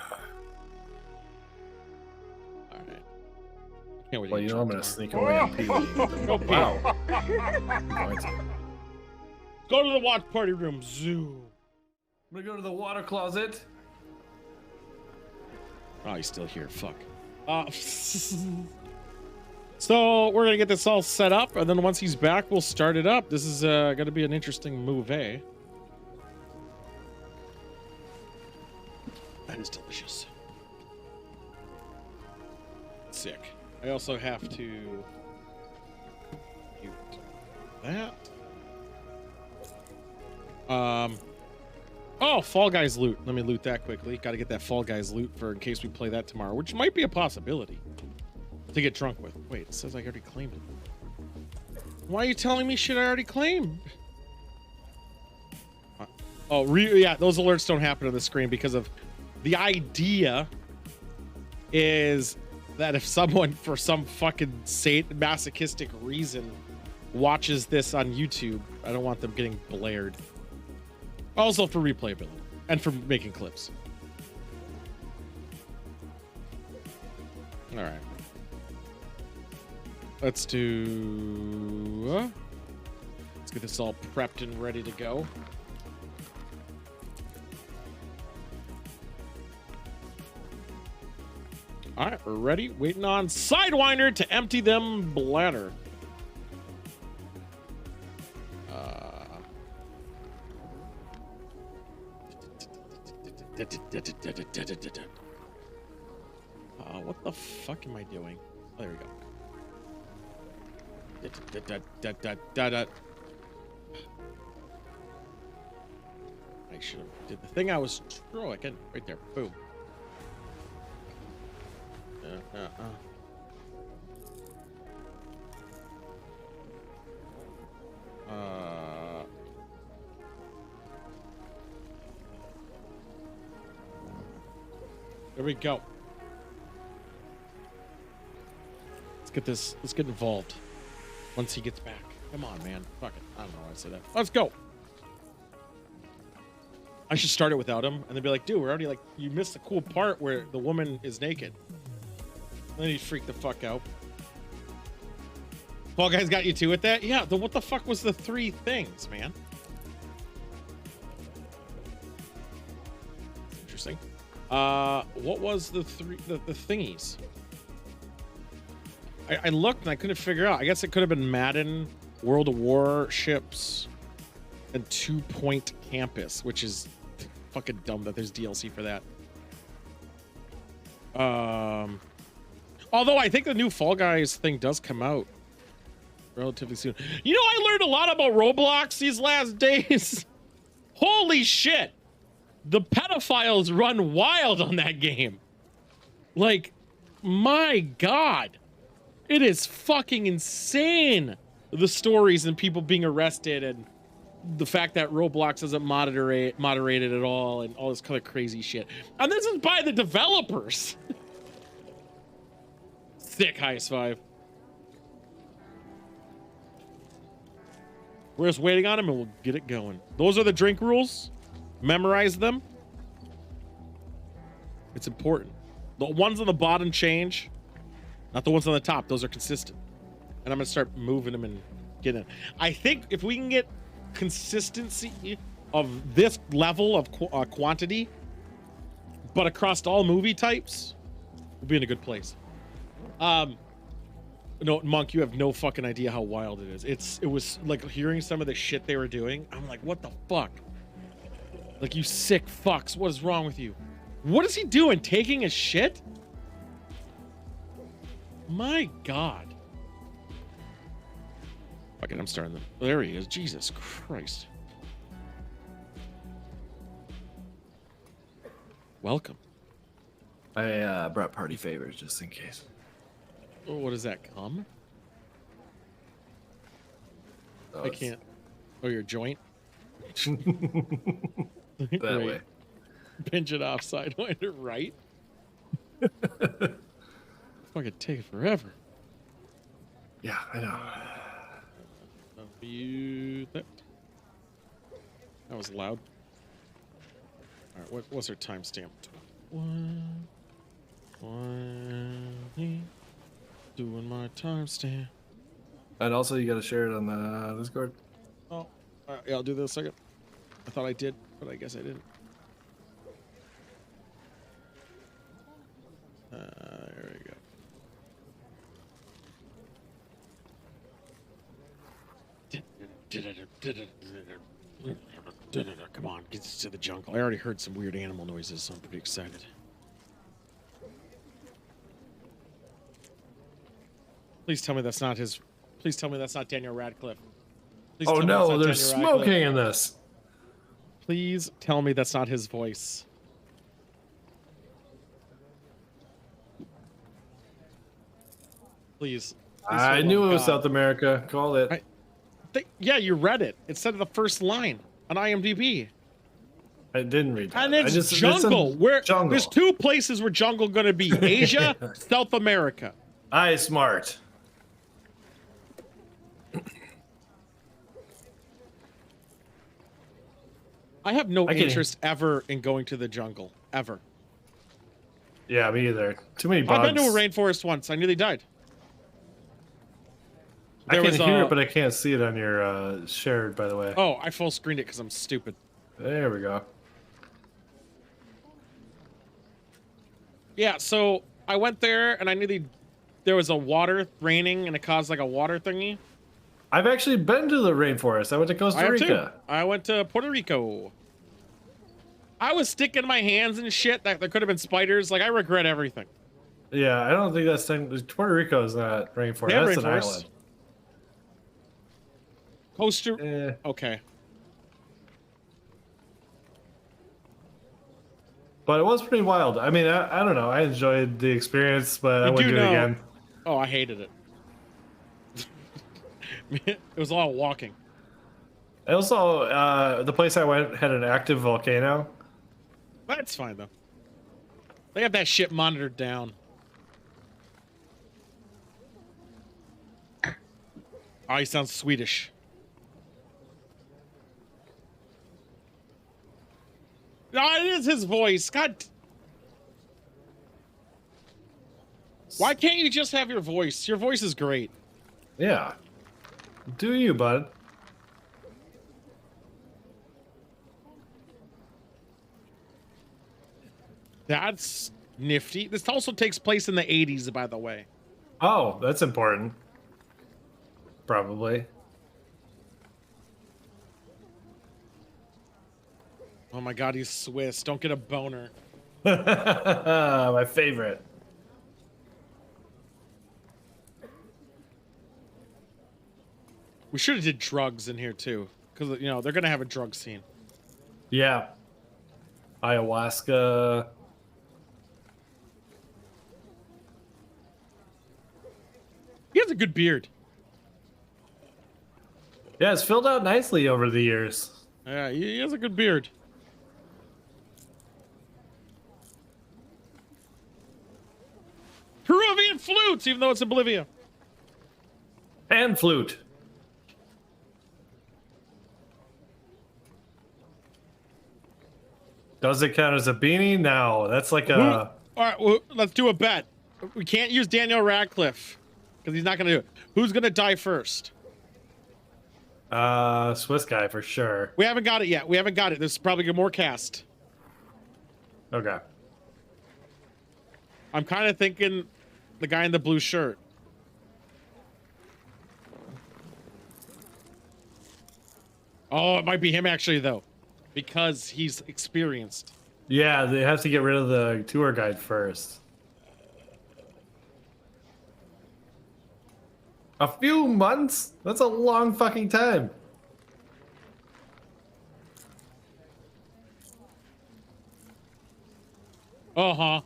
All right. Can't wait.
Well, you know I'm gonna sneak away on PvE. Wow.
Go to the watch party room. Zoo.
I'm gonna go to the water closet.
Oh, he's still here. Fuck. So we're gonna get this all set up, and then once he's back, we'll start it up. This is gonna be an interesting move, eh? That is delicious. Sick. I also have to mute that. Oh, Fall Guys loot. Let me loot that quickly. Got to get that Fall Guys loot for in case we play that tomorrow, which might be a possibility to get drunk with. Wait, it says I already claimed it. Why are you telling me shit I already claimed? Oh, yeah, those alerts don't happen on the screen because of the idea is that if someone for some fucking masochistic reason watches this on YouTube, I don't want them getting blared. Also for replayability and for making clips. All right. Let's do... let's get this all prepped and ready to go. All right, we're ready. Waiting on Sidewinder to empty them bladder. What the fuck am I doing? Oh, there we go. I should have did the thing I was throwing right there. Boom. There we go. Let's get involved once he gets back. Come on, man. Fuck it. I don't know why I said that. Let's go. I should start it without him and then be like, dude, we're already like, you missed the cool part where the woman is naked. And then he'd freak the fuck out. Fall Guys got you too with that? Yeah, what the fuck was the 3 things, man? Interesting. What was the thingies? I looked and I couldn't figure out. I guess it could have been Madden, World of Warships, and 2 Point Campus, which is fucking dumb that there's DLC for that. Although I think the new Fall Guys thing does come out relatively soon. You know, I learned a lot about Roblox these last days. Holy shit. The pedophiles run wild on that game. Like, my God. It is fucking insane. The stories and people being arrested and the fact that Roblox doesn't moderate it at all and all this kind of crazy shit. And this is by the developers. Sick, Highest 5. We're just waiting on him and we'll get it going. Those are the drink rules. Memorize them. It's important. The ones on the bottom change. Not the ones on the top. Those are consistent. And I'm going to start moving them and getting it. I think if we can get consistency of this level of quantity, but across all movie types, we'll be in a good place. No, Monk, you have no fucking idea how wild it is. It was like hearing some of the shit they were doing. I'm like, what the fuck? Like, you sick fucks. What is wrong with you? What is he doing? Taking a shit? My God. Fucking, I'm starting to... There he is. Jesus Christ. Welcome.
I brought party favors just in case.
Oh, what does that come?
Oh,
I can't. Oh, your joint?
that
Right.
way.
Pinch it off sidewinder, right? Fucking take it forever.
Yeah, I know.
Mute that. That was loud. All right, what's our timestamp? 1:20. Doing my timestamp.
And also, you got to share it on the Discord.
Oh, yeah, I'll do this a second. I thought I did, but I guess I didn't. There we go. Come on, get us to the jungle. I already heard some weird animal noises, so I'm pretty excited. Please tell me that's not his. Please tell me that's not Daniel Radcliffe. Please
Oh
tell me that's
no,
not
there's
Daniel Radcliffe.
smoking in this.
Please tell me that's not his voice. Please.
I knew it was South America. Called it.
Yeah, you read it. It said the first line on IMDb.
I didn't read that.
And it's jungle. Where there's two places where jungle gonna be: Asia, South America.
I smart.
I have no interest ever in going to the jungle ever.
Yeah, me either. Too many bugs.
I've been to a rainforest once. I nearly died.
I can hear it, but I can't see it on your shared, by the way.
Oh, I full screened it because I'm stupid.
There we go.
Yeah, so I went there and I nearly... There was a water raining and it caused like a water thingy.
I've actually been to the rainforest. I went to Costa Rica.
I went to Puerto Rico. I was sticking my hands in shit that there could have been spiders. Like, I regret everything.
Yeah, I don't think that's... Puerto Rico is not rainforest.
Yeah,
That's an
rainforest.
island.
Coaster. Okay.
But it was pretty wild. I mean, I don't know. I enjoyed the experience, but I wouldn't do it again.
Oh, I hated it. It was a lot of walking.
I also, the place I went had an active volcano.
That's fine, though. They got that shit monitored down. Oh, he sounds Swedish. No, it is his voice. God. Why can't you just have your voice? Your voice is great.
Yeah. Do you, bud?
That's nifty. This also takes place in the 80s, by the way.
Oh, that's important. Probably.
Oh my god, he's Swiss. Don't get a boner.
My favorite.
We should have did drugs in here too, because you know they're gonna have a drug scene.
Yeah. Ayahuasca.
He has a good beard.
Yeah, it's filled out nicely over the years.
Yeah, he has a good beard. Peruvian flutes, even though it's in Bolivia.
And flute. Does it count as a beanie? No, that's like a...
All right, well, let's do a bet. We can't use Daniel Radcliffe because he's not going to do it. Who's going to die first?
Swiss guy for sure.
We haven't got it yet. We haven't got it. There's probably more cast.
Okay.
I'm kind of thinking the guy in the blue shirt. Oh, it might be him actually though, because he's experienced.
Yeah, they have to get rid of the tour guide first. A few months? That's a long fucking time.
Uh-huh.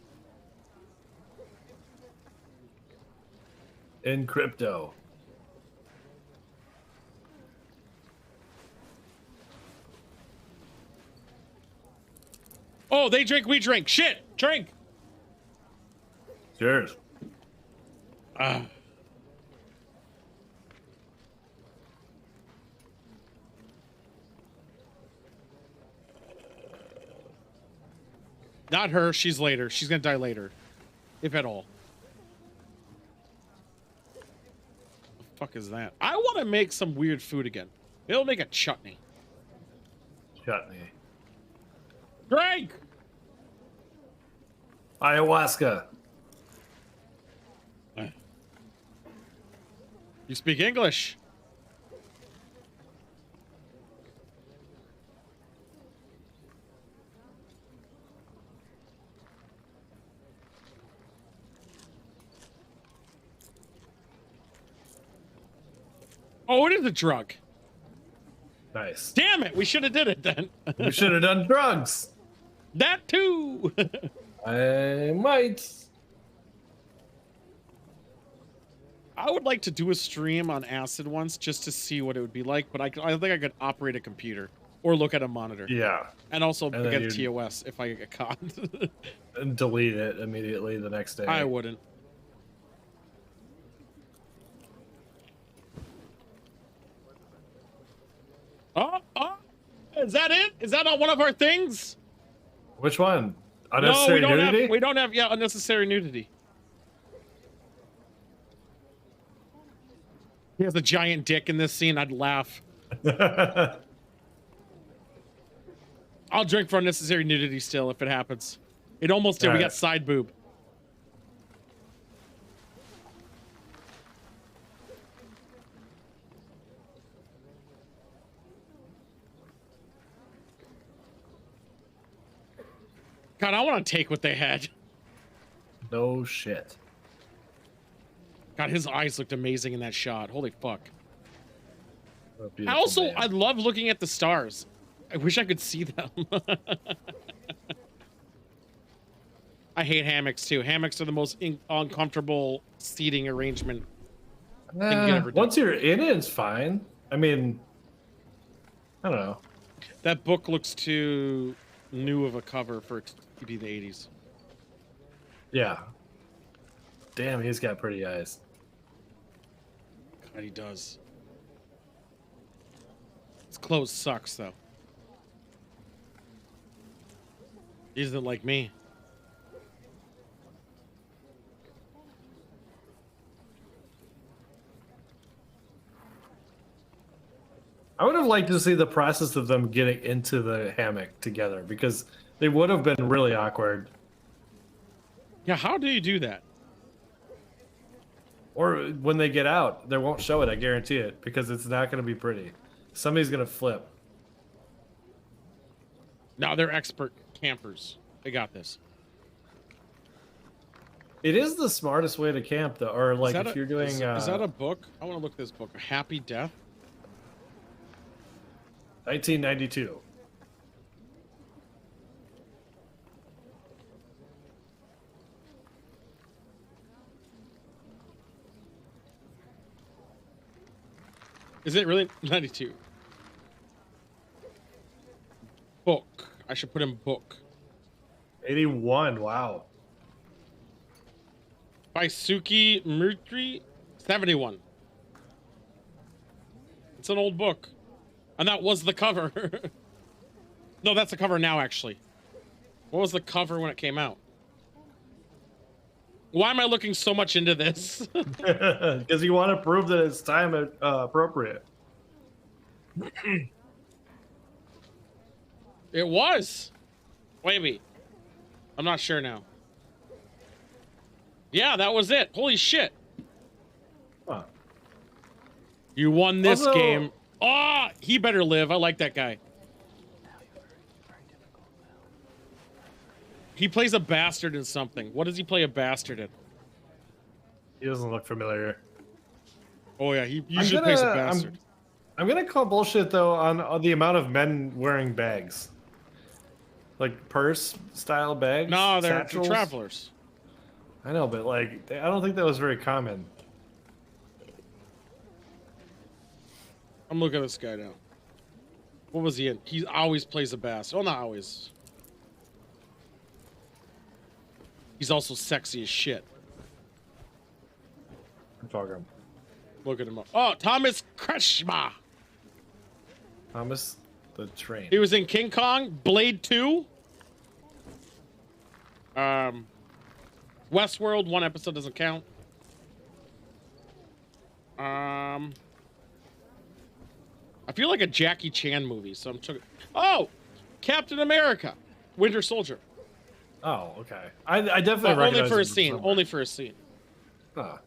In crypto.
Oh, they drink, we drink. Shit, drink.
Cheers.
Not her, she's later. She's gonna die later. If at all. The fuck is that? I want to make some weird food again. Maybe I'll make a chutney.
Chutney.
Drink!
Ayahuasca.
You speak English. Oh, it is a drug.
Nice.
Damn it, we should have did it then.
We should have done drugs.
That too.
I might.
I would like to do a stream on acid once just to see what it would be like, but I think I could operate a computer or look at a monitor.
Yeah.
And also
And then
get
you'd-
TOS if I get caught.
And delete it immediately the next day.
I wouldn't. Is that it? Is that not one of our things?
Which one?
No,
Unnecessary
we don't
nudity?
have. We don't have. Yeah, unnecessary nudity. He has a giant dick in this scene. I'd laugh. I'll drink for unnecessary nudity still if it happens. It almost did. We
Alright.
got side boob. God, I want to take what they had.
No shit.
God, his eyes looked amazing in that shot. Holy fuck.
What a
I
beautiful
also,
man.
I love looking at the stars. I wish I could see them. I hate hammocks too. Hammocks are the most uncomfortable seating arrangement thing you can ever do.
Once you're in it, it's fine. I mean, I don't know.
That book looks too new of a cover for it to be the 80s.
Yeah. Damn, he's got pretty eyes.
God, he does. His clothes sucks though. He isn't like me.
I would have liked to see the process of them getting into the hammock together because they would have been really awkward.
Yeah, how do you do that?
Or when they get out, they won't show it, I guarantee it, because it's not going to be pretty. Somebody's going to flip.
No, they're expert campers. They got this.
It is the smartest way to camp, though. Or, like, if you're doing...
Is that a book? I want to look this book. A Happy Death?
1992.
Is it really 92? Book. I should put in book.
81, wow.
By Suki Murtry, 71. It's an old book. And that was the cover. No, that's the cover now, actually. What was the cover when it came out? Why am I looking so much into this?
Because you want to prove that it's time appropriate.
It was. Wait. I'm not sure now. Yeah, that was it. Holy shit.
Huh.
You won this
Also,
game. Oh, he better live. I like that guy. He plays a bastard in something. What does he play a bastard in?
He doesn't look familiar.
Oh yeah, he usually plays a bastard.
I'm gonna call bullshit though on the amount of men wearing bags, like purse style bags.
No, they're
satchels.
travelers.
I know, but like, I don't think that was very common.
I'm looking at this guy now. What was he in? He always plays a bastard. Oh, not always. He's also sexy as shit.
I'm talking.
Look at him up. Oh, Thomas Kretschmer.
Thomas the Train.
He was in King Kong, Blade 2. Westworld, one episode doesn't count. I feel like a Jackie Chan movie, so I'm checking. Oh, Captain America, Winter Soldier.
Oh, okay. I definitely
But only
recognize
for a
him
scene.
somewhere.
Only for a scene.
Huh.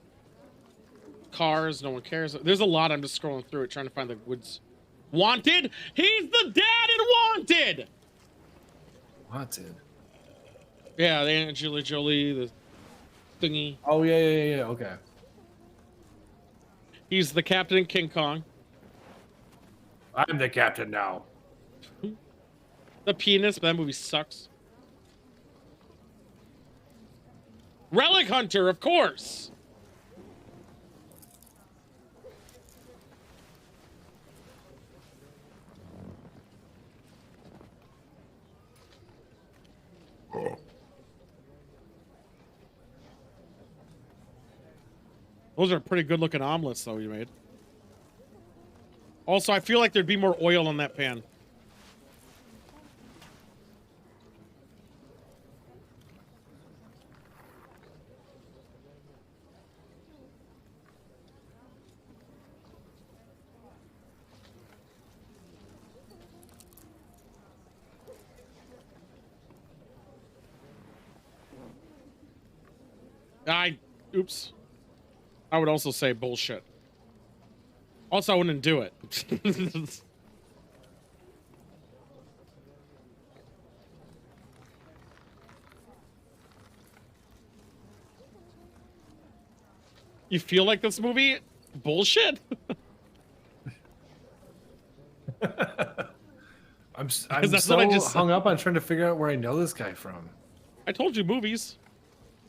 Cars, no one cares. There's a lot. I'm just scrolling through it, trying to find the woods. Wanted. He's the dad in Wanted.
Wanted.
Yeah, the Angelina Jolie, the thingy.
Oh yeah. Okay.
He's the captain in King Kong.
I'm the captain now.
The Pianist, but that movie sucks. Relic Hunter, of course. Those are pretty good looking omelets, though, you made. Also, I feel like there'd be more oil on that pan. Oops. I would also say bullshit. Also, I wouldn't do it. You feel like this movie? Bullshit?
I'm
that's
so
what I just said.
hung up on trying to figure out where I know this guy from.
I told you movies.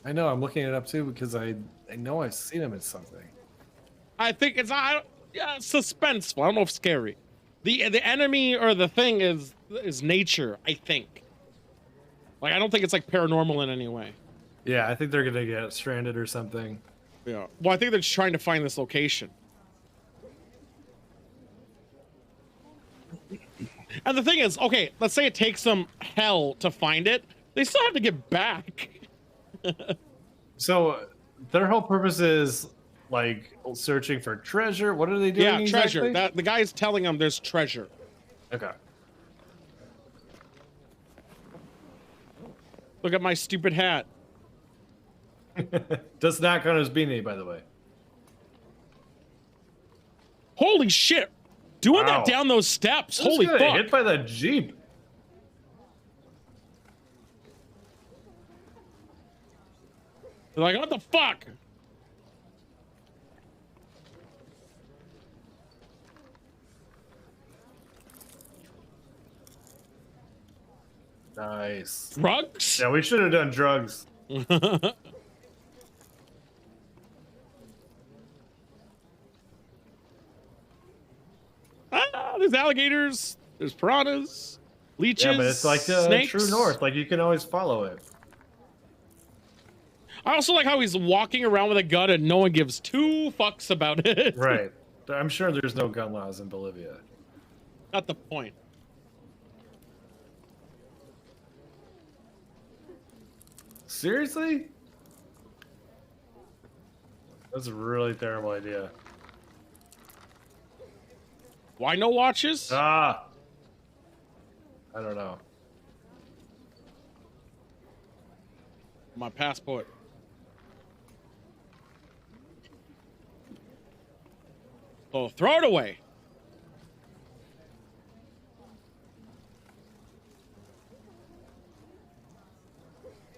I know, I'm looking it up too because I know I've seen him in something.
I think it's suspenseful. I don't know if scary. The enemy or the thing is nature, I think. Like, I don't think it's like paranormal in any way.
Yeah, I think they're gonna get stranded or something.
Yeah. Well, I think they're just trying to find this location. And the thing is, okay, let's say it takes them hell to find it. They still have to get back.
So their whole purpose is like searching for treasure. What are they doing?
Yeah,
exactly?
treasure. The guy's telling them there's treasure.
Okay.
Look at my stupid hat.
Does not count as beanie, by the way.
Holy shit! Doing
Wow.
that down those steps.
Who's
Holy
gonna
fuck!
Hit by that Jeep.
They're like, what the fuck?
Nice.
Drugs?
Yeah, we should have done drugs.
There's alligators. There's piranhas. Leeches.
Yeah, but it's like the
snakes.
true north. Like you can always follow it.
I also like how he's walking around with a gun and no one gives two fucks about it.
Right. I'm sure there's no gun laws in Bolivia.
Not the point.
Seriously? That's a really terrible idea.
Why no watches?
Ah. I don't know.
My passport. Oh, throw it away.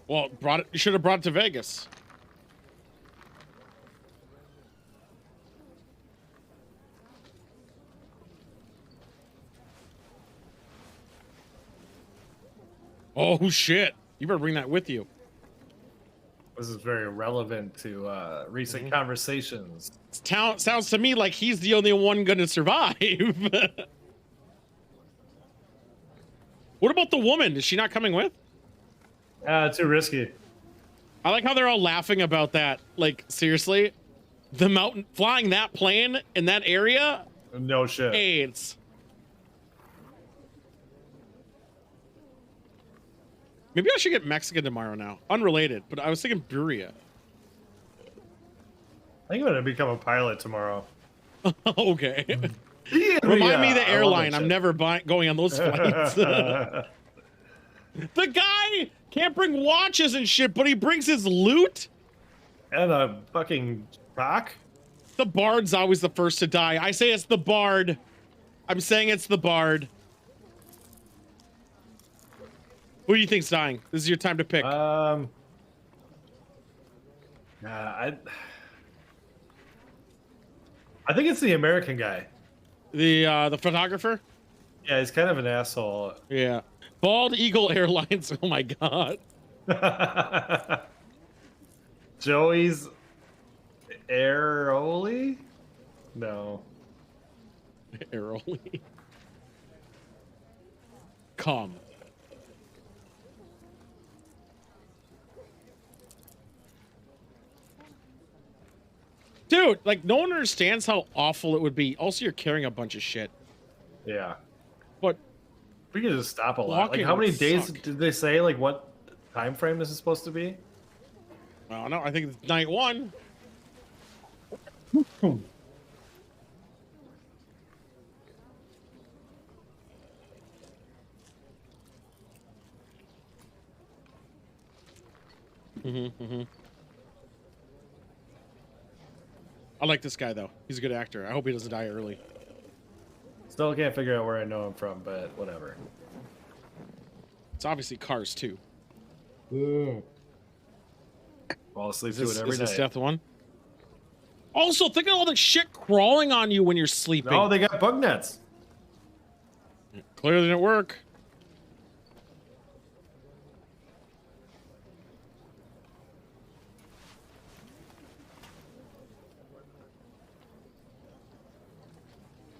Well, you should have brought it to Vegas. Oh shit! You better bring that with you.
This is very relevant to recent conversations.
Sounds to me like he's the only one going to survive. What about the woman? Is she not coming with?
Too risky.
I like how they're all laughing about that. Like, seriously? The mountain, flying that plane in that area?
No shit.
AIDS. Maybe I should get Mexican tomorrow now. Unrelated, but I was thinking birria.
I think I'm gonna become a pilot tomorrow.
Okay.
Yeah,
Remind me the
I love
airline.
that
I'm
shit.
never going on those flights. The guy can't bring watches and shit, but he brings his loot.
And a fucking rock.
The bard's always the first to die. I say it's the bard. I'm saying it's the bard. Who do you think's dying? This is your time to pick.
I think it's the American guy.
The photographer?
Yeah, he's kind of an asshole.
Yeah. Bald Eagle Airlines. Oh my god.
Joey's Airoli? No.
Airoli. Come. Dude, like, no one understands how awful it would be. Also, you're carrying a bunch of shit.
Yeah.
But
we could just stop a lot. Like, how many days did they say? Like, what time frame this is supposed to be?
I don't know. I think it's night one. I like this guy though. He's a good actor. I hope he doesn't die early.
Still can't figure out where I know him from, but whatever.
It's obviously Cars 2.
Fall asleep
Is
to
this,
it every
is this
night.
Death One? Also, think of all the shit crawling on you when you're sleeping.
Oh, they got bug nets.
Clearly didn't work.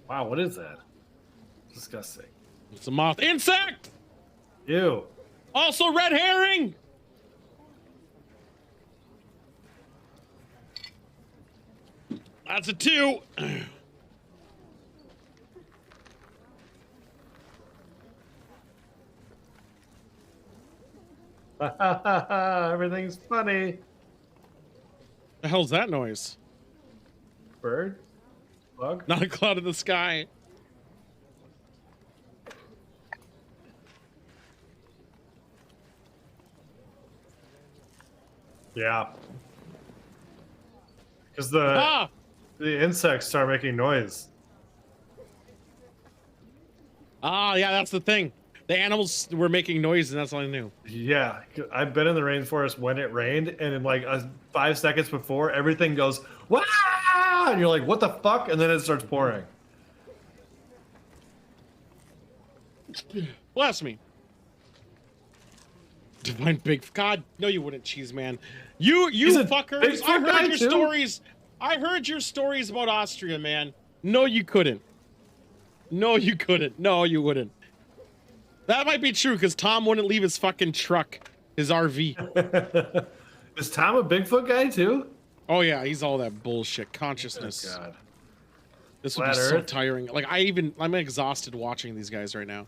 Wow, what is that? Disgusting.
It's a moth insect.
Ew.
Also red herring. That's a 2.
Everything's funny.
The hell's that noise?
Bird? Bug?
Not a cloud in the sky.
Yeah. Because the insects start making noise.
Ah, yeah, that's the thing. The animals were making noise, and that's all I knew.
Yeah, I've been in the rainforest when it rained, and in like 5 seconds before, everything goes, "Wah!" And you're like, what the fuck? And then it starts pouring.
Bless me. Divine big God, no, you wouldn't, cheese man. You fuckers! I heard your stories. I heard your stories about Austria, man. No, you couldn't. No, you couldn't. No, you wouldn't. That might be true because Tom wouldn't leave his fucking truck, his RV.
Is Tom a Bigfoot guy too?
Oh yeah, he's all that bullshit consciousness.
Oh, God.
This would be
Flat
so
Earth?
tiring. Like I'm exhausted watching these guys right now.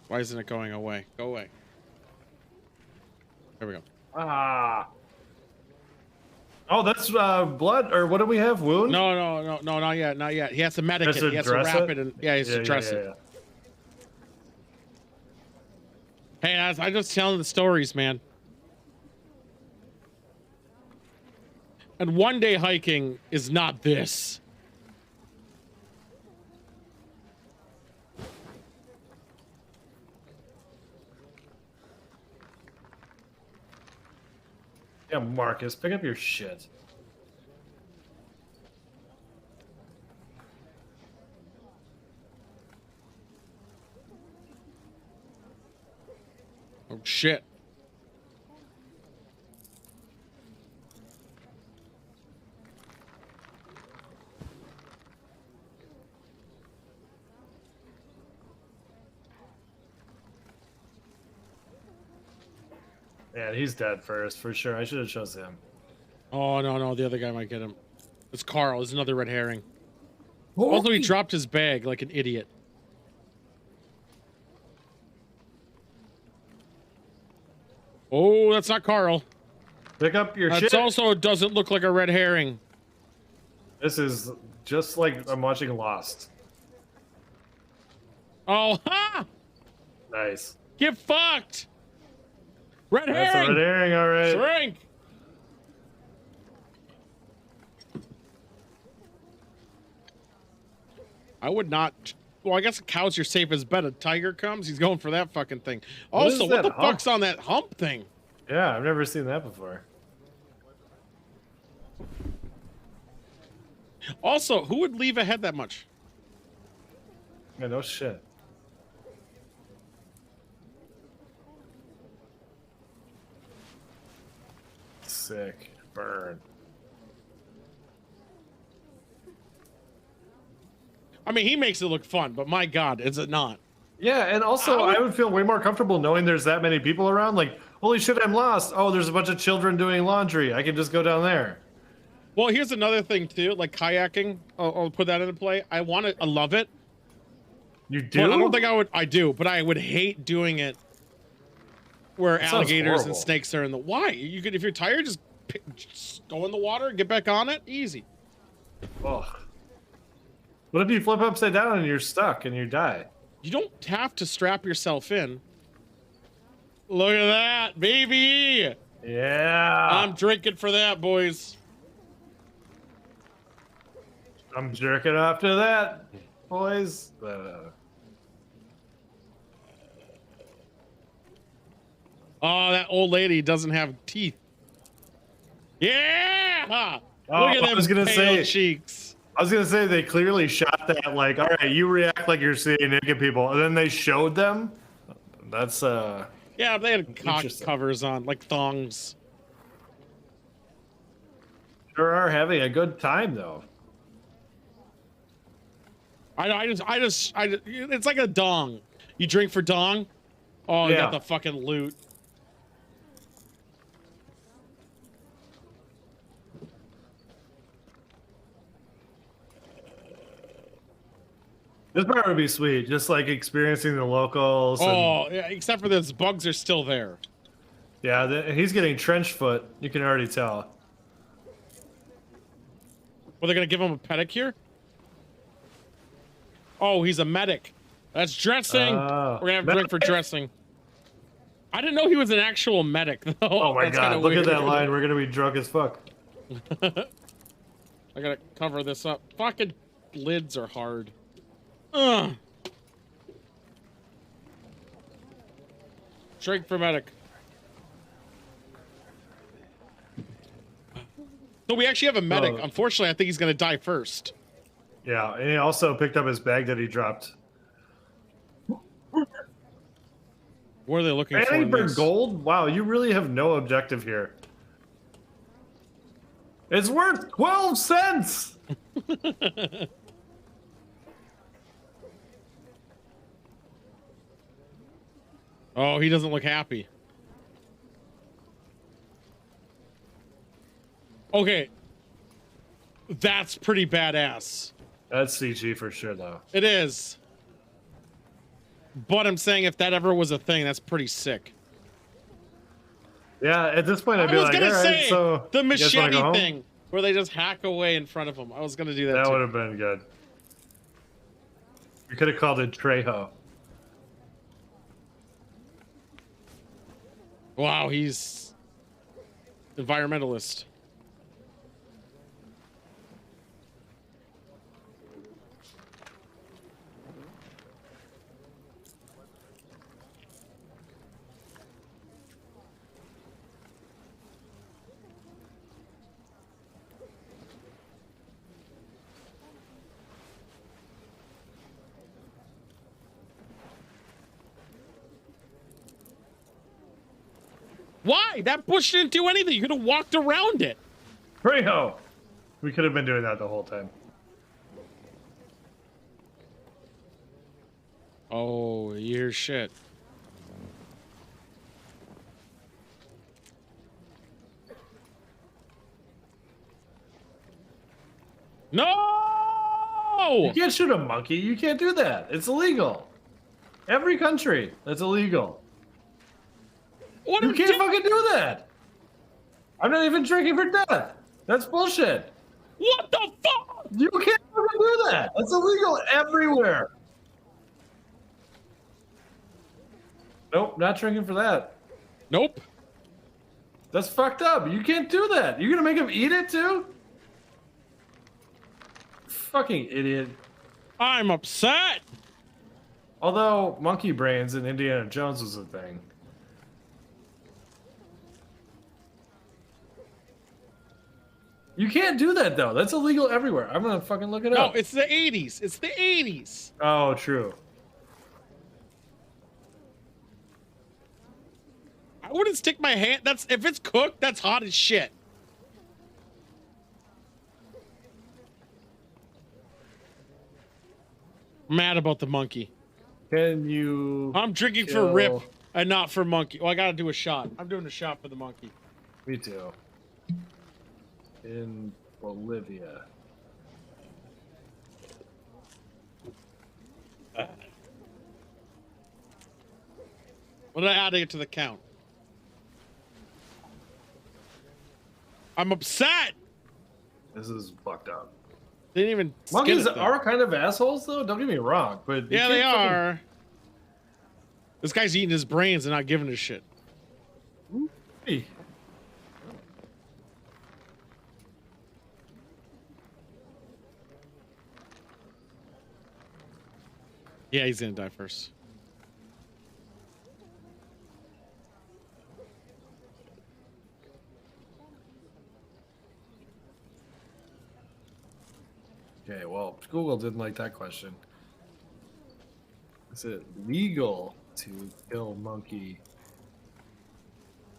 Why isn't it going away? Go away. There we go.
Ah. Oh, that's blood, or what do we have? Wound?
No, not yet, not yet. He has to medic
Has
it.
to
He has to
dress
wrap
it?
it, and yeah, he has to dress it. Hey, I'm just telling the stories, man. And one day hiking is not this.
Yeah, Marcus, pick up your shit.
Oh shit.
Yeah, he's dead first for sure. I should have chosen him.
Oh no, the other guy might get him. It's Carl. It's another red herring. Also, he dropped his bag like an idiot. Oh, that's not Carl.
Pick up your
That's
shit.
also doesn't look like a red herring.
This is just like I'm watching Lost.
Oh, ha!
Nice.
Get fucked! Red
That's
herring!
a red herring, all right.
Shrink! I would not. Well, I guess a cow's your safest bet. A tiger comes, he's going for that fucking thing. Also, what the fuck's on that hump thing?
Yeah, I've never seen that before.
Also, who would leave ahead that much?
Yeah, no shit. Sick. Burn.
I mean, he makes it look fun, but my God, is it not?
Yeah, and also I would feel way more comfortable knowing there's that many people around. Like, holy shit, I'm lost. Oh, there's a bunch of children doing laundry. I can just go down there.
Well, here's another thing too, like kayaking. I'll put that into play. I love it.
You do?
But I don't think I would. I do, but I would hate doing it where
That sounds
alligators and
horrible.
snakes are in the. Why? You could, if you're tired, just go in the water, get back on it, easy.
Ugh. What if you flip upside down and you're stuck and you die?
You don't have to strap yourself in. Look at that, baby.
Yeah.
I'm drinking for that, boys.
I'm jerking off to that, boys.
Oh, that old lady doesn't have teeth. Yeah!
Oh,
Look at them
I was gonna
pale
say
cheeks.
I was gonna say they clearly shot that like, all right, you react like you're seeing naked people, and then they showed them. That's
Yeah, they had cock
Interesting.
covers on, like thongs.
sure are having a good time though.
I just, it's like a dong. You drink for dong? Oh, you
Yeah.
got the fucking loot.
This part would be sweet, just like experiencing the locals.
Oh, yeah, except for those bugs are still there.
Yeah, he's getting trench foot. You can already tell.
Well, they're gonna give him a pedicure? Oh, he's a medic. That's dressing.
Oh.
We're gonna have to drink for dressing. I didn't know he was an actual medic, though.
Oh my
That's
god,
kinda
look
weird.
at that line. We're gonna be drunk as fuck.
I gotta cover this up. Fucking lids are hard. Ugh. Drink for medic. So we actually have a medic.
Oh.
Unfortunately, I think he's gonna die first.
Yeah, and he also picked up his bag that he dropped.
What are they looking for?
Fanning
in
for
this?
gold? Wow, you really have no objective here. It's worth 12 cents!
Oh, he doesn't look happy. Okay. That's pretty badass.
That's CG for sure, though.
It is. But I'm saying if that ever was a thing, that's pretty sick.
Yeah, at this point, I'd
I
be
was
like,
gonna
all right,
say
so
the
you guys wanna
machete
go home?
thing where they just hack away in front of him. I was gonna do that,
That
too.
would have been good. You could have called it Trejo.
Wow, he's environmentalist. Why? That bush didn't do anything. You could have walked around it.
Freyo! We could have been doing that the whole time.
Oh, you're shit. No!
You can't shoot a monkey. You can't do that. It's illegal. Every country, that's illegal.
What
you can't fucking do that. I'm not even drinking for death. That's bullshit.
What the fuck?
You can't fucking do that. That's illegal everywhere. Nope, not drinking for that.
Nope.
That's fucked up. You can't do that. You're gonna make him eat it too? Fucking idiot.
I'm upset.
Although monkey brains in Indiana Jones was a thing. You can't do that though. That's illegal everywhere. I'm gonna fucking look it up.
No, it's the 80s. It's the 80s.
Oh, true.
I wouldn't stick my hand. That's if it's cooked, that's hot as shit. Mad about the monkey.
Can you?
I'm drinking for Rip and not for monkey. Well, I gotta do a shot. I'm doing a shot for the monkey.
Me too. In Bolivia.
What did I add it to the count? I'm upset.
This is fucked up.
They didn't even.
Monkeys are kind of assholes, though. Don't get me wrong, but
Yeah, they are. This guy's eating his brains and not giving a shit.
Hey.
Yeah, he's gonna die first.
Okay, well, Google didn't like that question. Is it legal to kill monkey?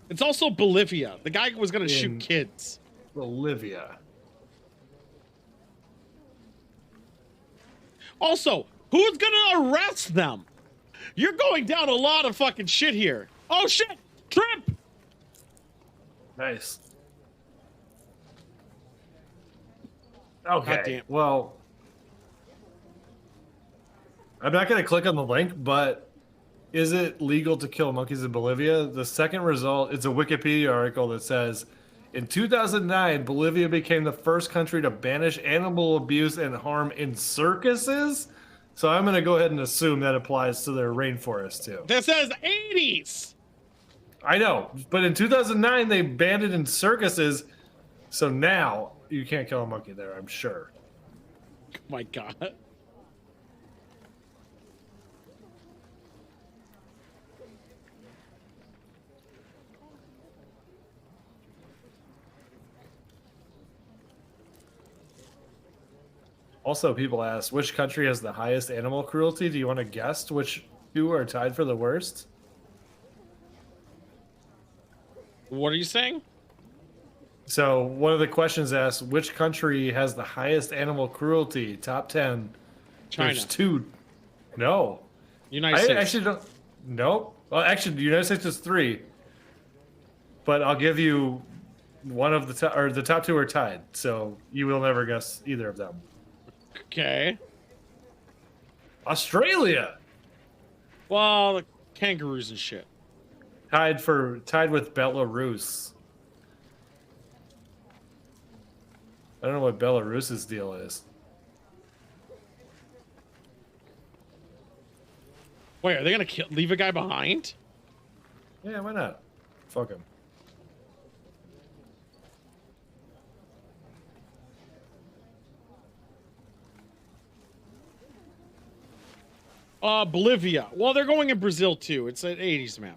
It's also Bolivia. The guy was gonna shoot kids.
Bolivia.
Also, who's gonna arrest them? You're going down a lot of fucking shit here. Oh shit! Trip!
Nice.
Goddamn.
Okay, well, I'm not going to click on the link, but is it legal to kill monkeys in Bolivia? The second result is a Wikipedia article that says, in 2009, Bolivia became the first country to banish animal abuse and harm in circuses. So I'm going to go ahead and assume that applies to their rainforest too.
That says 80s.
I know, but in 2009, they banned it in circuses. So now you can't kill a monkey there, I'm sure.
Oh my God.
Also, people ask, which country has the highest animal cruelty? Do you want to guess which two are tied for the worst?
What are you saying?
So one of the questions asks, which country has the highest animal cruelty? Top 10.
China.
There's two. No.
United States.
I actually don't. Nope. Well, actually, the United States is 3. But I'll give you one of the top, or the top 2 are tied. So you will never guess either of them.
Okay.
Australia.
Well, the kangaroos and shit.
Tied with Belarus. I don't know what Belarus's deal is.
Wait, are they gonna leave a guy behind?
Yeah, why not? Fuck him.
Bolivia. Well, they're going in Brazil too. It's an 80s map.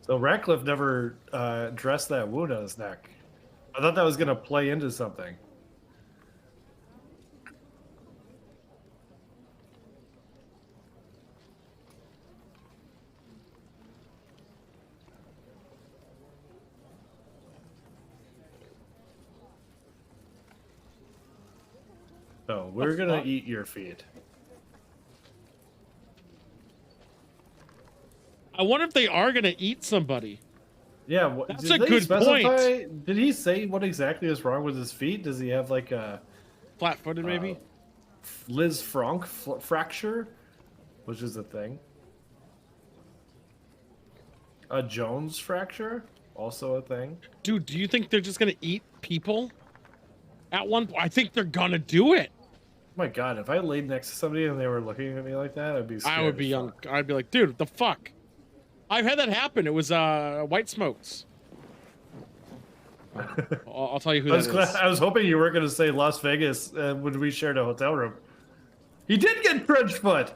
So Ratcliffe never dressed that wound on his neck. I thought that was gonna play into something. So we're gonna eat your feed.
I wonder if they are gonna eat somebody.
Yeah,
That's
did
a
they
good
specify,
point.
Did he say what exactly is wrong with his feet? Does he have like a
flat-footed maybe?
Liz Franck fracture, which is a thing. A Jones fracture, also a thing.
Dude, do you think they're just gonna eat people? At one point, I think they're gonna do it.
Oh my God, if I laid next to somebody and they were looking at me like that, I'd be scared.
I would be I'd be like, dude, what the fuck? I've had that happen. It was White Smokes. I'll tell you who that is.
I was hoping you weren't going to say Las Vegas when we shared a hotel room. He did get trench foot.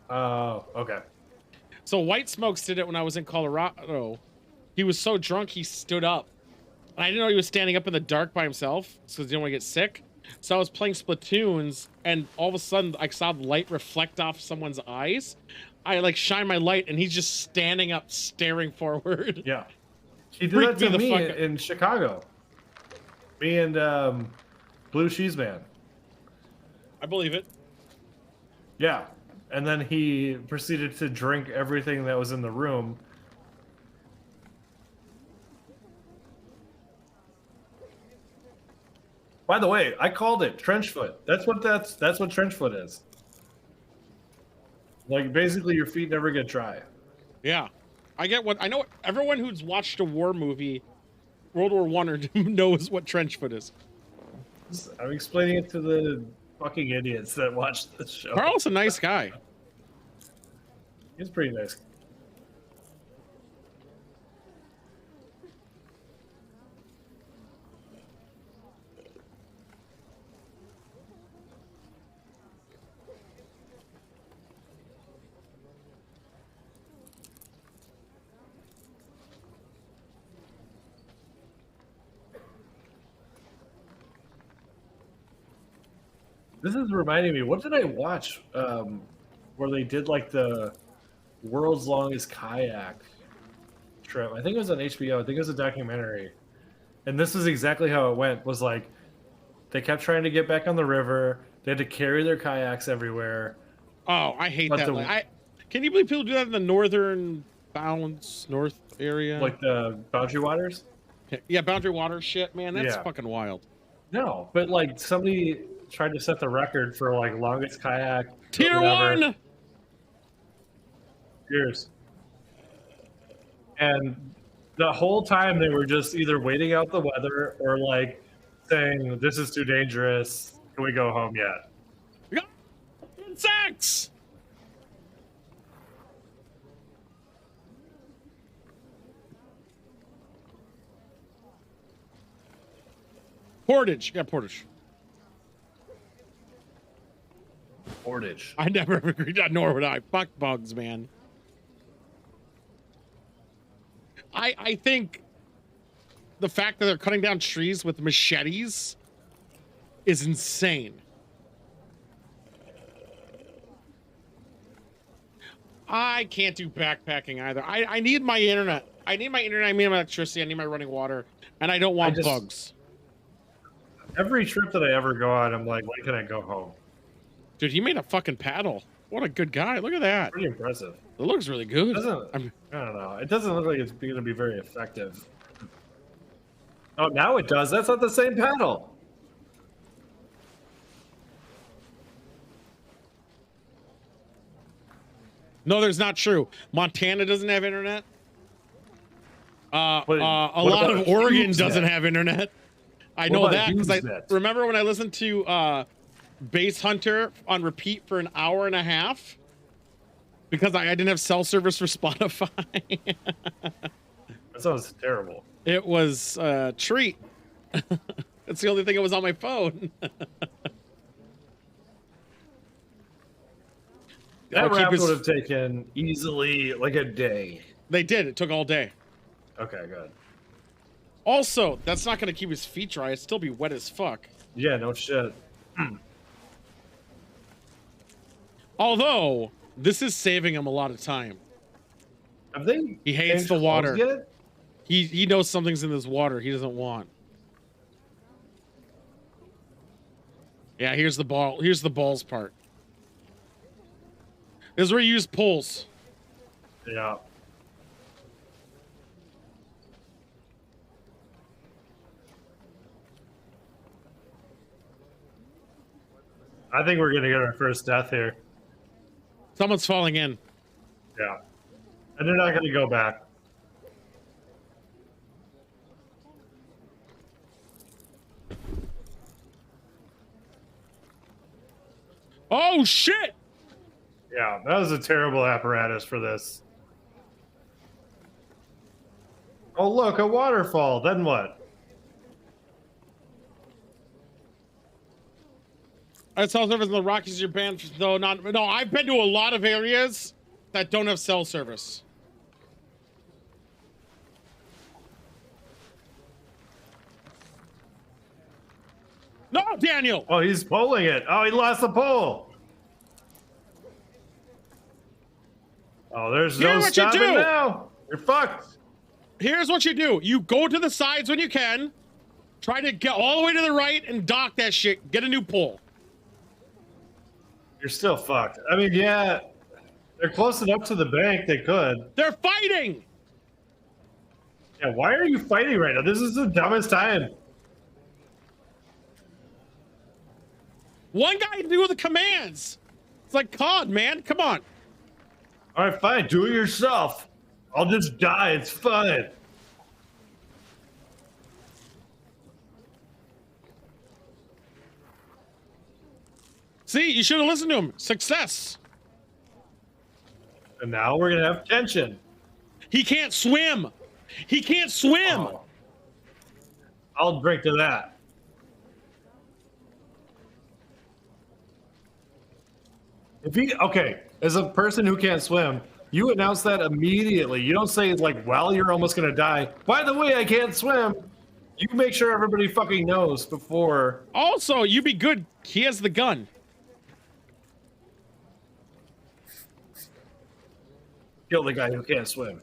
Oh, okay.
So White Smokes did it when I was in Colorado. He was so drunk he stood up. And I didn't know he was standing up in the dark by himself because he didn't want to get sick. So I was playing Splatoons, and all of a sudden I saw the light reflect off someone's eyes. I like shine my light, and he's just standing up, staring forward.
Yeah, he did that to me in Chicago. Me and Blue Cheese Man.
I believe it.
Yeah, and then he proceeded to drink everything that was in the room. By the way, I called it trench foot. That's what trench foot is. Like basically your feet never get dry.
Yeah. I know everyone who's watched a war movie, World War I or knows what trench foot is.
I'm explaining it to the fucking idiots that watch this show.
Carl's a nice guy.
He's pretty nice. This is reminding me, what did I watch where they did like the world's longest kayak trip? I think it was on HBO. I think it was a documentary. And this is exactly how it went, was like they kept trying to get back on the river. They had to carry their kayaks everywhere.
Oh, I hate that. Can you believe people do that in the northern bounds, north area?
Like the Boundary Waters?
Yeah, Boundary Waters shit, man. That's fucking wild.
No, but like somebody tried to set the record for like longest kayak.
Tier 1!
Cheers. And the whole time they were just either waiting out the weather or like saying, this is too dangerous. Can we go home yet?
Insects! Portage. Yeah, Portage.
Portage.
I never agreed on, nor would I. Fuck bugs, man. I think the fact that they're cutting down trees with machetes is insane. I can't do backpacking either. I need my internet. I need my internet. I need my electricity. I need my running water. And I don't want bugs.
Every trip that I ever go on, I'm like, when can I go home?
Dude, he made a fucking paddle. What a good guy. Look at that.
Pretty impressive.
It looks really good.
I don't know. It doesn't look like it's going to be very effective. Oh, now it does. That's not the same paddle.
No, there's not true. Montana doesn't have internet. A lot of Oregon doesn't have internet. I know that because I remember when I listened to Base Hunter on repeat for an hour and a half because I didn't have cell service for Spotify.
That sounds terrible.
It was a treat. It's the only thing that was on my phone.
That rap would have taken easily like a day.
They did. It took all day.
Okay, good.
Also, that's not going to keep his feet dry. It'd still be wet as fuck.
Yeah, no shit.
Although, this is saving him a lot of time.
Have they?
He hates
changed
the water.
clothes yet?
He knows something's in this water he doesn't want. Yeah, here's the ball. Here's the balls part. This is where you use poles.
Yeah. I think we're gonna get our first death here.
Someone's falling in.
Yeah. And they're not gonna go back.
Oh shit!
Yeah, that was a terrible apparatus for this. Oh look, a waterfall. Then what?
Cell service in the Rockies, you're banned. Though not. No, I've been to a lot of areas that don't have cell service. No, Daniel.
Oh, he's pulling it. Oh, he lost the pole. Oh, there's no stopping now. You're fucked.
Here's what you do. You go to the sides when you can. Try to get all the way to the right and dock that shit. Get a new pole.
You're still fucked. I mean, yeah, they're close enough to the bank. They could.
They're fighting.
Yeah, why are you fighting right now? This is the dumbest time.
One guy do the commands. It's like COD, man. Come on.
All right, fine. Do it yourself. I'll just die. It's fine.
See, you should have listened to him. Success.
And now we're gonna have tension.
He can't swim. He can't swim.
Oh. I'll drink to that. If he okay, as a person who can't swim, you announce that immediately. You don't say like, "Well, you're almost gonna die." By the way, I can't swim. You make sure everybody fucking knows before.
Also, you be good. He has the gun.
Kill the guy who can't swim.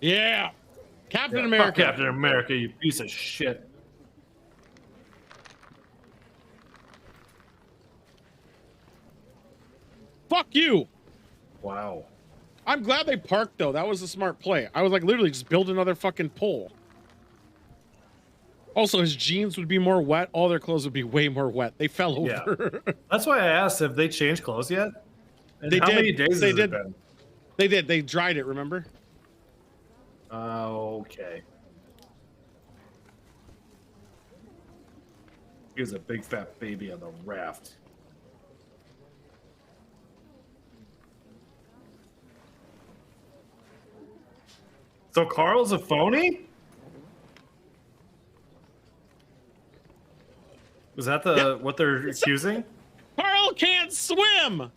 Yeah. Captain
Yeah,
America.
fuck Captain America, you piece of shit.
Fuck you.
Wow.
I'm glad they parked, though. That was a smart play. I was like, literally, just build another fucking pole. Also, his jeans would be more wet. All their clothes would be way more wet. They fell over.
Yeah. That's why I asked if they changed clothes yet. And
They
how
did.
many days
They
has
did.
it been?
They did. They dried it, remember?
Okay. He was a big fat baby on the raft. So Carl's a phony? Is that what they're accusing?
Carl can't swim.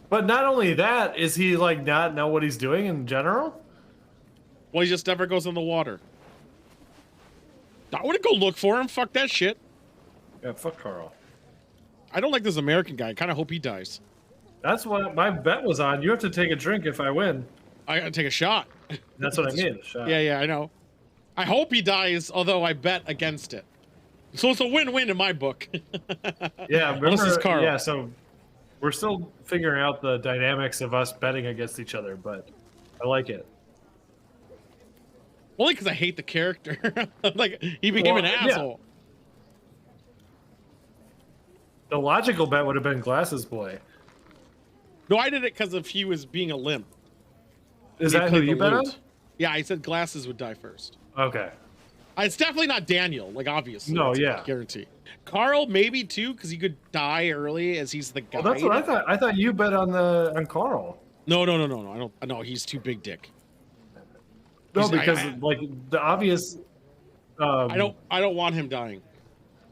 But not only that, is he like not know what he's doing in general?
Well, he just never goes in the water. I wouldn't go look for him. Fuck that shit.
Yeah, fuck Carl.
I don't like this American guy. I kind of hope he dies.
That's what my bet was on. You have to take a drink if I win.
I gotta take a shot.
That's what I mean. A shot.
Yeah, I know. I hope he dies, although I bet against it. So it's a win-win in my book.
Yeah,
Unless it's
remember,
Carl.
yeah, so we're still figuring out the dynamics of us betting against each other, but I like it.
Only because I hate the character. Like, he became an
yeah.
asshole.
The logical bet would have been Glasses Boy.
No, I did it because of he was being a limp.
Is
He
that who
played
you
the
bet on?
lute. Yeah, I said Glasses would die first.
Okay.
It's definitely not Daniel, like, obviously.
No,
That's a
yeah.
guarantee. Carl, maybe, too, because he could die early as he's the guy.
Well, that's what I thought. I thought you bet on Carl.
No. I don't. No, he's too big dick.
No,
He's-
because like the obvious.
I don't want him dying.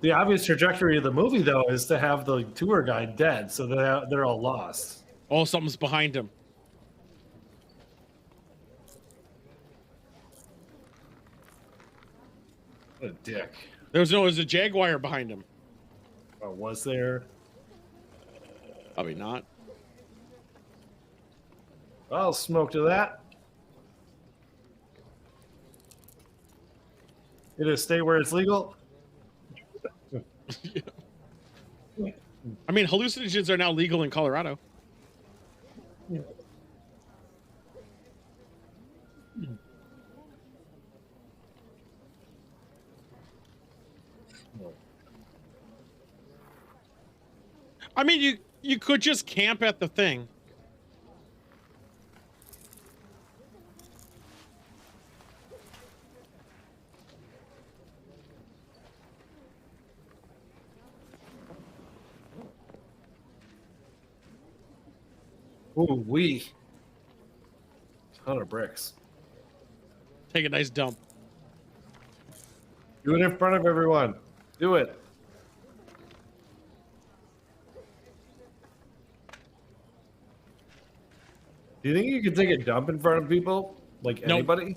The obvious trajectory of the movie, though, is to have the tour guide dead, so they're all lost.
Oh, something's behind him.
What a dick.
There's a jaguar behind him.
Oh, was there?
Probably not.
I'll smoke to that. It'll stay where it's legal.
I mean, hallucinogens are now legal in Colorado. I mean, you could just camp at the thing.
Ooh, wee. Ton of bricks.
Take a nice dump.
Do it in front of everyone. Do it. Do you think you could take a dump in front of people? Like anybody?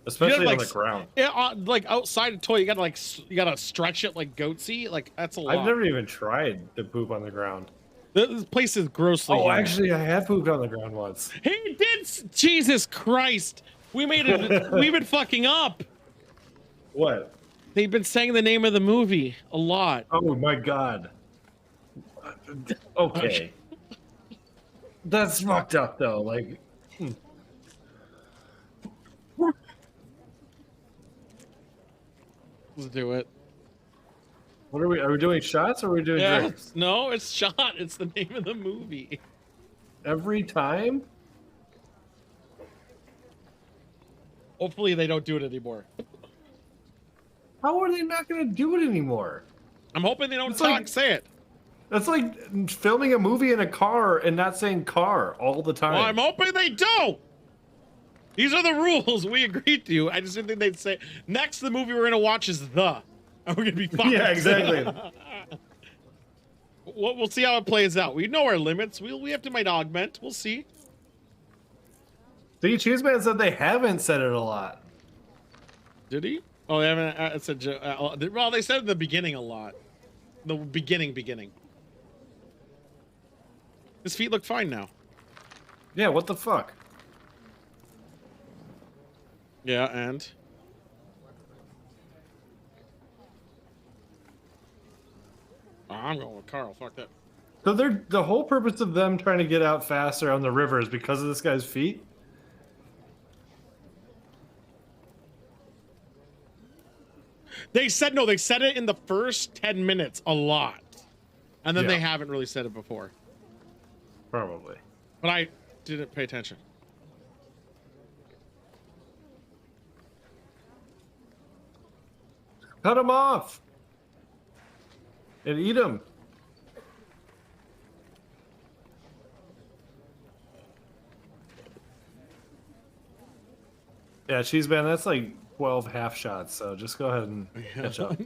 Especially
like,
on the ground.
Yeah, like outside a toy, you gotta stretch it like goatsy. Like that's a lot.
I've never even tried to poop on the ground.
This place is grossly.
Oh,
human.
actually, I had pooped on the ground once.
He did. Jesus Christ! We made it. We've been fucking up.
What?
They've been saying the name of the movie a lot.
Oh my god. Okay. That's fucked up though. Like.
Let's do it.
What are we? Are we doing shots or are we doing drinks?
No, it's shot. It's the name of the movie.
Every time?
Hopefully they don't do it anymore.
How are they not going to do it anymore?
I'm hoping they don't say it.
That's like filming a movie in a car and not saying car all the time.
Well, I'm hoping they do. These are the rules we agreed to. I just didn't think they'd say next. The movie we're gonna watch is The, and we're gonna be fine.
Yeah, exactly.
We'll see how it plays out. We know our limits. We have to might augment. We'll see.
The Cheeseman said they haven't said it a lot.
Did he? Oh, they haven't said. Well, they said in the beginning a lot. The beginning. His feet look fine now.
Yeah. What the fuck?
Yeah, and I'm going with Carl. Fuck that.
So the whole purpose of them trying to get out faster on the river is because of this guy's feet?
They said no. They said it in the first 10 minutes a lot, and then
Yeah.
they haven't really said it before.
Probably.
But I didn't pay attention.
Cut them off and eat them. Yeah, Cheeseman, that's like 12 half shots, so just go ahead and catch up.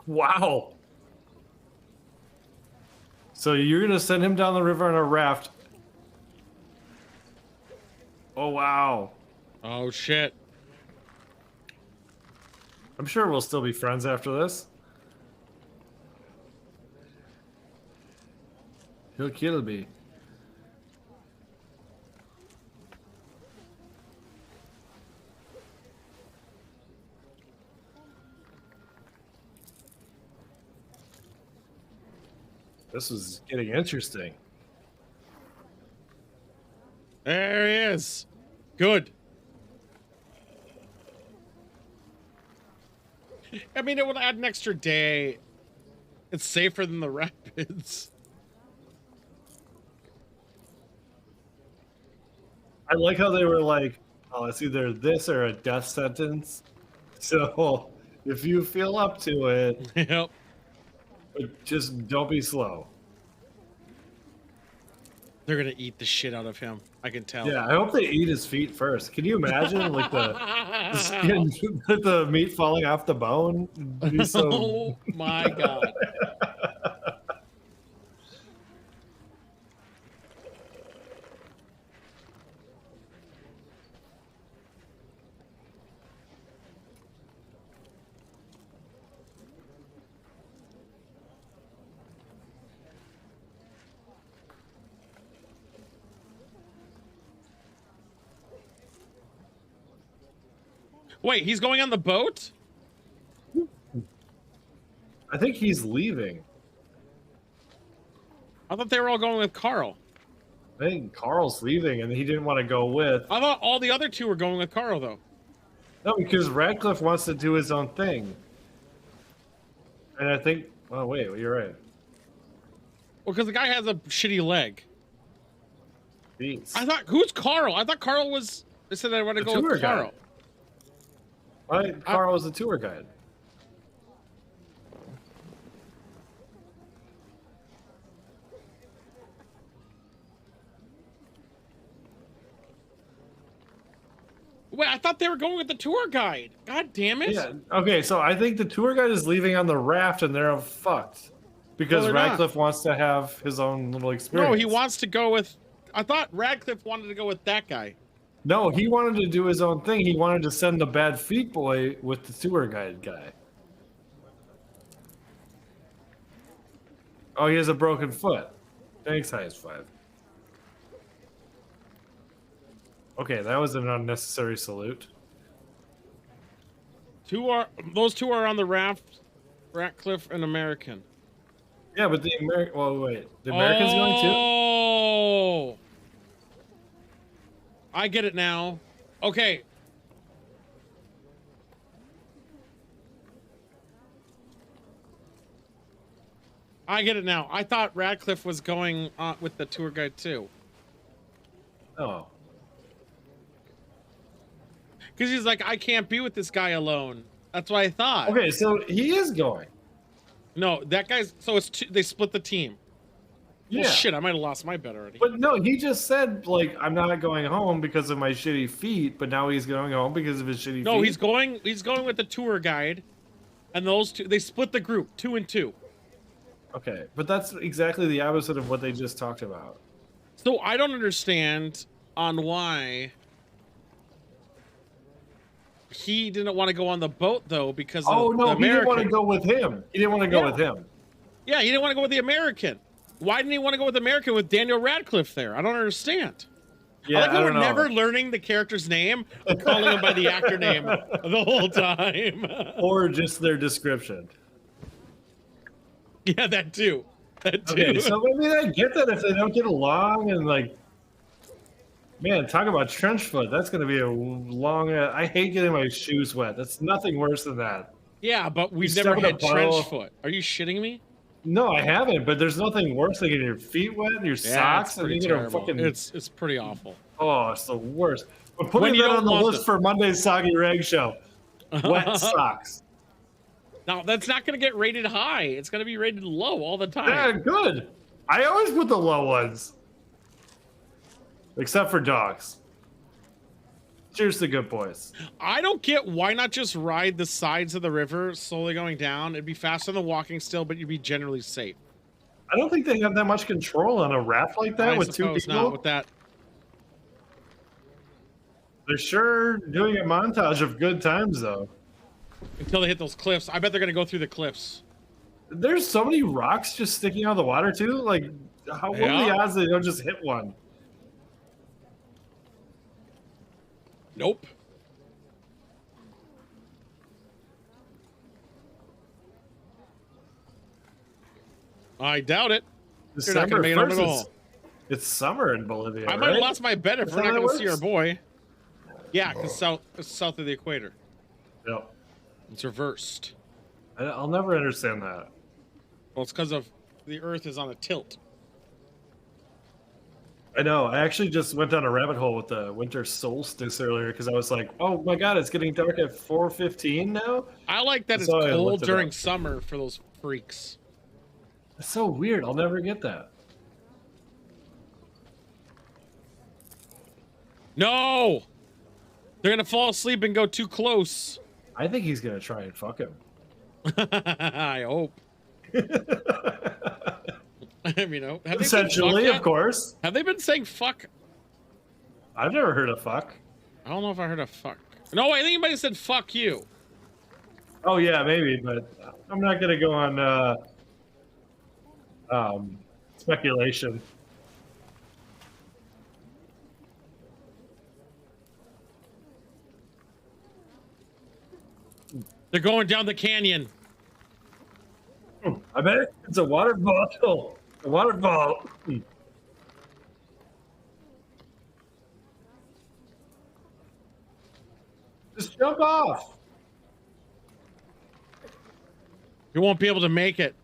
Wow. So you're going to send him down the river on a raft. Oh, wow.
Oh, shit.
I'm sure we'll still be friends after this. He'll kill me. This is getting interesting.
There he is. Good. I mean, it would add an extra day. It's safer than the rapids.
I like how they were like, oh, it's either this or a death sentence. So if you feel up to it,
yep.
Just don't be slow.
They're gonna eat the shit out of him. I can tell.
Yeah, I hope they eat his feet first. Can you imagine like the skin, the meat falling off the bone? It'd be so...
Oh my god. Wait, he's going on the boat?
I think he's leaving.
I thought they were all going with Carl.
I think Carl's leaving, and he didn't want to go with.
I thought all the other two were going with Carl, though.
No, because Radcliffe wants to do his own thing. And I think. Oh wait, you're right.
Well, because the guy has a shitty leg.
Beats.
I thought, who's Carl? I thought Carl was. They said I want to go with Carl.
Carl was the tour guide.
Wait, I thought they were going with the tour guide. God damn it.
Yeah. Okay, so I think the tour guide is leaving on the raft, and they're fucked because Radcliffe wants to have his own little experience.
No, he wants to go with. I thought Radcliffe wanted to go with that guy.
No, he wanted to do his own thing. He wanted to send the bad feet boy with the tour guide guy. Oh, he has a broken foot. Thanks, Highest Five. Okay, that was an unnecessary salute.
Those two are on the raft, Ratcliffe and American.
Yeah, but the American. Well, wait, the American's going too.
Oh, I get it now. Okay. I get it now. I thought Radcliffe was going with the tour guide too.
Oh.
Because he's like, I can't be with this guy alone. That's what I thought.
Okay, so he is going.
No, that guy's. So it's they split the team.
Yeah.
Well, shit, I might have lost my bet already.
But no, he just said like I'm not going home because of my shitty feet. But now he's going home because of his shitty feet.
No, he's going with the tour guide, and those two they split the group 2 and 2.
Okay, but that's exactly the opposite of what they just talked about.
So I don't understand on why he didn't want to go on the boat though because
oh
of
no,
the
he didn't want to
American.
go with him. He didn't want to go with him.
Yeah, he didn't want to go with the American. Why didn't he want to go with the American with Daniel Radcliffe there? I don't understand.
Yeah,
I like how
I
we're
don't know.
never learning the character's name. We're calling him by the actor name the whole time.
Or just their description.
Yeah, that too. That too.
Okay, so I mean, I get that if they don't get along and like, man, talk about trench foot. That's gonna be a long. I hate getting my shoes wet. That's nothing worse than that.
Yeah, but we've
You
never
step in a
had trench
puddle.
foot. Are you shitting me?
No, I haven't. But there's nothing worse than getting your feet wet and your socks,
it's
and
pretty
you get a
terrible.
fucking.
It's pretty awful.
Oh, it's the worst. We're
When
putting
you
that
don't
on the
want
list for Monday's Soggy Rag Show. Wet socks.
Now that's not going to get rated high. It's going to be rated low all the time.
Yeah, good. I always put the low ones. Except for dogs. Cheers to good boys.
I don't get why not just ride the sides of the river slowly going down. It'd be faster than walking still, but you'd be generally safe.
I don't think they have that much control on a raft like that
I
with two
suppose
people.
not with that.
They're sure doing a montage of good times though.
Until they hit those cliffs. I bet they're going to go through the cliffs.
There's so many rocks just sticking out of the water too. Like, what are the
Yeah.
odds they don't just hit one?
Nope. I doubt it. You're not going to make it up at all.
It's summer in Bolivia.
I might have
right?
lost my bet if
That's
we're
how
not
that
going to see our
works?
boy. Yeah, because south of the equator.
Yep.
It's reversed.
I'll never understand that.
Well, it's because of the Earth is on a tilt.
I know. I actually just went down a rabbit hole with the winter solstice earlier because I was like, "Oh my god, it's getting dark at 4:15 now."
I like that it's
So I
cold
looked it
during
up.
summer for those freaks.
It's so weird. I'll never get that.
No! They're gonna fall asleep and go too close.
I think he's gonna try and fuck him.
I hope. I mean, have they
Essentially, of course.
Have they been saying fuck?
I've never heard of fuck.
I don't know if I heard of fuck. No, I think he might have said fuck you.
Oh yeah, maybe, but I'm not gonna go on speculation.
They're going down the canyon.
I bet it's a waterfall. A waterfall. Just jump off.
You won't be able to make it.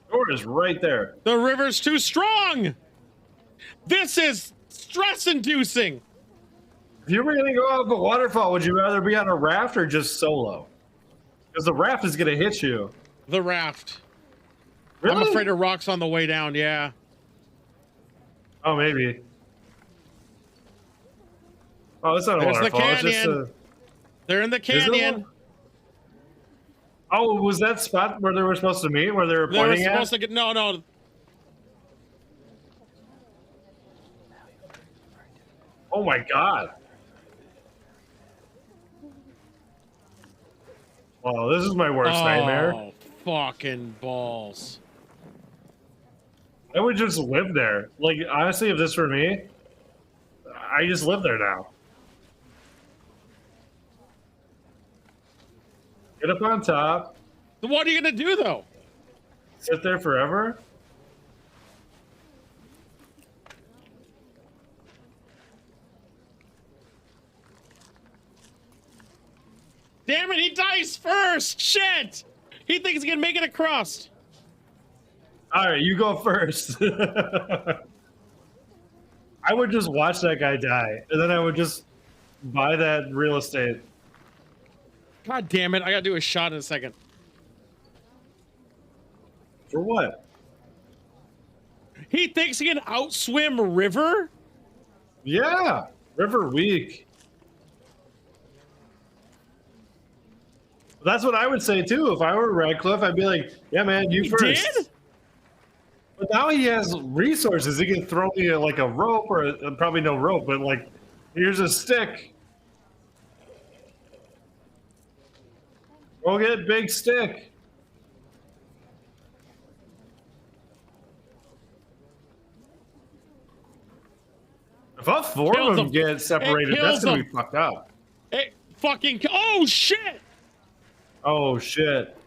Shore is right there.
The river's too strong. This is stress-inducing.
If you were gonna go off a waterfall, would you rather be on a raft or just solo? Because the raft is gonna hit you.
The raft.
Really?
I'm afraid of rocks on the way down, yeah.
Oh, maybe. Oh, it's not a
There's the
waterfall. It's just
canyon. They're in the canyon.
Oh, was that spot where they were supposed to meet? Where they were
They were
pointing at?
supposed to get no.
Oh my god. Oh, this is my worst nightmare.
Oh, fucking balls.
I would just live there. Like, honestly, if this were me, I just live there now. Get up on top.
So what are you gonna do though?
Sit there forever?
Damn it, he dies first! Shit! He thinks he can make it across.
Alright, you go first. I would just watch that guy die, and then I would just buy that real estate.
God damn it, I gotta do a shot in a second.
For what?
He thinks he can outswim a river?
Yeah, river weak. That's what I would say too. If I were Radcliffe, I'd be like, yeah, man, you first.
Did?
But now he has resources. He can throw me like a rope or probably no rope, but like, here's a stick. Go get big stick. If all four
Kills
of them
him.
get separated,
It
that's
kills
gonna
him.
be fucked up.
Hey, fucking, oh shit!
Oh shit.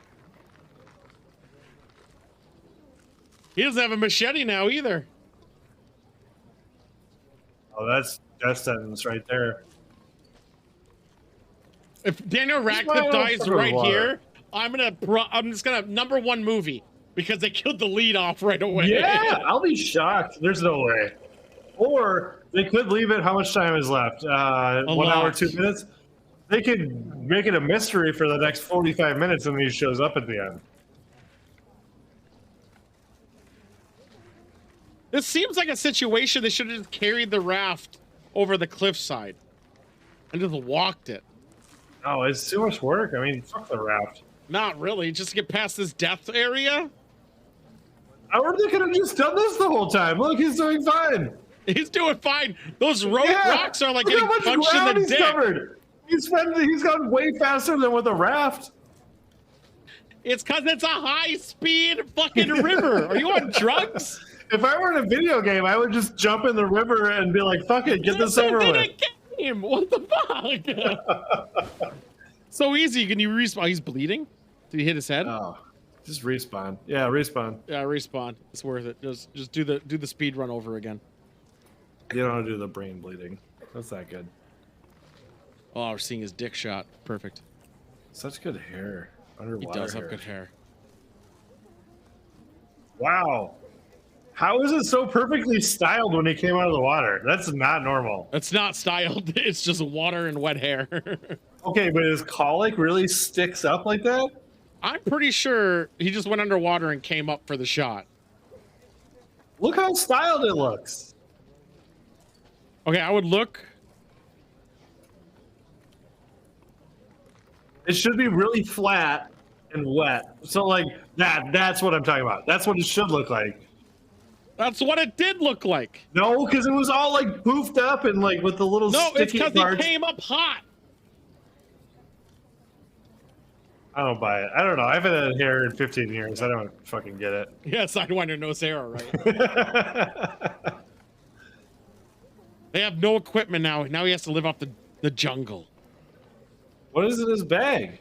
He doesn't have a machete now either.
Oh, that's death sentence right there.
If Daniel
why I
Radcliffe
don't
dies
fuck with
right
water.
here, I'm just gonna #1 movie because they killed the lead off right away.
Yeah, I'll be shocked. There's no way. Or they could leave it. How much time is left? 1 hour,
lot.
2 minutes. They could make it a mystery for the next 45 minutes, and he shows up at the end.
This seems like a situation they should have just carried the raft over the cliffside and just walked it.
Oh, it's too much work. I mean, fuck the raft.
Not really, just to get past this death area.
Or they could have just done this the whole time. Look, he's doing fine.
He's doing fine. Those
Yeah,
rocks are like
look
getting
how much
punched in
ground
the
he's
dick.
covered. He's gone way faster than with a raft.
It's because it's a high-speed fucking river. Are you on drugs?
If I were in a video game, I would just jump in the river and be like, fuck it, get this over
in
with.
a game. What the fuck? So easy. Can you respawn? He's bleeding. Did he hit his head?
Oh, just respawn. Yeah, respawn.
Yeah, respawn. It's worth it. Just do the speed run over again.
You don't want to do the brain bleeding. That's not good.
Oh, we're seeing his dick shot. Perfect.
Such good hair.
He
Underwater
does
hair.
have good hair.
Wow. How is it so perfectly styled when he came out of the water? That's not normal.
It's not styled. It's just water and wet hair.
Okay, but his colic really sticks up like that?
I'm pretty sure he just went underwater and came up for the shot.
Look how styled it looks.
Okay, I would look
It should be really flat and wet. So like that's what I'm talking about. That's what it should look like.
That's what it did look like.
No, because it was all like poofed up and like with the little
No, it's
sticky
because
parts.
it came up hot.
I don't buy it. I don't know. I haven't had hair in 15 years. I don't fucking get it.
Yeah, Sidewinder knows Sarah, right? They have no equipment now. Now he has to live off the jungle.
What is in his bag?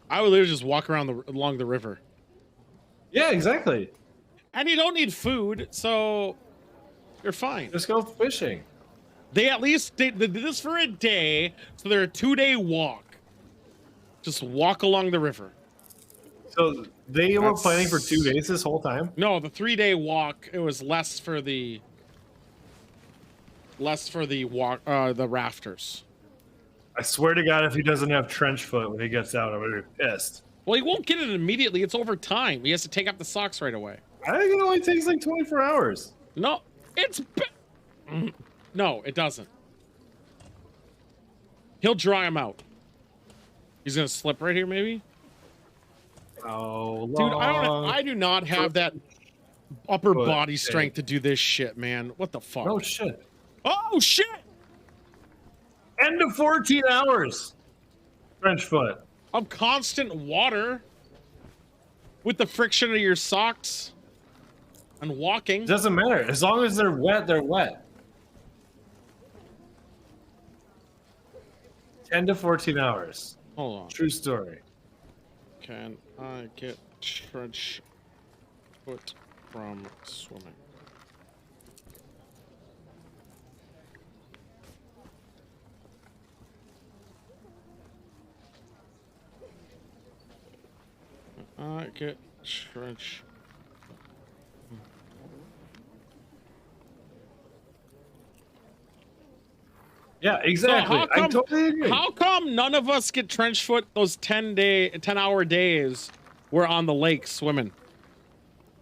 I would literally just walk around along the river.
Yeah, exactly.
And you don't need food, so you're fine.
Just go fishing.
They at least did this for a day, so they're a 2-day walk. Just walk along the river.
So they were planning for 2 days this whole time?
No, the 3-day walk, it was less for the walk, the rafters.
I swear to God, if he doesn't have trench foot when he gets out, I'm gonna be pissed.
Well, he won't get it immediately. It's over time. He has to take off the socks right away.
I think it only takes like 24 hours.
No, no, it doesn't. He'll dry him out. He's gonna slip right here, maybe.
Oh,
dude, I do not have that upper body strength to do this shit, man. What the fuck?
Oh shit.
Oh shit.
End of 14 hours. French foot.
Of constant water with the friction of your socks and walking.
Doesn't matter. As long as they're wet, they're wet. 10 to 14 hours.
Hold on.
True story.
Can I get trench foot from swimming? I get trench.
Yeah, exactly.
So
I totally agree.
How come none of us get trench foot those 10-hour days we're on the lake swimming?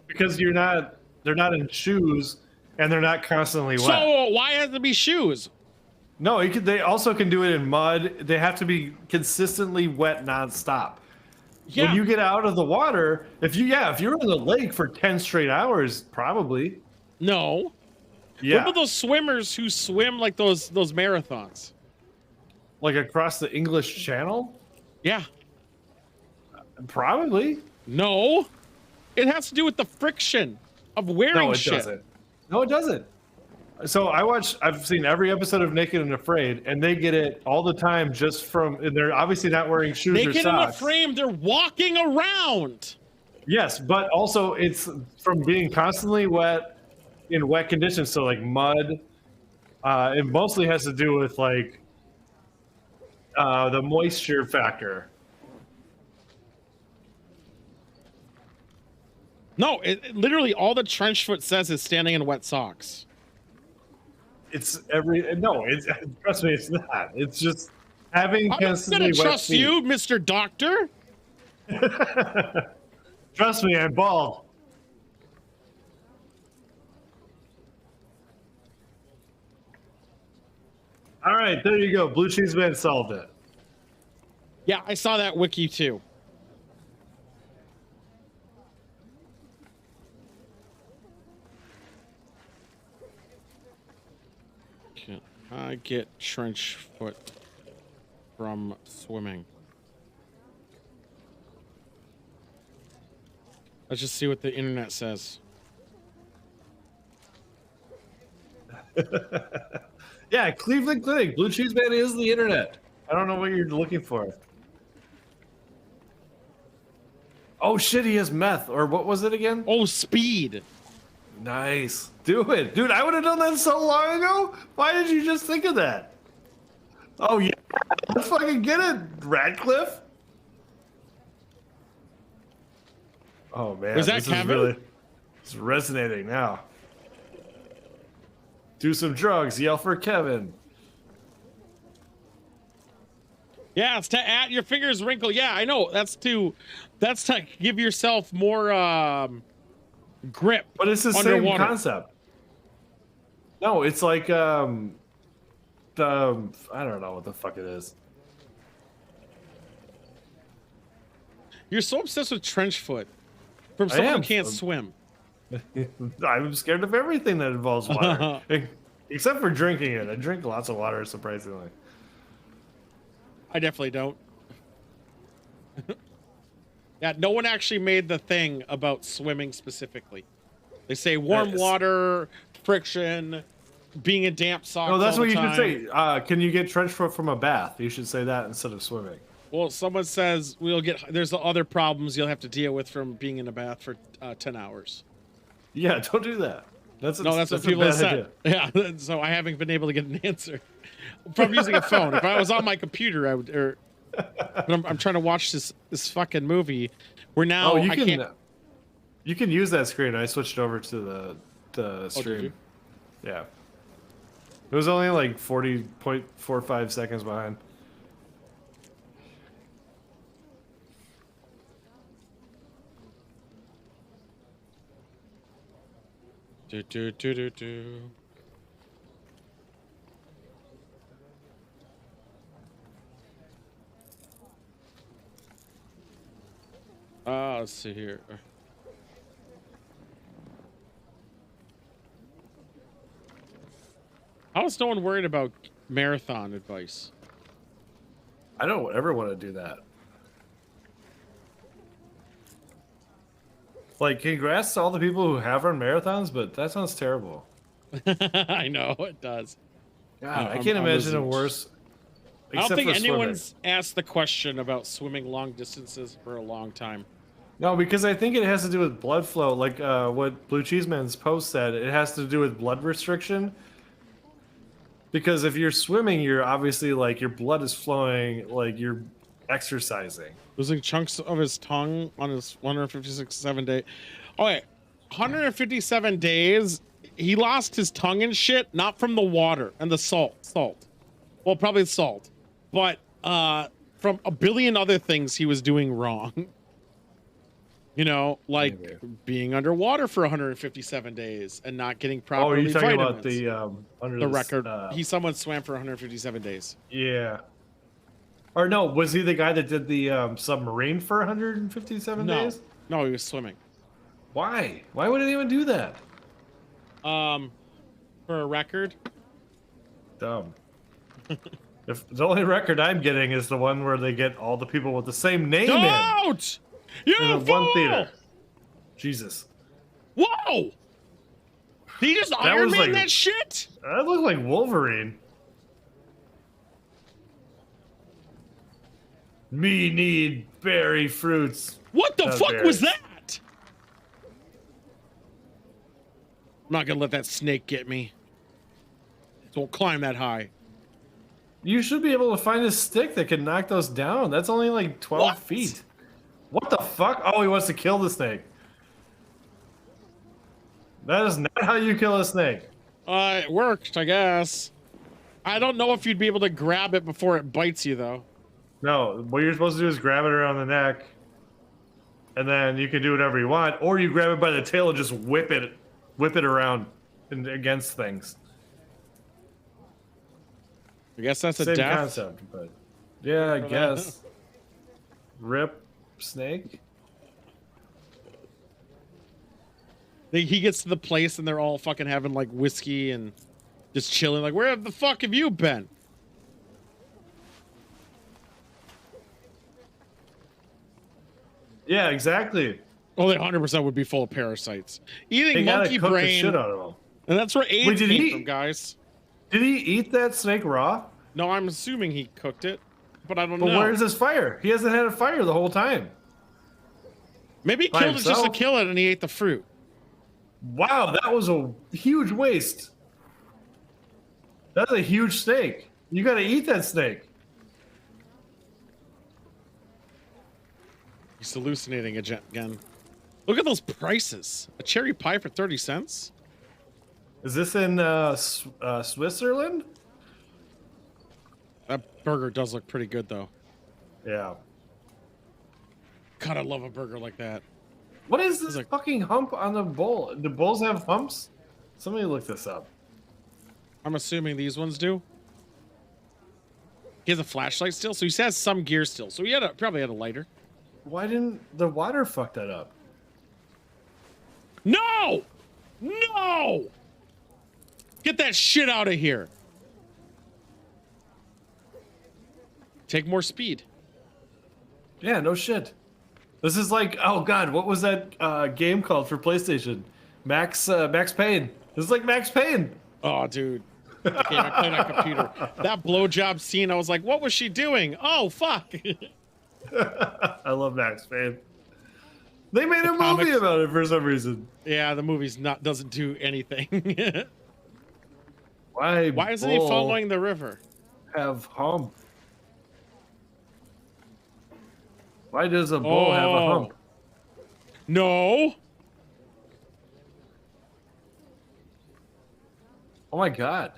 Because they're not in shoes and they're not constantly wet.
So why has to be shoes?
No, they also can do it in mud. They have to be consistently wet nonstop.
Yeah.
When you get out of the water, if you're in the lake for 10 straight hours, probably.
No.
Yeah.
What about those swimmers who swim like those marathons?
Like across the English Channel?
Yeah.
Probably.
No. It has to do with the friction of wearing
No, it
shit.
doesn't. No, it doesn't. So I've seen every episode of Naked and Afraid, and they get it all the time just from, and they're obviously not wearing shoes or
Naked
socks.
and Afraid, they're walking around.
Yes, but also it's from being constantly wet in wet conditions, so like mud. It mostly has to do with like the moisture factor.
No, literally all the trench foot says is standing in wet socks.
It's trust me, it's not. It's just having
I'm not
constantly
gonna
wet
trust
feet.
you, Mr. Doctor.
Trust me, I'm bald. All right, there you go. Blue Cheese Man solved it.
Yeah, I saw that wiki too. Can I get trench foot from swimming? Let's just see what the internet says.
Yeah, Cleveland Clinic. Blue Cheese Man is the internet. I don't know what you're looking for. Oh shit, he has meth, or what was it again?
Oh, speed.
Nice. Do it. Dude, I would have done that so long ago. Why did you just think of that? Oh yeah, let's fucking get it, Radcliffe. Oh man,
Was that
this
Kevin?
is really, it's resonating now. Do some drugs, yell for Kevin.
Yeah, it's to add your fingers wrinkle. Yeah, I know. That's to give yourself more grip.
But it's the
underwater.
same concept. No, it's like I don't know what the fuck it is.
You're so obsessed with trench foot from someone who can't swim.
I'm scared of everything that involves water, except for drinking it. I drink lots of water, surprisingly.
I definitely don't. Yeah, no one actually made the thing about swimming specifically. They say warm water, friction, being in damp socks.
No, that's
all
what
the
you
time.
should say. Can you get trench foot from a bath? You should say that instead of swimming.
Well, someone says there's the other problems you'll have to deal with from being in a bath for 10 hours.
Yeah, don't do that. That's
what people have said.
idea.
Yeah, so I haven't been able to get an answer from using a phone. If I was on my computer, I would. But I'm trying to watch this fucking movie where now
you
I
can
can't.
you can use that screen. I switched over to the stream.
you?
Yeah. It was only like 40.45 seconds behind.
Do, do, do, do, do. Let's see here. How is no one worried about marathon advice?
I don't ever want to do that. Like, congrats to all the people who have run marathons, but that sounds terrible.
I know it does.
God, I can't imagine a worse.
I don't
except
think
for swimming.
anyone's asked the question about swimming long distances for a long time.
No, because I think it has to do with blood flow. Like what Blue Cheeseman's post said, it has to do with blood restriction. Because if you're swimming, you're obviously like your blood is flowing, like you're exercising.
Losing chunks of his tongue on his 157 day. Oh wait, 157 days. He lost his tongue and shit, not from the water and the salt. Well, probably salt, but from a billion other things he was doing wrong. You know, like being underwater for 157 days and not getting proper.
Oh, are you talking about
the record? Someone swam for 157 days.
Yeah. Or no, was he the guy that did the submarine for 157 days?
No, he was swimming.
Why? Why would anyone do that?
For a record.
Dumb. If the only record I'm getting is the one where they get all the people with the same name
Don't! You
in the
fool!
one theater. Jesus.
Whoa! He just Iron Man that shit?
That looked like Wolverine. Me need berry fruits.
What the
Not
fuck
berries.
was that? I'm not gonna let that snake get me. Don't climb that high.
You should be able to find a stick that can knock those down. That's only like 12 feet. What the fuck? Oh, he wants to kill the snake. That is not how you kill a snake.
It worked, I guess. I don't know if you'd be able to grab it before it bites you, though.
No, what you're supposed to do is grab it around the neck, and then you can do whatever you want, or you grab it by the tail and just whip it around and against things.
I guess that's a
Same
death.
concept, but yeah, I guess. Rip snake.
He gets to the place and they're all fucking having like whiskey and just chilling. Like, where the fuck have you been?
Yeah, exactly.
Well, they 100% would be full of parasites. Eating
They gotta
monkey
cook the
brain,
shit out of them.
and that's where AIDS
Wait, did
came
he-
from, guys.
Did he eat that snake raw?
No, I'm assuming he cooked it, but I don't
But
know.
where's his fire? He hasn't had a fire the whole time.
Maybe he
by
killed it just to
himself?
kill it, and he ate the fruit.
Wow, that was a huge waste. That's a huge snake. You gotta eat that snake.
He's hallucinating again. Look at those prices. A cherry pie for 30 cents?
Is this in Switzerland?
That burger does look pretty good, though.
Yeah.
God, I love a burger like that.
What is this fucking hump on the bull? Do bulls have humps? Somebody look this up.
I'm assuming these ones do. He has a flashlight still, so he has some gear still. So he probably had a lighter.
Why didn't the water fuck that up?
No! No! Get that shit out of here. Take more speed.
Yeah, no shit. This is like, oh god, what was that game called for PlayStation? Max Payne. This is like Max Payne.
Oh, dude. That game I played on computer. That blowjob scene, I was like, what was she doing? Oh, fuck.
I love Max Payne. They made a movie about it for some reason.
Yeah, the movie's doesn't do anything.
Why
isn't he following the river?
Have hump? Why does a bull have a hump?
No.
Oh my god.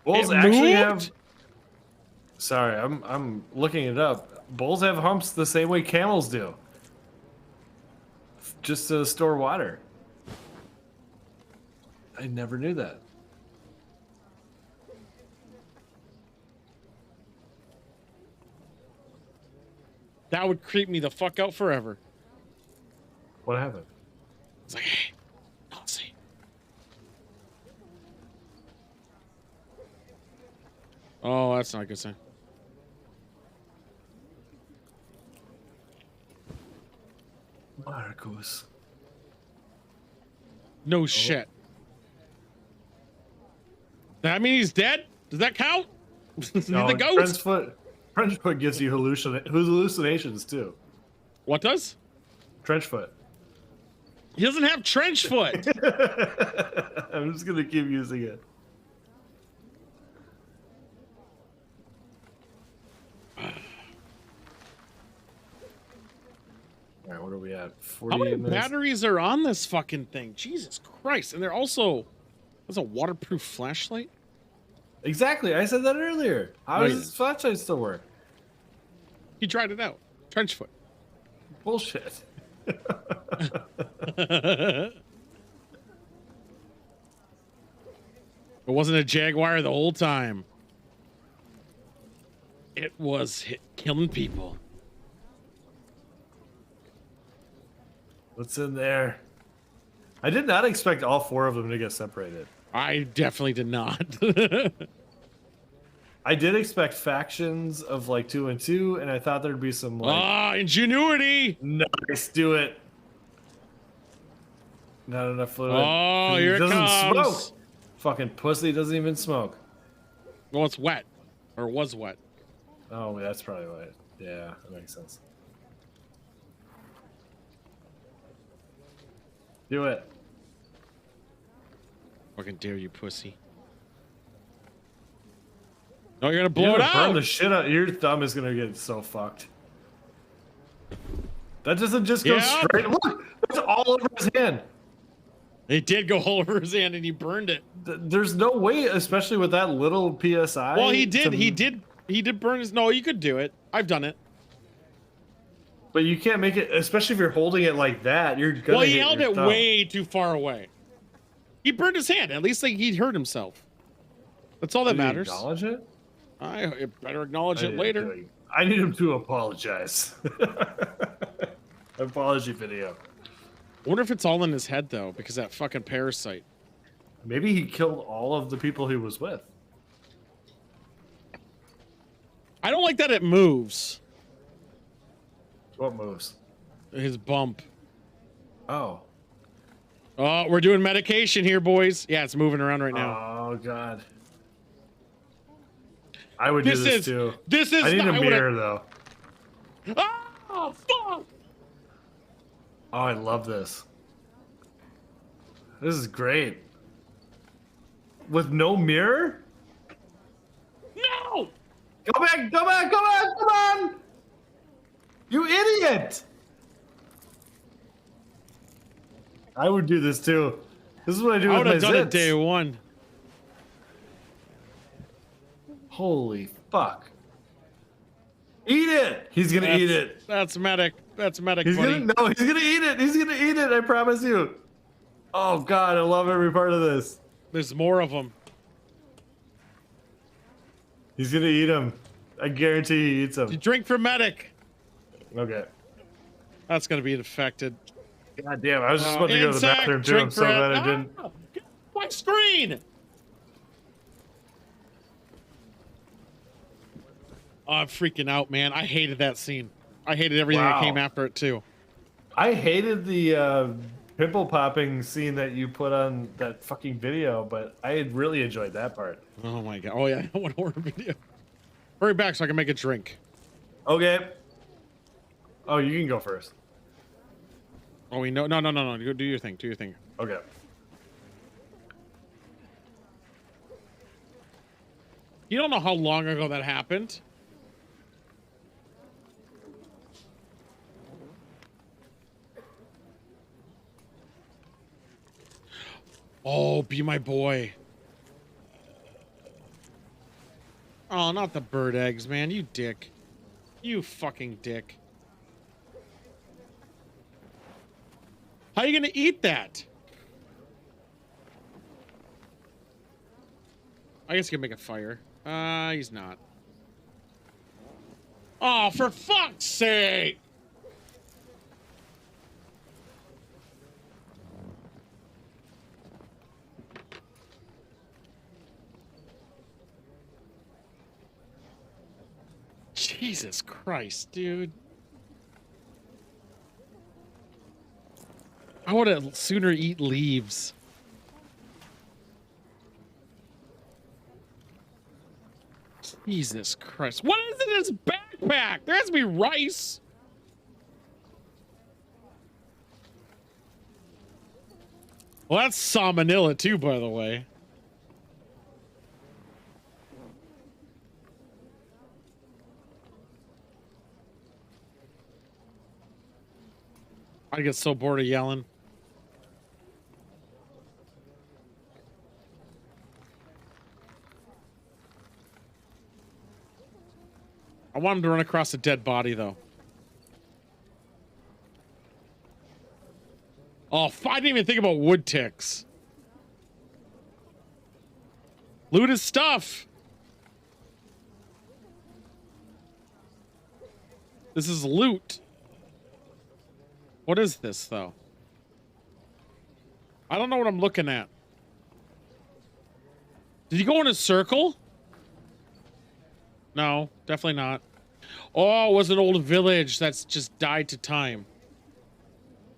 Bulls actually have. Sorry, I'm looking it up. Bulls have humps the same way camels do. Just to store water. I never knew that.
That would creep me the fuck out forever.
What happened?
It's like, hey, don't see. Oh, that's not a good sign.
Marcus.
No shit. That mean he's dead? Does that count?
No,
the ghost?
Trench foot gives you hallucinations too.
What does?
Trench foot.
He doesn't have trench foot.
I'm just gonna keep using it. All right, what are we at? 40
How many
minutes?
batteries are on this fucking thing? Jesus Christ! And they're also there's a waterproof flashlight.
Exactly, I said that earlier. How does this flashlight still work?
He tried it out. Trench foot.
Bullshit.
It wasn't a Jaguar the whole time. It was killing people.
What's in there? I did not expect all four of them to get separated.
I definitely did not.
I did expect factions of like 2 and 2, and I thought there'd be some like
ingenuity.
Nice, do it. Not enough fluid.
Oh, here it
doesn't
comes.
smoke. Fucking pussy doesn't even smoke.
Well, it's wet, or was wet.
Oh, that's probably why. Yeah, that makes sense. Do it.
Fucking dare you, pussy. No, you're gonna blow it out.
Burn the shit out. Your thumb is gonna get so fucked. That doesn't just go straight. Look, it's all over his hand.
It did go all over his hand, and he burned it.
There's no way, especially with that little PSI.
Well, he did. He did burn his. No, you could do it. I've done it.
But you can't make it, especially if you're holding it like that. You're gonna.
Well, he held it way too far away. He burned his hand. At least like he hurt himself. That's all that matters.
Acknowledge it.
I better acknowledge it later.
I need him to apologize. Apology video.
I wonder if it's all in his head though, because that fucking parasite.
Maybe he killed all of the people he was with.
I don't like that it moves.
What moves?
His bump.
Oh.
Oh, we're doing medication here, boys. Yeah, it's moving around right now.
Oh god. I would do this too.
This is.
I need a mirror though.
Oh fuck!
Oh, I love this. This is great. With no mirror?
No!
Go back! Go back! Go back! Come on! You idiot! I would do this too. This is what I do with my zits.
I would have done it day one.
Holy fuck. Eat it! He's gonna eat it.
That's medic. That's medic,
He's
buddy.
gonna eat it. He's gonna eat it, I promise you. Oh god, I love every part of this.
There's more of them.
He's gonna eat them. I guarantee he eats them.
You drink for medic.
Okay.
That's gonna be infected.
God damn! I was just about to go to the bathroom too. I'm so glad I didn't.
Get off my screen! Oh, I'm freaking out, man. I hated that scene. I hated everything that came after it too.
I hated the pimple popping scene that you put on that fucking video, but I had really enjoyed that part.
Oh my god. Oh yeah, I want to order a video. Hurry back so I can make a drink.
Okay. Oh, you can go first.
Oh, we know. No. Go do your thing. Do your thing.
Okay.
You don't know how long ago that happened. Oh, be my boy. Oh, not the bird eggs, man. You dick. You fucking dick. How are you gonna eat that? I guess you can make a fire. He's not. Oh, for fuck's sake! Jesus Christ, dude. I would have sooner eat leaves. Jesus Christ. What is in his backpack? There has to be rice. Well, that's salmonella too, by the way. I get so bored of yelling. I want him to run across a dead body, though. Oh, I didn't even think about wood ticks. Loot his stuff. This is loot. What is this, though? I don't know what I'm looking at. Did he go in a circle? No, definitely not. Oh, it was an old village that's just died to time.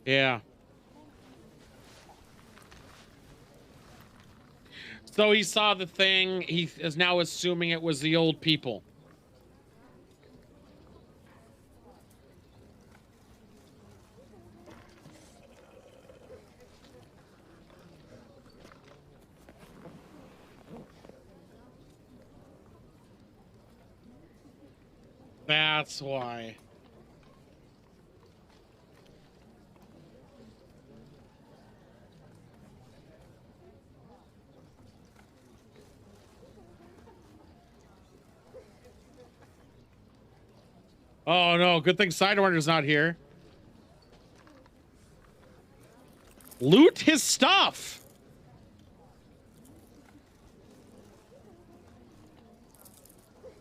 Yeah. So he saw the thing. He is now assuming it was the old people. That's why. Oh no, good thing Sidewinder's not here. Loot his stuff.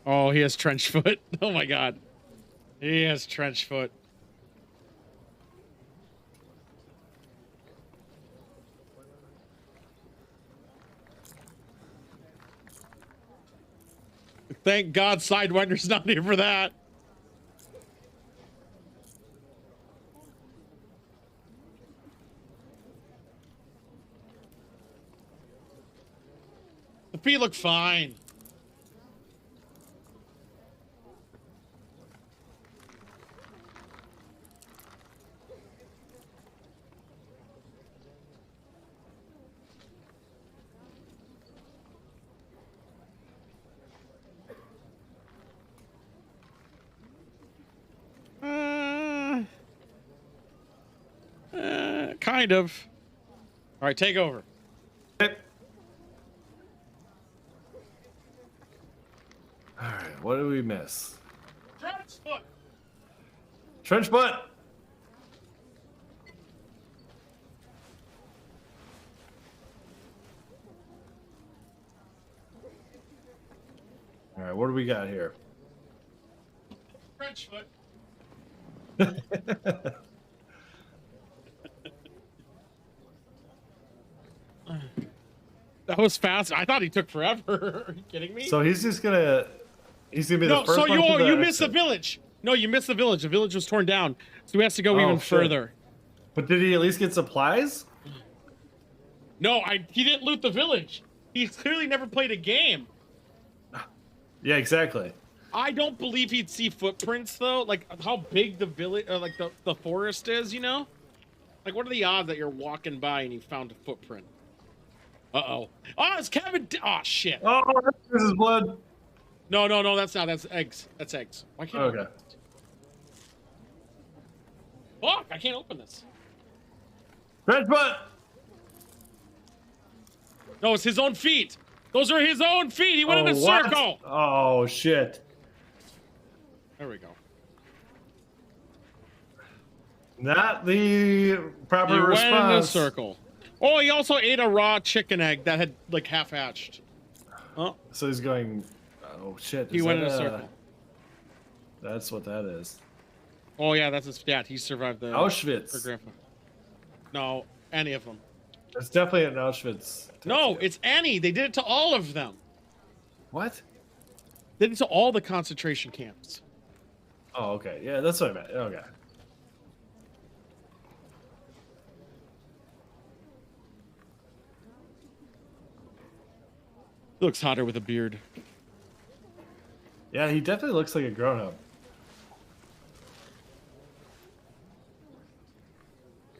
Oh, he has trench foot. Oh my god. He has trench foot. Thank God Sidewinder's not here for that. The feet look fine. Kind of. All right, take over.
All right, what did we miss?
Trench foot.
Trench foot. All right, what do we got here?
Trench foot. That was fast. I thought he took forever. Are you kidding me?
So he's just gonna be the
No,
first
so
one to the
you missed the
exit.
village. No, you missed the village. The village was torn down, so he has to go even
shit.
further.
But did he at least get supplies?
No, he didn't loot the village. He's clearly never played a game.
Yeah, exactly.
I don't believe he'd see footprints though. Like how big the village, like the forest is, you know? Like what are the odds that you're walking by and you found a footprint? Uh-oh. Oh, it's Kevin. Oh, shit.
Oh, this is blood.
No, that's not. That's eggs. That's eggs. Why can't I open it? Fuck, I can't open this.
Red butt.
No, it's his own feet. Those are his own feet. He went in a circle.
Oh, shit.
There we go.
Not the proper
He
response.
went in a circle. Oh, he also ate a raw chicken egg that had like half hatched. Oh.
So he's going. Oh shit!
He went in a circle.
That's what that is.
Oh yeah, that's his dad. He survived the
Auschwitz.
Her grandpa. No, any of them.
It's definitely an Auschwitz.
No, it's Annie. They did it to all of them.
What?
They did it to all the concentration camps.
Oh, okay. Yeah, that's what I meant. Okay.
Looks hotter with a beard.
Yeah, he definitely looks like a grown-up.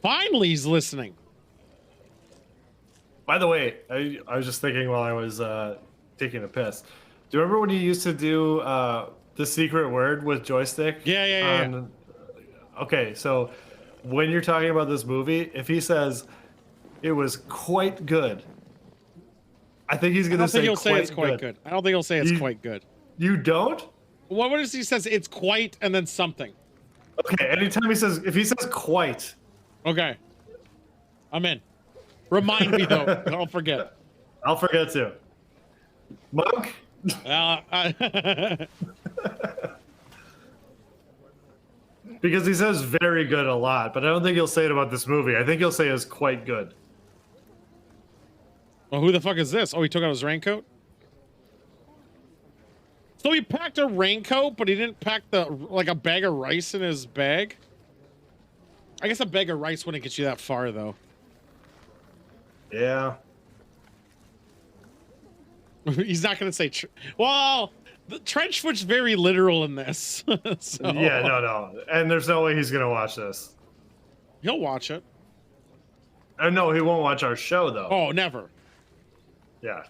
Finally, he's listening.
By the way, I was just thinking while I was taking a piss. Do you remember when you used to do the secret word with joystick?
Yeah.
Okay, so when you're talking about this movie, if he says it was quite good, I think he's gonna say.
I don't think he'll say it's quite good. I don't think he'll say it's quite good.
You don't?
What if he says it's quite and then something?
Okay, anytime if he says quite.
Okay. I'm in. Remind me though. Don't forget.
I'll forget too. Monk? Because he says very good a lot, but I don't think he'll say it about this movie. I think he'll say it's quite good.
Well, who the fuck is this? Oh, he took out his raincoat? So he packed a raincoat, but he didn't pack like a bag of rice in his bag? I guess a bag of rice wouldn't get you that far, though.
Yeah.
He's not going to say... Well, the trench foot's very literal in this. So...
Yeah, no. And there's no way he's going to watch this.
He'll watch it.
No, he won't watch our show, though.
Oh, never.
Yeah.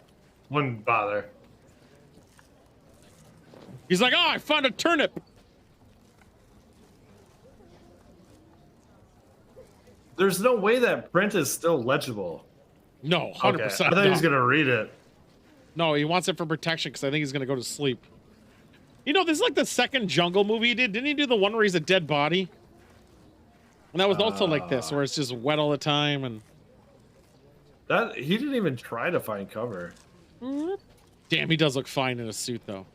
Wouldn't bother.
He's like, oh, I found a turnip.
There's no way that print is still legible.
No, 100%.
Okay. I thought he was going to read it.
No, he wants it for protection because I think he's going to go to sleep. You know, this is like the second Jungle movie he did. Didn't he do the one where he's a dead body? And that was also like this, where it's just wet all the time. And
that he didn't even try to find cover.
Damn, he does look fine in a suit, though.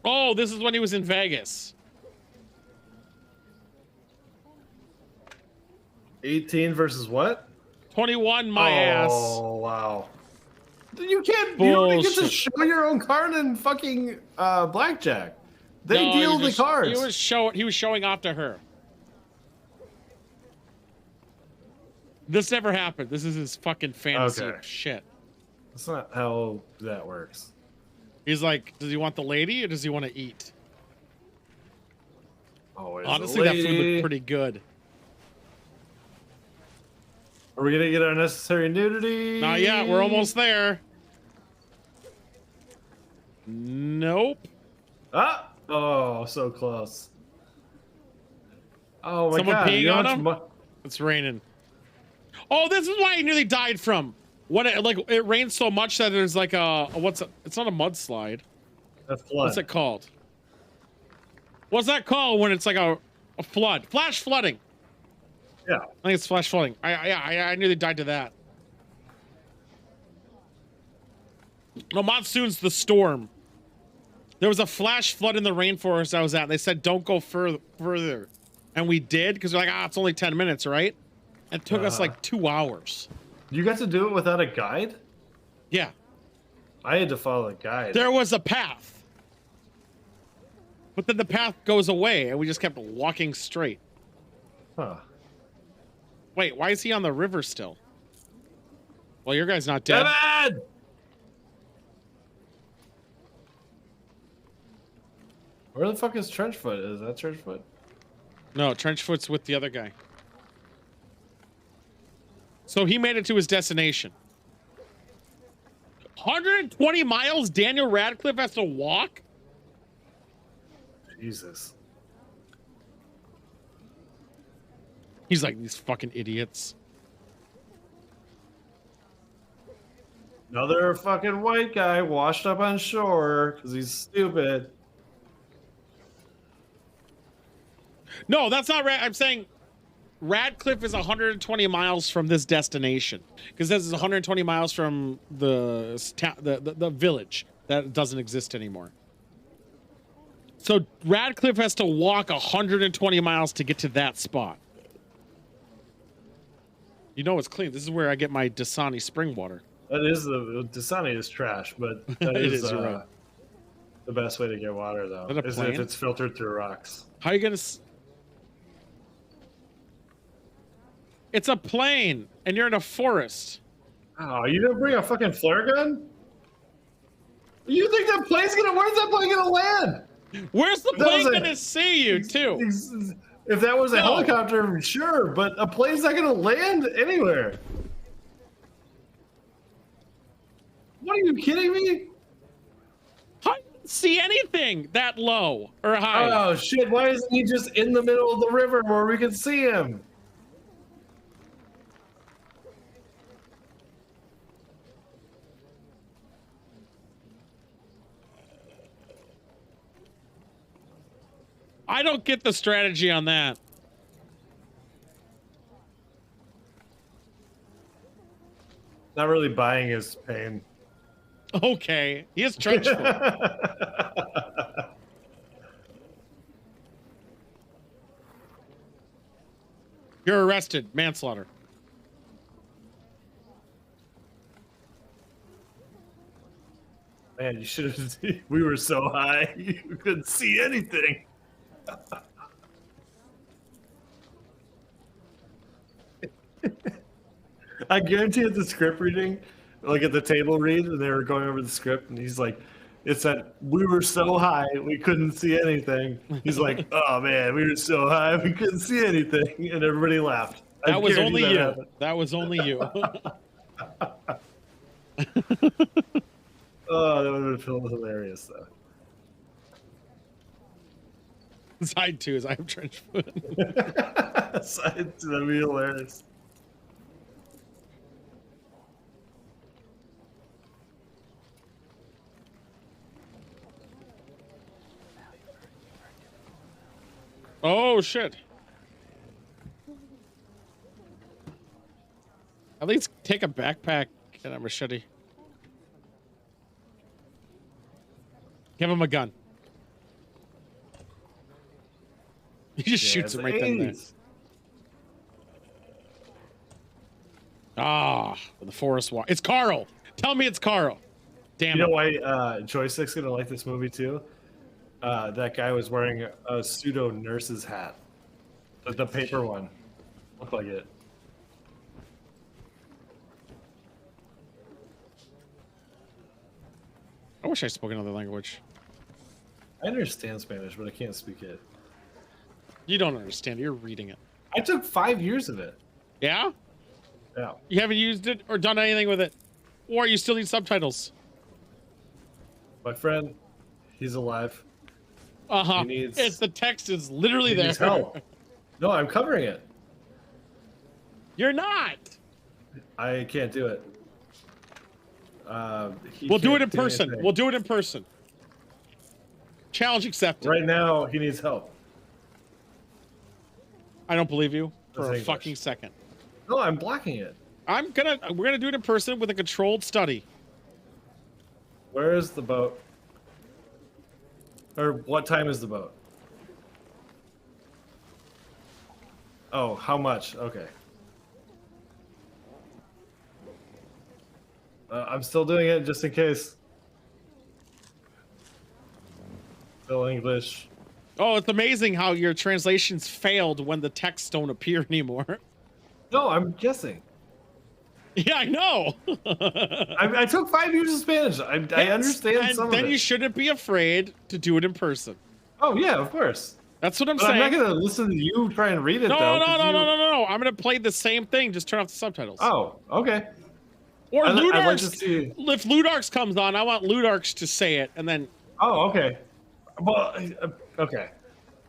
Oh, this is when he was in Vegas.
18 versus what?
21, my ass.
Oh, wow. You can't. You don't get to show your own card in fucking blackjack. They deal the cards.
He was showing off to her. This never happened. This is his fucking fantasy of shit.
That's not how that works.
He's like, does he want the lady or does he want to eat?
Always
honestly, that food looked pretty good.
Are we gonna get unnecessary nudity?
Not yet. We're almost there. Nope.
Ah! Oh, so close. Oh my
Someone
god!
peeing on him? It's raining. Oh, this is why he nearly died from. When it rains so much that there's like it's not a mudslide.
A flood.
What's it called? What's that called when it's like a flood? Flash flooding.
Yeah.
I think it's flash flooding. I nearly died to that. No, monsoon's the storm. There was a flash flood in the rainforest I was at. And they said, don't go further. And we did, because we're like, it's only 10 minutes, right? And it took us like 2 hours.
You got to do it without a guide?
Yeah.
I had to follow a guide.
There was a path. But then the path goes away, and we just kept walking straight.
Huh.
Wait, why is he on the river still? Well, your guy's not dead.
Kevin! Where the fuck is Trenchfoot? Is that Trenchfoot?
No, Trenchfoot's with the other guy. So he made it to his destination. 120 miles Daniel Radcliffe has to walk?
Jesus.
He's like, these fucking idiots.
Another fucking white guy washed up on shore because he's stupid.
No, that's not right. I'm saying Radcliffe is 120 miles from this destination because this is 120 miles from the village that doesn't exist anymore. So Radcliffe has to walk 120 miles to get to that spot. You know it's clean. This is where I get my Dasani spring water.
That is the Dasani is trash, but that
It
is
is, you're right.
the best way to get water though.
Is that a
Is
plane?
if it's filtered through rocks.
How are you gonna? It's a plane, and you're in a forest.
Oh, you didn't bring a fucking flare gun? You think that plane's gonna? Where's that plane gonna land?
Where's the plane gonna see you too?
If that was a
No.
helicopter, sure, but a plane's not gonna land anywhere. What are you kidding me?
How do you see anything that low or high?
Oh shit! Why isn't he just in the middle of the river where we can see him?
I don't get the strategy on that.
Not really buying his pain.
Okay, he is trench foot. You're arrested, manslaughter.
Man, you should have. We were so high, you couldn't see anything. I guarantee at the script reading, like at the table read, and they were going over the script, and he's like, "It said we were so high we couldn't see anything." He's like, "Oh man, we were so high we couldn't see anything," and everybody laughed.
That was only you. That was only you.
Oh, that would have been hilarious, though.
Side 2 is I have trench foot.
Side 2, that'd be hilarious.
Oh shit. At least take a backpack and a machete. Give him a gun. He just shoots him right then and there. Ah, the forest walk. It's Carl. Tell me it's Carl. Damn
You
it.
know why Joystick's gonna like this movie too? That guy was wearing a pseudo nurse's hat. The paper one. Looked like it.
I wish I spoke another language.
I understand Spanish, but I can't speak it.
You don't understand. You're reading it.
I took 5 years of it.
Yeah?
Yeah.
You haven't used it or done anything with it? Or you still need subtitles?
My friend, he's alive.
Uh-huh.
He needs-
It's the text is literally
He
there.
needs help. No, I'm covering it.
You're not.
I can't do it.
We'll do it in person. We'll do it in person. Challenge accepted.
Right now, he needs help.
I don't believe you for
That's
a
English.
fucking second.
No, I'm blocking it.
We're gonna do it in person with a controlled study.
Where is the boat? Or what time is the boat? Oh, how much? Okay. I'm still doing it just in case. Still English.
Oh, it's amazing how your translations failed when the texts don't appear anymore.
No, I'm guessing.
Yeah, I know.
I took 5 years of Spanish. I understand some of it.
Then you shouldn't be afraid to do it in person.
Oh yeah, of course.
That's what I'm
But
saying.
I'm not gonna listen to you try and read it
No,
though.
no. I'm gonna play the same thing. Just turn off the subtitles.
Oh, okay.
Or
I'd like to
Ludarks.
see.
If Ludarks comes on, I want Ludarks to say it, and then.
Oh, okay. Well, okay.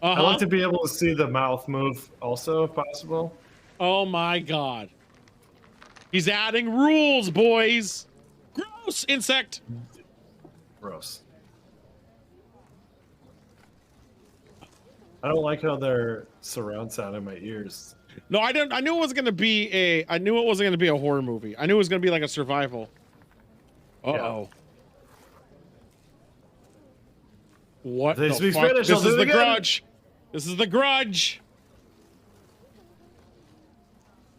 I'd like to be able to see the mouth move also, if possible.
Oh my god. He's adding rules, boys. Gross insect.
Gross. I don't like how their surround sound in my ears.
No, I didn't. I knew it was gonna be a. I knew it wasn't gonna be a horror movie. I knew it was gonna be like a survival. Uh-oh. What
They
the
speak
fuck?
Spanish,
This
I'll do
is
it
the
again.
grudge. This is the grudge.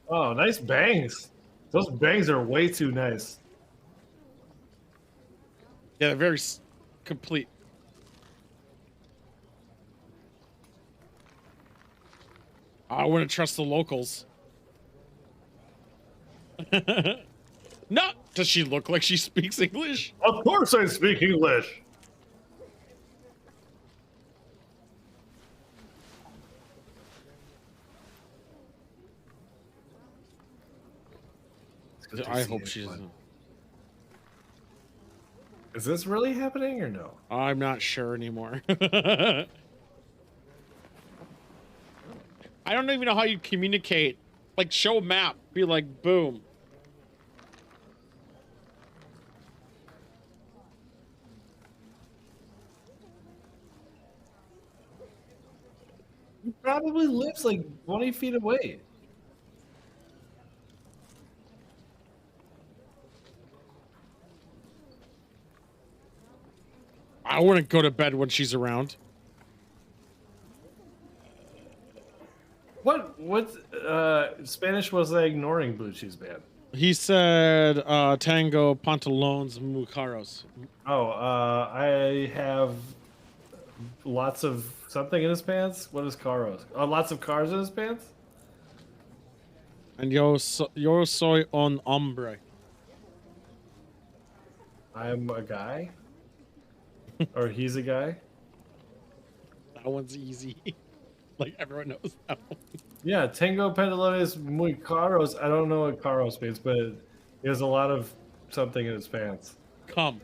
Oh, nice bangs. Those bangs are way too nice.
Yeah, very complete. I wouldn't trust the locals. No, does she look like she speaks English?
Of course I speak English.
I hope she doesn't.
Is this really happening or no?
I'm not sure anymore. I don't even know how you communicate. Like, show a map. Be like, boom.
He probably lives like 20 feet away.
I wouldn't go to bed when she's around.
What Spanish was I ignoring Blue Cheese Band?
He said tango pantalones muy caros.
Oh, I have lots of something in his pants. What is caros? Lots of cars in his pants?
And yo soy un hombre.
I'm a guy? Or he's a guy?
That one's easy. Like, everyone knows that one.
Yeah, Tango Pantalones Muy Caros. I don't know what caros means, but he has a lot of something in his pants.
Come.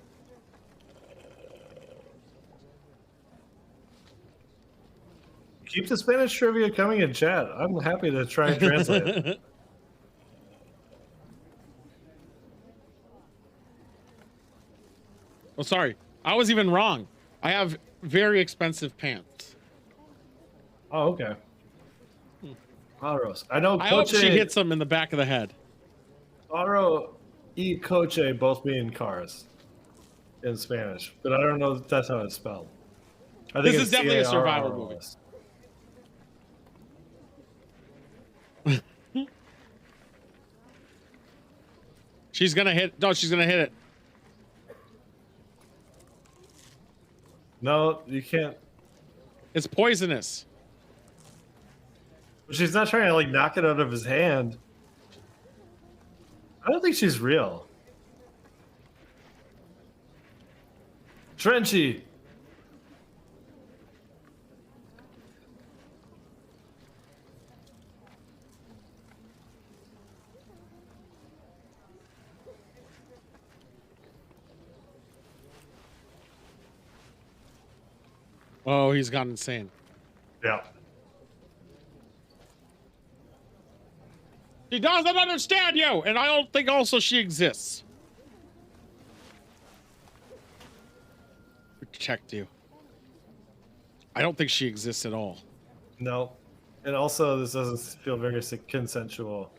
Keep the Spanish trivia coming in chat. I'm happy to try and translate it.
Oh, sorry. I was even wrong. I have very expensive pants.
Oh, okay. Caros. I know
I hope
Coche,
she hits him in the back of the head.
Caro y Coche both mean cars in Spanish, but I don't know if that's how it's spelled. I think
This is
it's
definitely a
CARROS.
survival movie. She's gonna hit. No, she's gonna hit it.
No, you can't.
It's poisonous.
She's not trying to like knock it out of his hand. I don't think she's real. Trenchy.
Oh, he's gone insane.
Yeah.
She doesn't understand you, and I don't think also she exists. Protect you. I don't think she exists at all.
No. And also, this doesn't feel very consensual.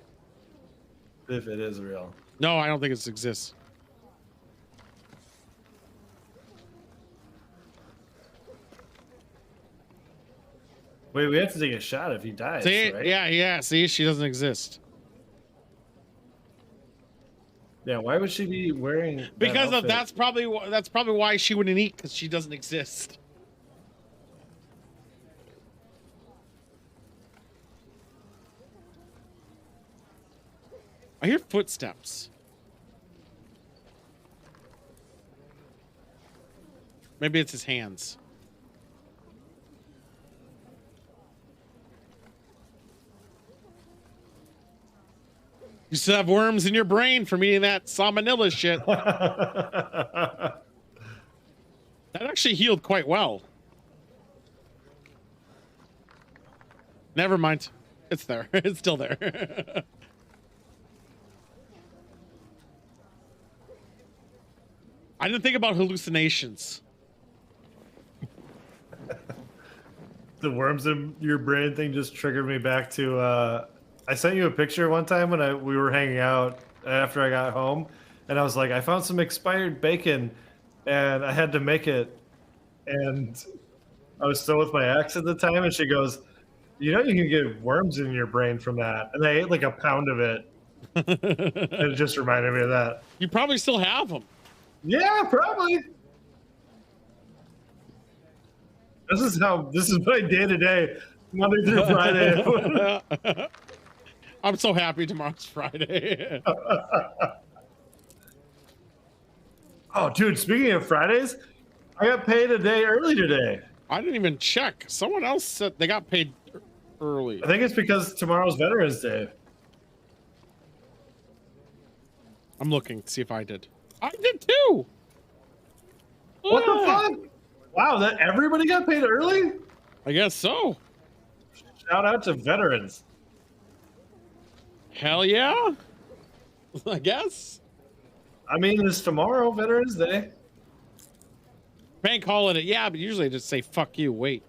If it is real.
No, I don't think it exists.
Wait, we have to take a shot if he dies,
See,
right?
yeah. See, she doesn't exist
Yeah, why would she be wearing that
because of
outfit?
that's probably why she wouldn't eat, because she doesn't exist. I hear footsteps. Maybe it's his hands. You still have worms in your brain from eating that salmonella shit. That actually healed quite well. Never mind. It's there. It's still there. I didn't think about hallucinations.
The worms in your brain thing just triggered me back to I sent you a picture one time when we were hanging out after I got home, and I was like, I found some expired bacon and I had to make it, and I was still with my ex at the time, and she goes, you know, you can get worms in your brain from that, and I ate like a pound of it. And it just reminded me of that.
You probably still have them.
Yeah, probably. This is my day to day, Monday through Friday.
I'm so happy tomorrow's Friday.
Oh, dude, speaking of Fridays, I got paid a day early today.
I didn't even check. Someone else said they got paid early.
I think it's because tomorrow's Veterans Day.
I'm looking to see if I did. I did too.
What the fuck? Wow, that everybody got paid early?
I guess so.
Shout out to veterans.
Hell yeah. I guess.
I mean, it's tomorrow, Veterans Day.
Bank holiday. Yeah, but usually I just say, fuck you, wait.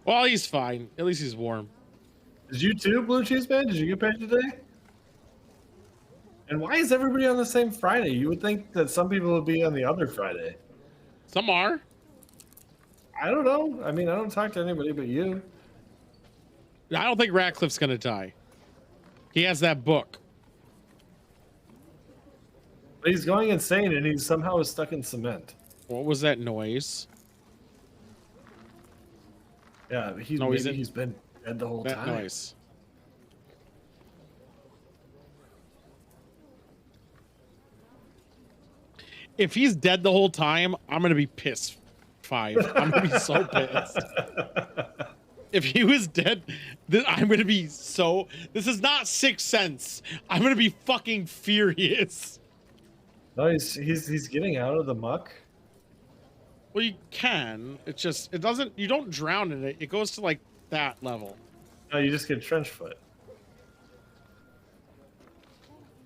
Well, he's fine. At least he's warm.
Did you too, Blue Cheese Man? Did you get paid today? And why is everybody on the same Friday? You would think that some people would be on the other Friday.
Some are.
I don't know. I mean, I don't talk to anybody but you.
I don't think Ratcliffe's going to die. He has that book.
But he's going insane, and he's somehow stuck in cement.
What was that noise?
Yeah, he's been dead the whole time.
Noise. If he's dead the whole time, I'm gonna be pissed. I'm gonna be so pissed. If he was dead, I'm gonna be so. This is not Sixth Sense. I'm gonna be fucking furious.
No, he's getting out of the muck.
Well, you can. It's just it doesn't. You don't drown in it. It goes to like that level.
No, you just get trench foot.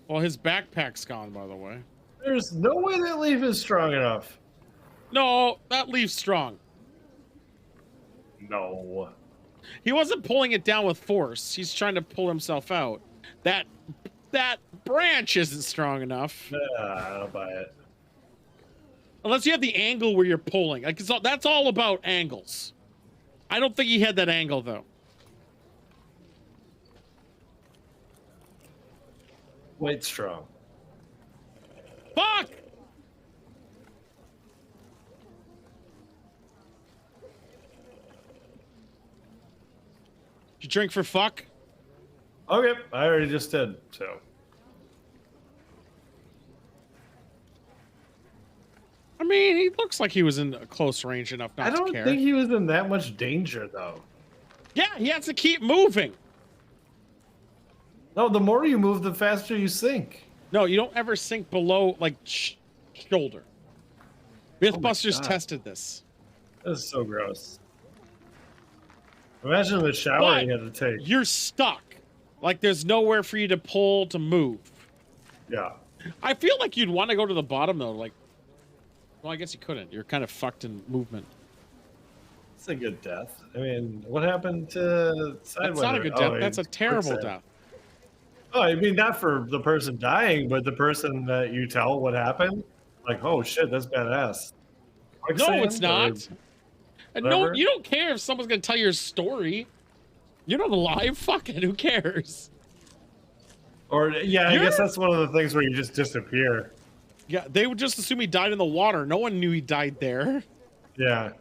Well, his backpack's gone, by the way.
There's no way that leaf is strong enough.
No, that leaf's strong.
No.
He wasn't pulling it down with force. He's trying to pull himself out. That branch isn't strong enough.
I don't buy it.
Unless you have the angle where you're pulling. Like that's all about angles. I don't think he had that angle though.
Weight strong.
Fuck! You drink for fuck?
Okay, I already just did, so.
I mean, he looks like he was in close range enough not to care.
I don't think he was in that much danger, though.
Yeah, he has to keep moving.
No, the more you move, the faster you sink.
No, you don't ever sink below, like, shoulder. Mythbusters tested this.
This is so gross. Imagine the shower you had to take.
You're stuck. Like, there's nowhere for you to pull to move.
Yeah.
I feel like you'd want to go to the bottom, though. Like, well, I guess you couldn't. You're kind of fucked in movement.
It's a good death. I mean, what happened to Sidewinder?
That's not a good death. That's a terrible death.
Oh, I mean, not for the person dying, but the person that you tell what happened. Like, oh shit, that's badass.
No, it's not. And
Whatever.
no, you don't care if someone's gonna tell your story. You're not alive. Fuck it. Who cares?
Or yeah, I guess that's one of the things where you just disappear.
Yeah, they would just assume he died in the water. No one knew he died there.
Yeah.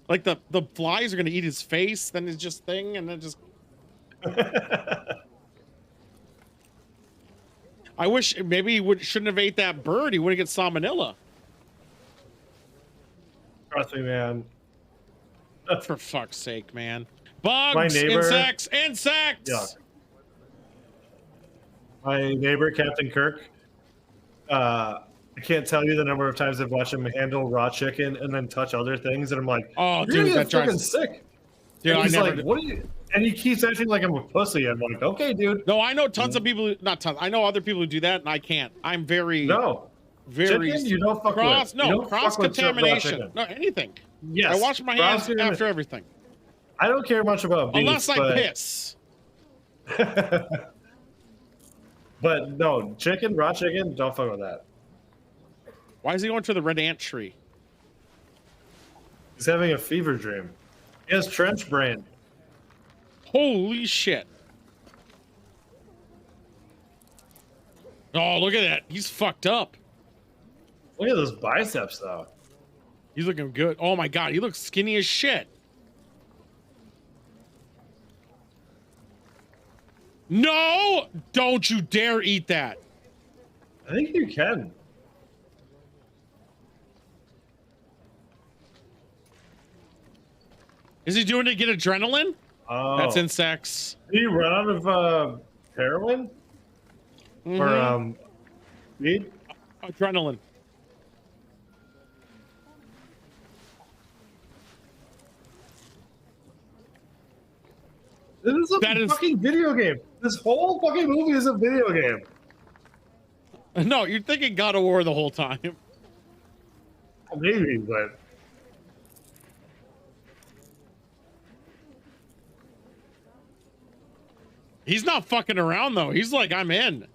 Like the flies are gonna eat his face, then it's just thing, and then just. I wish maybe he shouldn't have ate that bird. He wouldn't get salmonella.
Trust me, man.
For fuck's sake, man. Bugs,
My neighbor,
insects.
Yeah. My neighbor, Captain Kirk. I can't tell you the number of times I've watched him handle raw chicken and then touch other things, and I'm like,
oh,
"You're
dude,
gonna
that
get fucking
drives
sick."
Dude,
And he's
I never.
like, "What are you?" And he keeps acting like I'm a pussy. I'm like, "Okay, dude."
No, I know tons of people. Not tons. I know other people who do that, and I can't. I'm very.
No.
Very.
Chicken, you don't fuck
cross.
with. You
No
don't
cross
fuck with raw
contamination.
chicken.
No anything.
Yes.
I wash my hands after everything.
I don't care much about beef,
Unless I
but...
piss.
But no, chicken, raw chicken, don't fuck with that.
Why is he going to the red ant tree?
He's having a fever dream. He has trench brain.
Holy shit. Oh, look at that. He's fucked up.
Look at those biceps, though.
He's looking good. Oh my god, he looks skinny as shit. No! Don't you dare eat that.
I think you can.
Is he doing it to get adrenaline?
Oh.
That's insects.
Did you run out of heroin? Or weed?
Adrenaline.
This is a fucking video game. This whole fucking movie is a video game.
No, you're thinking God of War the whole time.
Maybe, but...
He's not fucking around though. He's like, I'm in.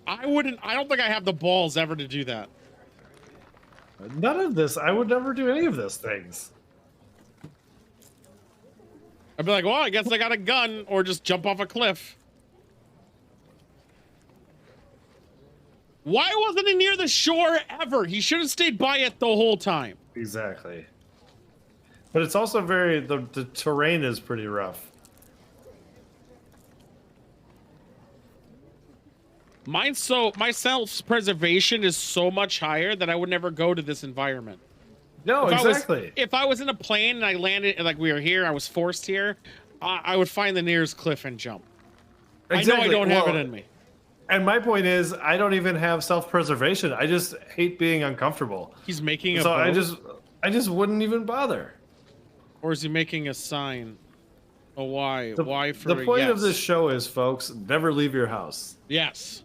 I don't think I have the balls ever to do that.
None of this. I would never do any of those things.
I'd be like, well, I guess I got a gun, or just jump off a cliff. Why wasn't he near the shore ever? He should have stayed by it the whole time.
Exactly. But it's also very, the terrain is pretty rough.
My self-preservation is so much higher that I would never go to this environment.
No, exactly.
If I was in a plane and I landed, like we were here, I was forced here, I would find the nearest cliff and jump.
Exactly.
I know I don't have it in me.
And my point is, I don't even have self-preservation. I just hate being uncomfortable.
He's making a
so
boat?
I just wouldn't even bother.
Or is he making a sign? A Y. Y for
the point
yes.
of this show is, folks, never leave your house.
Yes.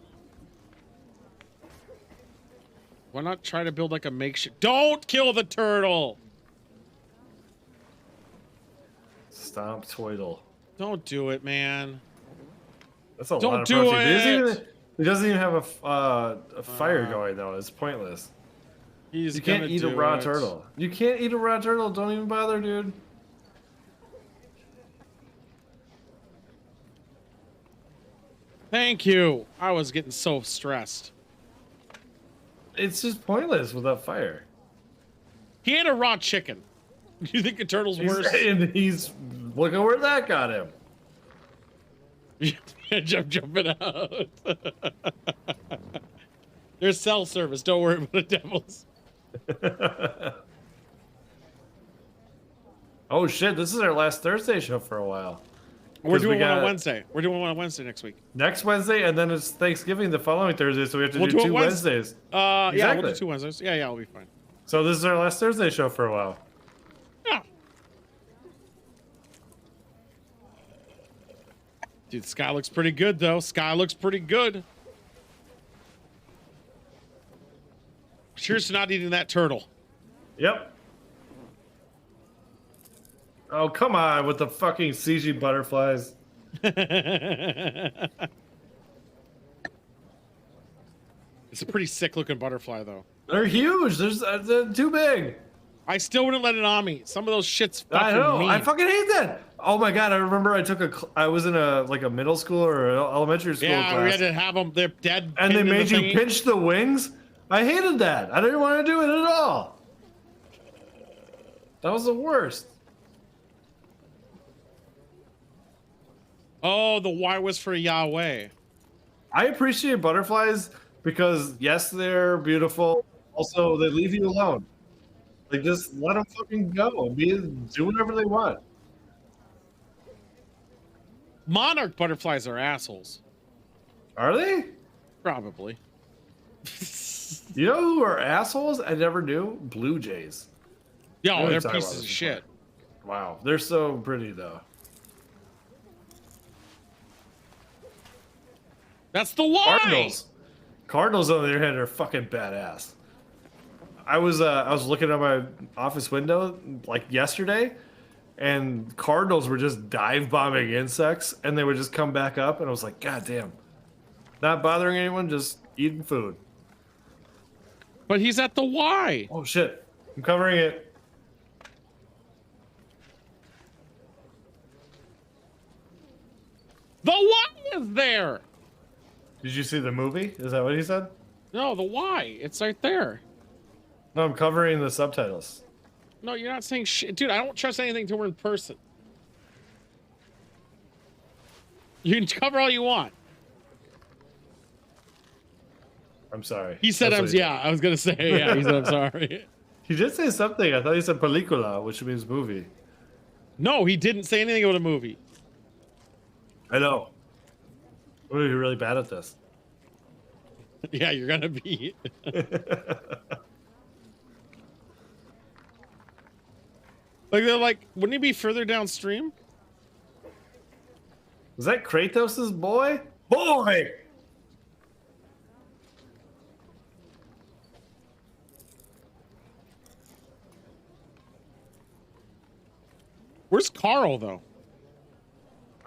Why not try to build like a makeshift? Don't kill the turtle.
Stomp Twiddle.
Don't do it, man.
That's a
Don't
lot of
do
protein. He doesn't even have a fire going though. It's pointless.
You
can't eat a raw turtle. You can't eat a raw turtle. Don't even bother, dude.
Thank you. I was getting so stressed.
It's just pointless without fire.
He ate a raw chicken. You think a turtle's worse?
And he's look at where that got him.
Jumping out. There's cell service. Don't worry about the devils.
Oh shit! This is our last Thursday show for a while.
We're doing one on Wednesday. We're doing one on Wednesday next week.
Next Wednesday, and then it's Thanksgiving the following Thursday, so we have to do two Wednesdays.
Yeah,
Exactly.
we'll do 2 Wednesdays. Yeah, I'll be fine.
So this is our last Thursday show for a while.
Yeah. Dude, the sky looks pretty good, though. Sky looks pretty good. Cheers to not eating that turtle.
Yep. Oh, come on with the fucking CG butterflies.
It's It's a pretty sick looking butterfly, though.
They're huge. They're too big.
I still wouldn't let it on me. Some of those shits fucking
I know.
mean.
I fucking hate that. Oh my god! I remember I was in a middle school or an elementary school
Yeah,
class.
we had to have them. They're dead.
And they
pinned in
made
the
you
thingy.
pinch the wings. I hated that. I didn't want to do it at all. That was the worst.
Oh, the Y was for Yahweh.
I appreciate butterflies because yes, they're beautiful. Also, they leave you alone. Like just let them fucking go. Do whatever they want.
Monarch butterflies are assholes.
Are they?
Probably.
You know who are assholes? I never knew. Blue jays.
Yo,
We
they're
talked about
pieces
this
of
before.
shit.
Wow, they're so pretty though.
That's the Y.
Cardinals on the other hand are fucking badass. I was looking at my office window like yesterday, and cardinals were just dive bombing insects, and they would just come back up, and I was like, God damn, not bothering anyone, just eating food.
But he's at the Y.
Oh shit, I'm covering it.
The Y is there.
Did you see the movie? Is that what he said?
No, the Y. It's right there.
No, I'm covering the subtitles.
No, you're not saying shit. Dude, I don't trust anything until we're in person. You can cover all you want.
I'm sorry.
He said,
That's what he
yeah, I was going to say, yeah, he said, I'm sorry.
He did say something. I thought he said película, which means movie.
No, he didn't say anything about a movie.
I know. We're really bad at this.
Yeah, you're going to be. Like, they're like, wouldn't he be further downstream?
Was that Kratos' boy? Boy!
Where's Carl, though?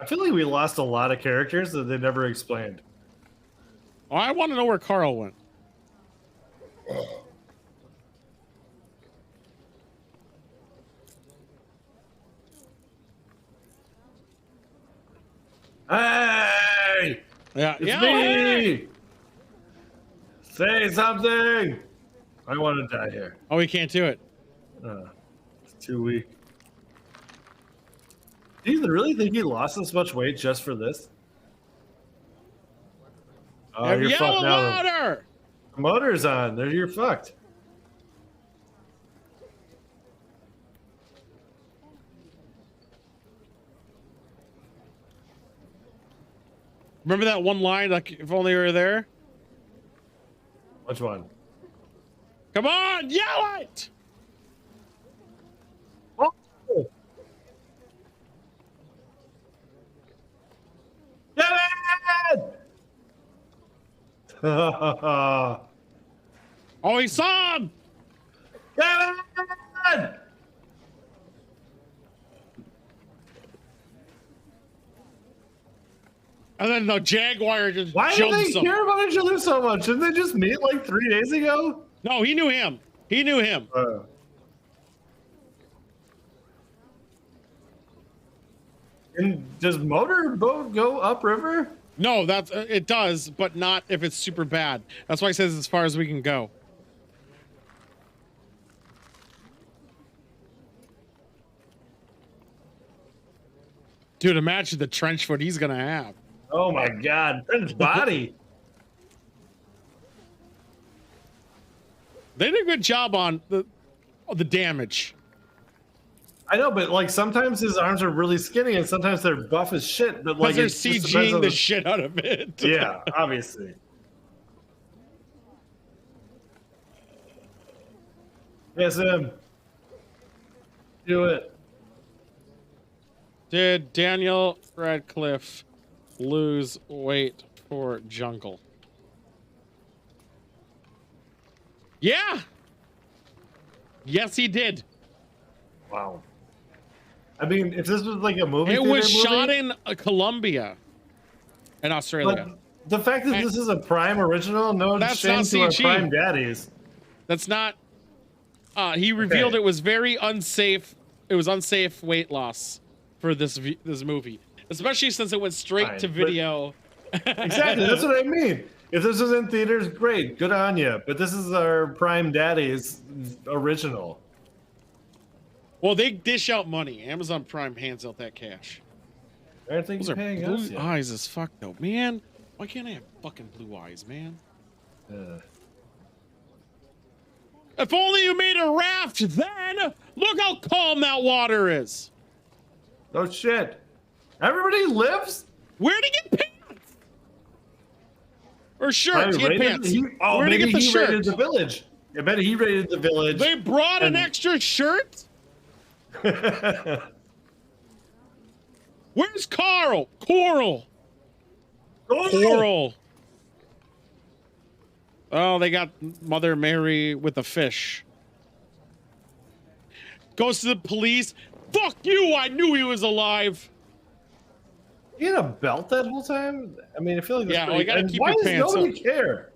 I feel like we lost a lot of characters that they never explained.
Oh, I want to know where Carl went.
Hey!
Yeah,
It's
yeah,
me!
hey!
Say something! I want to die here.
Oh, we can't do it.
It's too weak. Do you really think he lost this much weight just for this? Oh, you're
Yell
fucked now.
louder!
The motor's on. There, you're fucked.
Remember that one line, like, if only we were there?
Which one?
Come on, yell it!
Oh! Get it!
Oh, he saw him!
Get it!
And then the Jaguar just
Why do
jumps
they
him.
care about each other so much? Didn't they just meet like 3 days ago?
No, he knew him. He knew him.
And does motorboat go upriver?
No, that's it does, but not if it's super bad. That's why he says as far as we can go. Dude, imagine the trench foot he's gonna have.
Oh my god, Prince's body.
They did a good job on the damage.
I know, but like sometimes his arms are really skinny and sometimes they're buff as shit. But like
They're
it just depends
CGing
on
the shit out of it.
Yeah, obviously. Yes, him. Do it.
Did Daniel Radcliffe lose weight for Jungle? Yeah. Yes, he did.
Wow. I mean, if this was like a movie,
It was
theater
shot
movie,
in Colombia, in Australia.
The fact that this is a Prime original, no
That's
shame
not
to our
CG.
Prime daddies.
That's not. He revealed it was very unsafe. It was unsafe weight loss for this movie, especially since it went straight
Fine,
to video.
Exactly, that's what I mean. If this was in theaters, great, good on you. But this is our Prime daddies original.
Well, they dish out money. Amazon Prime hands out that cash.
I don't think
Those
you're
are
paying
blue
us yet.
eyes as fuck, though, man. Why can't I have fucking blue eyes, man? If only you made a raft then! Look how calm that water is!
Oh shit. Everybody lives?
Where'd he get pants? Or shirts? He had
raided-
pants.
oh,
Where'd he
maybe
get the
he
shirt?
raided the village. I bet he raided the village.
They brought an extra shirt? Where's Carl? Coral. Oh, they got Mother Mary with a fish. Goes to the police. Fuck you! I knew he was alive.
He had a belt that whole time? I mean, I feel like
Yeah, well, you gotta
and
keep
why
your
does
pants
nobody
up.
care?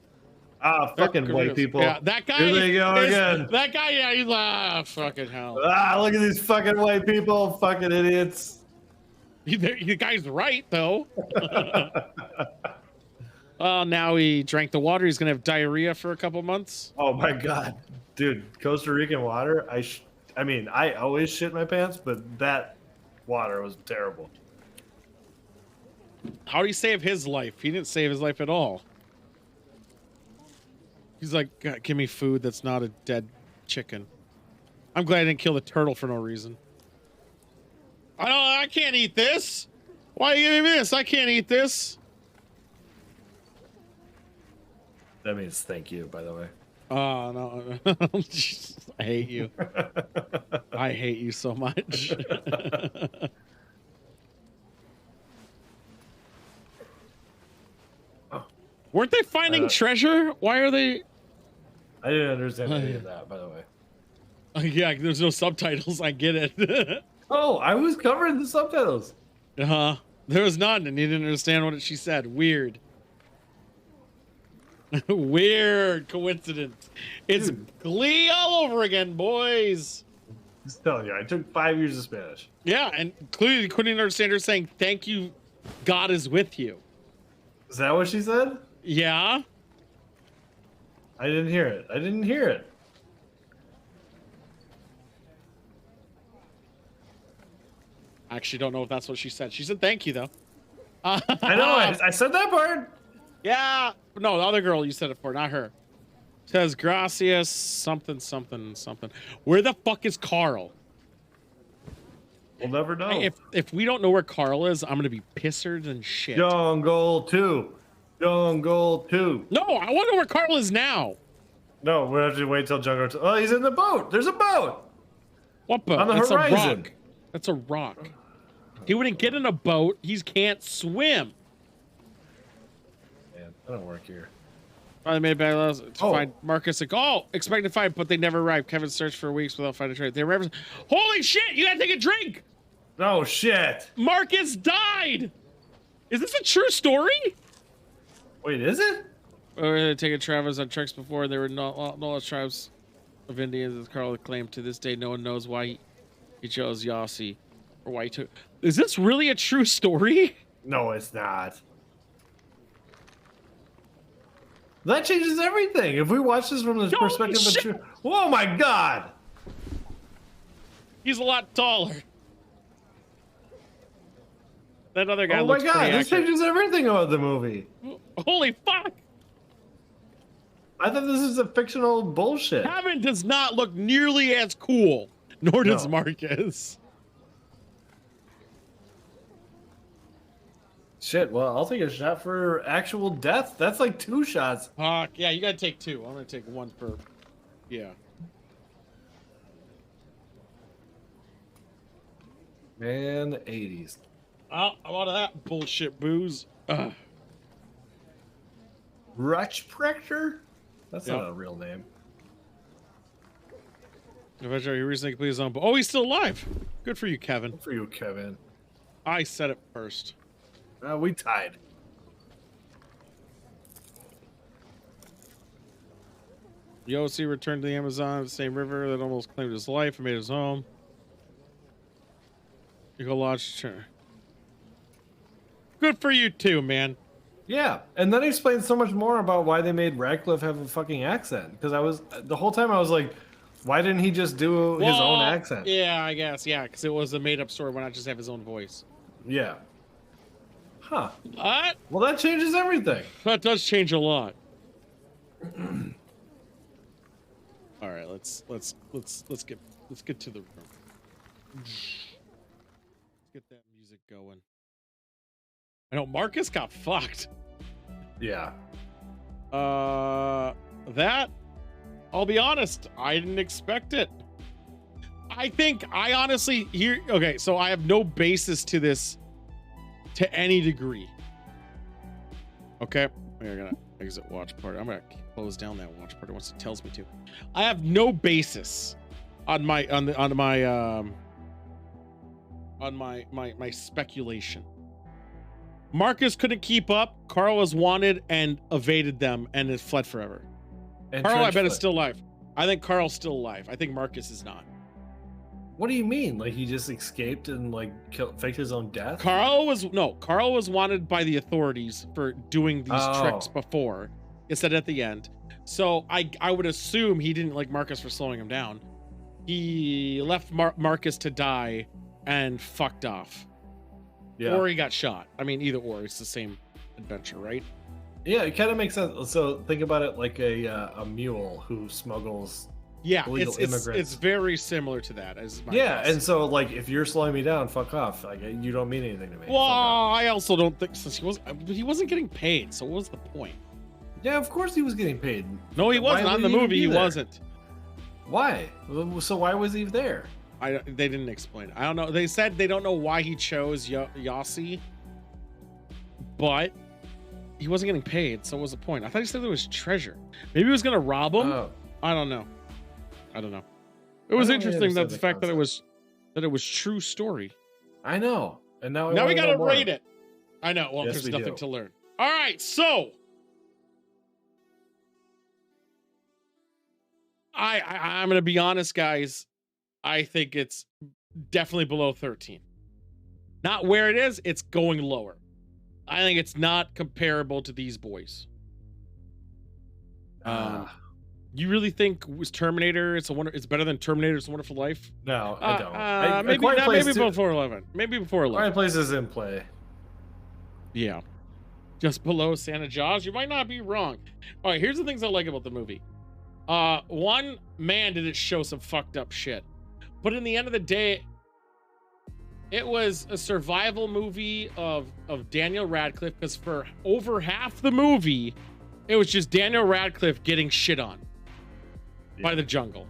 Ah, fucking white people.
Yeah, that guy.
Here they go again.
That guy, yeah, he's fucking hell.
Ah, look at these fucking white people, fucking idiots.
The guy's right though. Oh, now he drank the water. He's gonna have diarrhea for a couple months.
Oh my god, dude, Costa Rican water. I mean, I always shit my pants, but that water was terrible.
How did he save his life? He didn't save his life at all. He's like, "God, give me food that's not a dead chicken." I'm glad I didn't kill the turtle for no reason. I can't eat this. Why are you giving me this? I can't eat this.
That means thank you, by the way.
Oh, no. Jesus, I hate you. I hate you so much. Weren't they finding treasure? Why are they...
I didn't understand any of that, by the way.
Yeah, there's no subtitles. I get it.
Oh, I was covering the subtitles.
Uh-huh. There was none, and you didn't understand what she said. Weird. Weird coincidence. It's Glee all over again, boys.
Just telling you, I took 5 years of Spanish.
Yeah, and clearly couldn't understand her saying, "Thank you, God is with you."
Is that what she said?
Yeah.
I didn't hear it. I didn't hear it.
I actually don't know if that's what she said. She said thank you, though.
I know, I said that part.
Yeah. No, the other girl you said it for, not her. Says gracias something something something. Where the fuck is Carl?
We'll never know.
If we don't know where Carl is, I'm gonna be pisser than shit.
Jungle 2. Jungle 2.
No, I wonder where Carl is now.
No, we'll have to wait till Jungle 2. Oh, he's in the boat. There's a boat.
What boat?
On the
That's
horizon.
a rock. That's a rock. He wouldn't get in a boat. He can't swim.
Man, I don't work here.
Finally made a bad loss to find Marcus. Expected to find, but they never arrived. Kevin searched for weeks without finding a trace. They were holy shit! You gotta take a drink.
Oh shit!
Marcus died. Is this a true story?
Wait, is it?
Or taking travelers on treks before. There were no less tribes of Indians, as Carl claimed. To this day, no one knows why he chose Yossi or why he took. Is this really a true story?
No, it's not. That changes everything. If we watch this from the perspective of true. Oh my god!
He's a lot taller. That other guy
Oh my
looks
god,
pretty
this
accurate.
changes everything about the movie.
Holy fuck!
I thought this is a fictional bullshit.
Kevin does not look nearly as cool, nor does
No.
Marcus.
Shit, well, I'll take a shot for actual death. That's like 2 shots.
Fuck, yeah, you gotta take 2. I'm gonna take 1 for... Yeah.
Man, 80s.
Oh, I'm out of that bullshit booze. Ugh.
Rushprechter? That's
Yep.
not a real name.
Eventually, he recently completed his own... Oh, he's still alive. Good for you, Kevin.
Good for you, Kevin.
I said it first.
We tied.
Yossi returned to the Amazon, the same river that almost claimed his life and made his home. Ecological. Good for you too, man.
Yeah, and then he explained so much more about why they made Radcliffe have a fucking accent. Because the whole time I was like, why didn't he just do his own accent?
Yeah, I guess. Yeah, because it was a made-up story. Why not just have his own voice?
Yeah. Huh.
What?
Well, that changes everything.
That does change a lot. All right, let's get to the room. Let's get that music going. I know Marcus got fucked.
Yeah.
That, I'll be honest, I didn't expect it. I honestly okay, so I have no basis to this to any degree. Okay, we're gonna exit watch party. I'm gonna close down that watch party once it tells me to. I have no basis on my speculation. Marcus couldn't keep up. Carl was wanted and evaded them and has fled forever.
And
Carl, I bet, is
Trenchfoot.
still alive. I think Carl's still alive. I think Marcus is not.
What do you mean? Like he just escaped and like faked his own death?
Carl was wanted by the authorities for doing these tricks before. It said at the end. So I would assume he didn't like Marcus for slowing him down. He left Marcus to die and fucked off.
Yeah.
Or he got shot. I mean, either or. It's the same adventure, right?
Yeah, it kind of makes sense. So think about it like a mule who smuggles illegal immigrants.
It's very similar to that. As my
Yeah,
guess.
and so like if you're slowing me down, fuck off. Like you don't mean anything to me.
Well, I also don't think since he wasn't getting paid. So what was the point?
Yeah, of course he was getting paid.
No, he wasn't.
Why
On
would
the
he
movie,
be
he
there?
wasn't.
Why? So why was he there?
They didn't explain. I don't know. They said they don't know why he chose Yossi, but he wasn't getting paid. So what was the point? I thought he said there was treasure. Maybe he was gonna rob him. I don't know. It was interesting that the fact that it was true story.
I know. And now
we gotta rate it. I know. Well,
Yes,
there's
we
nothing
do.
to learn. All right, so I'm gonna be honest, guys. I think it's definitely below 13. Not where it is, it's going lower. I think it's not comparable to these boys. You really think was Terminator? It's better than Terminator. It's a Wonderful Life.
No, I don't.
Maybe before 11. Maybe before 11.
Quiet Place is in play.
Yeah, just below Santa Jaws. You might not be wrong. All right, here's the things I like about the movie. One, man, did it show some fucked up shit. But in the end of the day, it was a survival movie of Daniel Radcliffe, because for over half the movie, it was just Daniel Radcliffe getting shit on by the jungle.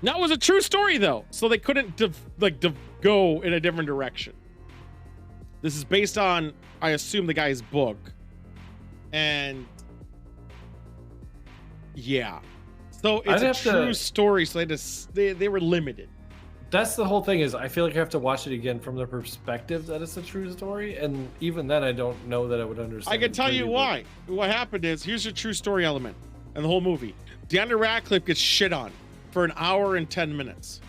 That was a true story, though, so they couldn't go in a different direction. This is based on, I assume, the guy's book, and yeah, so it's a true story. So they were limited.
That's the whole thing. Is I feel like I have to watch it again from the perspective that it's a true story, and even then, I don't know that I would understand.
I can tell you why. What happened is, here's your true story element in the whole movie. Daniel Radcliffe gets shit on for an hour and 10 minutes.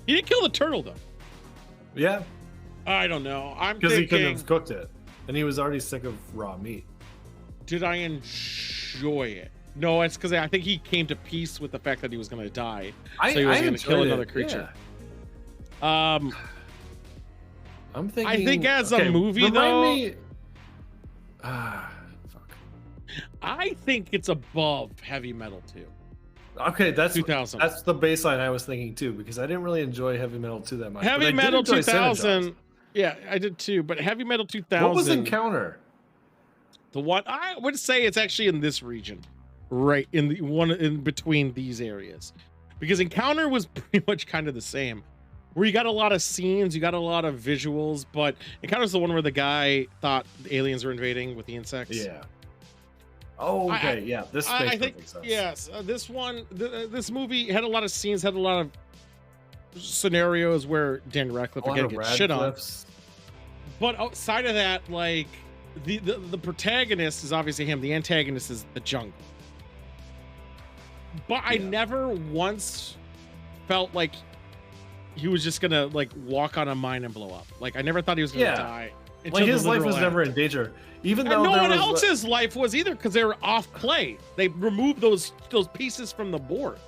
He didn't kill the turtle, though.
Yeah.
I don't know. I'm
because he couldn't
thinking,
have cooked it, and he was already sick of raw meat.
did I enjoy it? No, it's because I think he came to peace with the fact that he was going to die, so he was going to kill another creature.
Yeah. I'm thinking.
I think as a movie, though,
fuck.
I think it's above Heavy Metal 2.
Okay, that's
2000.
That's the baseline I was thinking too, because I didn't really enjoy Heavy Metal 2 that much.
Heavy Metal 2000. Yeah, I did too. But Heavy Metal 2000.
What was Encounter?
The one I would say it's actually in this region, right in the one in between these areas, because Encounter was pretty much kind of the same, where you got a lot of scenes, you got a lot of visuals, but Encounter's the one where the guy thought the aliens were invading with the insects.
Yeah. Oh, okay. Yeah, this makes perfect sense.
Yes, this one, this movie had a lot of scenes, had a lot of scenarios where Dan Radcliffe again gets shit on. But outside of that, like the protagonist is obviously him. The antagonist is the jungle. But I never once felt like he was just gonna like walk on a mine and blow up. Like I never thought he was gonna die.
Like his life was never in danger. Even
and
though
no
there
one
was
else's life was either, because they were off play. They removed those pieces from the board.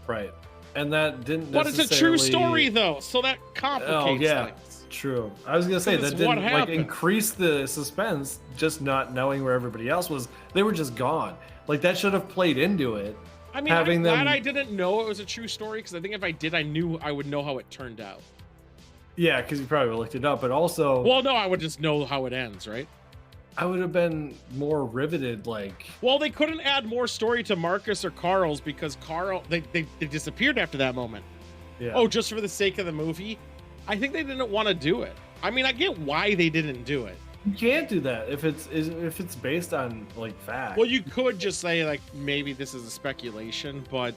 Right. And that didn't
But it's a true
necessarily-
story though, so that complicates
Oh yeah,
things.
true. I was gonna say
Because
that
it's what
didn't like
happened.
increase the suspense. Just not knowing where everybody else was, they were just gone. Like that should have played into it.
I mean,
having
I'm
them.
glad I didn't know it was a true story, because I think if I did, I knew I would know how it turned out.
Yeah, because you probably would have looked it up, but also
Well, no, I would just know how it ends, right?
I would have been more riveted. Like,
Well, they couldn't add more story to Marcus or Carl's because Carl they disappeared after that moment.
yeah.
Oh, just for the sake of the movie? I think they didn't want to do it. I mean, I get why they didn't do it.
You can't do that if it's based on like fact.
Well, you could just say like maybe this is a speculation, but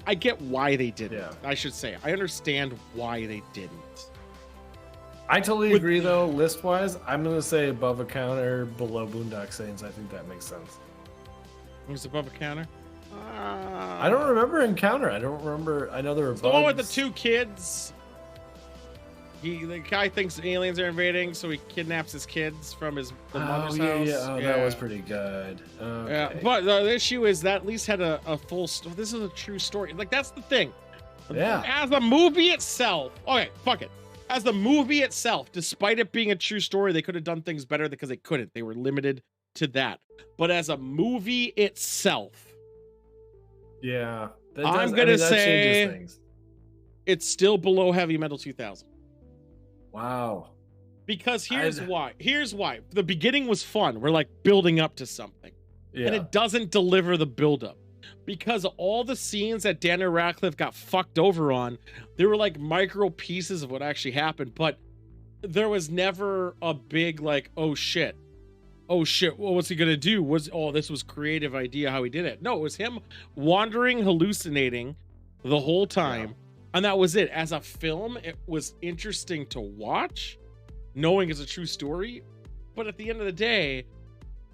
I get why they didn't.
Yeah.
I should say I understand why they didn't.
I totally agree though. List wise, I'm gonna say above a counter, below Boondock Saints. I think that makes sense.
Who's above a counter?
I don't remember Encounter. I don't remember. I know there were
The one with the
bugs.
two kids. The guy thinks aliens are invading, so he kidnaps his kids from the mother's
yeah,
house.
yeah. Oh, that was pretty good. Okay.
Yeah, but the issue is that at least had a full story. This is a true story. Like, that's the thing.
Yeah.
As the movie itself, okay, fuck it. As the movie itself, despite it being a true story, they could have done things better because they couldn't. They were limited to that. But as a movie itself,
Yeah.
I'm gonna say it's still below Heavy Metal 2000.
Wow.
Because here's why. Here's why. The beginning was fun. We're like building up to something.
Yeah.
And it doesn't deliver the buildup. Because all the scenes that Daniel Radcliffe got fucked over on, they were like micro pieces of what actually happened. But there was never a big like, oh shit. Oh shit, well, what's he gonna do? This was creative idea how he did it. No, it was him wandering, hallucinating the whole time. And that was it. As a film, it was interesting to watch, knowing it's a true story. But at the end of the day,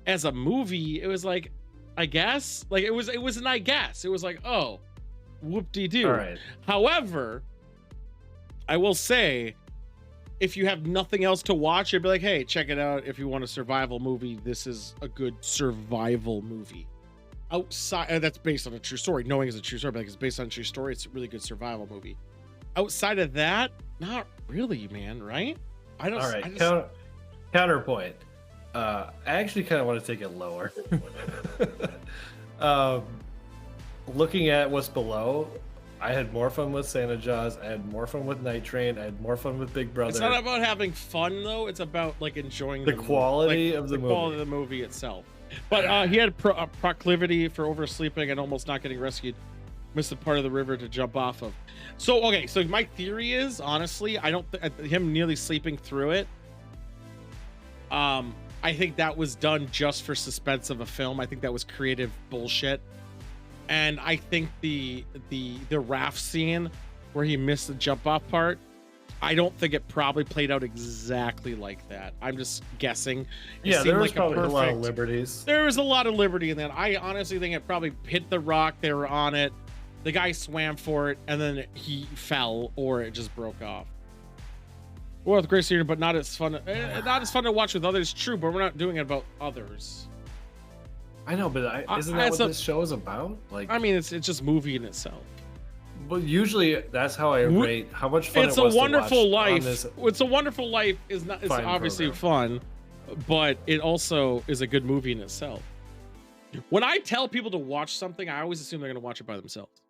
as a movie, it was like, I guess, like it was an I guess. It was like, oh, whoop-de-doo.
All right.
However, I will say, if you have nothing else to watch, you'd be like, hey, check it out. If you want a survival movie, this is a good survival movie. Outside, that's based on a true story. Knowing it's a true story, but like it's based on a true story, it's a really good survival movie. Outside of that, not really, man. Right? I don't.
All right. Counterpoint. I actually kind of want to take it lower. Looking at what's below, I had more fun with Santa Jaws. I had more fun with Night Train. I had more fun with Big Brother.
It's not about having fun though. It's about like enjoying
the quality of the movie.
Quality of the movie itself. But he had proclivity for oversleeping and almost not getting rescued. Missed a part of the river to jump off of. So okay, so my theory is honestly, I don't him nearly sleeping through it. I think that was done just for suspense of a film. I think that was creative bullshit. And I think the raft scene where he missed the jump off part, I don't think it probably played out exactly like that. I'm just guessing.
Yeah, there was probably a lot of liberties.
There was a lot of liberty in that. I honestly think it probably hit the rock. They were on it. The guy swam for it, and then he fell, or it just broke off. Well, it's great seeing, but not as fun. Not as fun to watch with others. True, but we're not doing it about others.
I know, but isn't that what this show is about? Like,
I mean, it's just movie in itself.
But usually, that's how I rate how much fun
It's
it was
a Wonderful
to watch
Life.
on this
It's a Wonderful Life is not. It's
fine
obviously fun, but it also is a good movie in itself. When I tell people to watch something, I always assume they're going to watch it by themselves,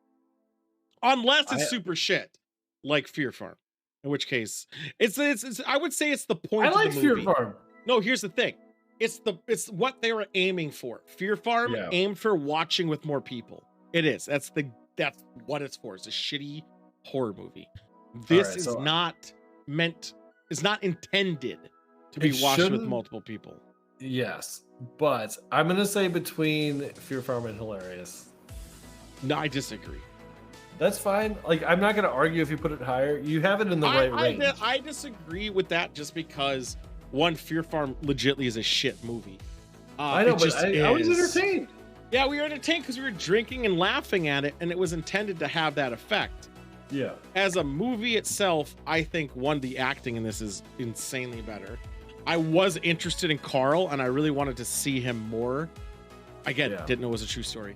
unless it's super shit, like Fear Farm. In which case, it's I would say it's the point.
I like
of the movie.
Fear Farm.
No, here's the thing. It's what they were aiming for. Fear Farm aimed for watching with more people. It is. That's what it's for. It's a shitty horror movie. This is not intended to be watched with multiple people.
Yes, but I'm gonna say between Fear Farm and Hilarious.
No, I disagree.
That's fine. Like, I'm not gonna argue if you put it higher. You have it in the right range.
I disagree with that just because one, Fear Farm legitly is a shit movie.
I know, but I was entertained.
Yeah, we were entertained because we were drinking and laughing at it, and it was intended to have that effect.
Yeah.
As a movie itself, I think the acting in this is insanely better. I was interested in Carl, and I really wanted to see him more. Again, didn't know it was a true story.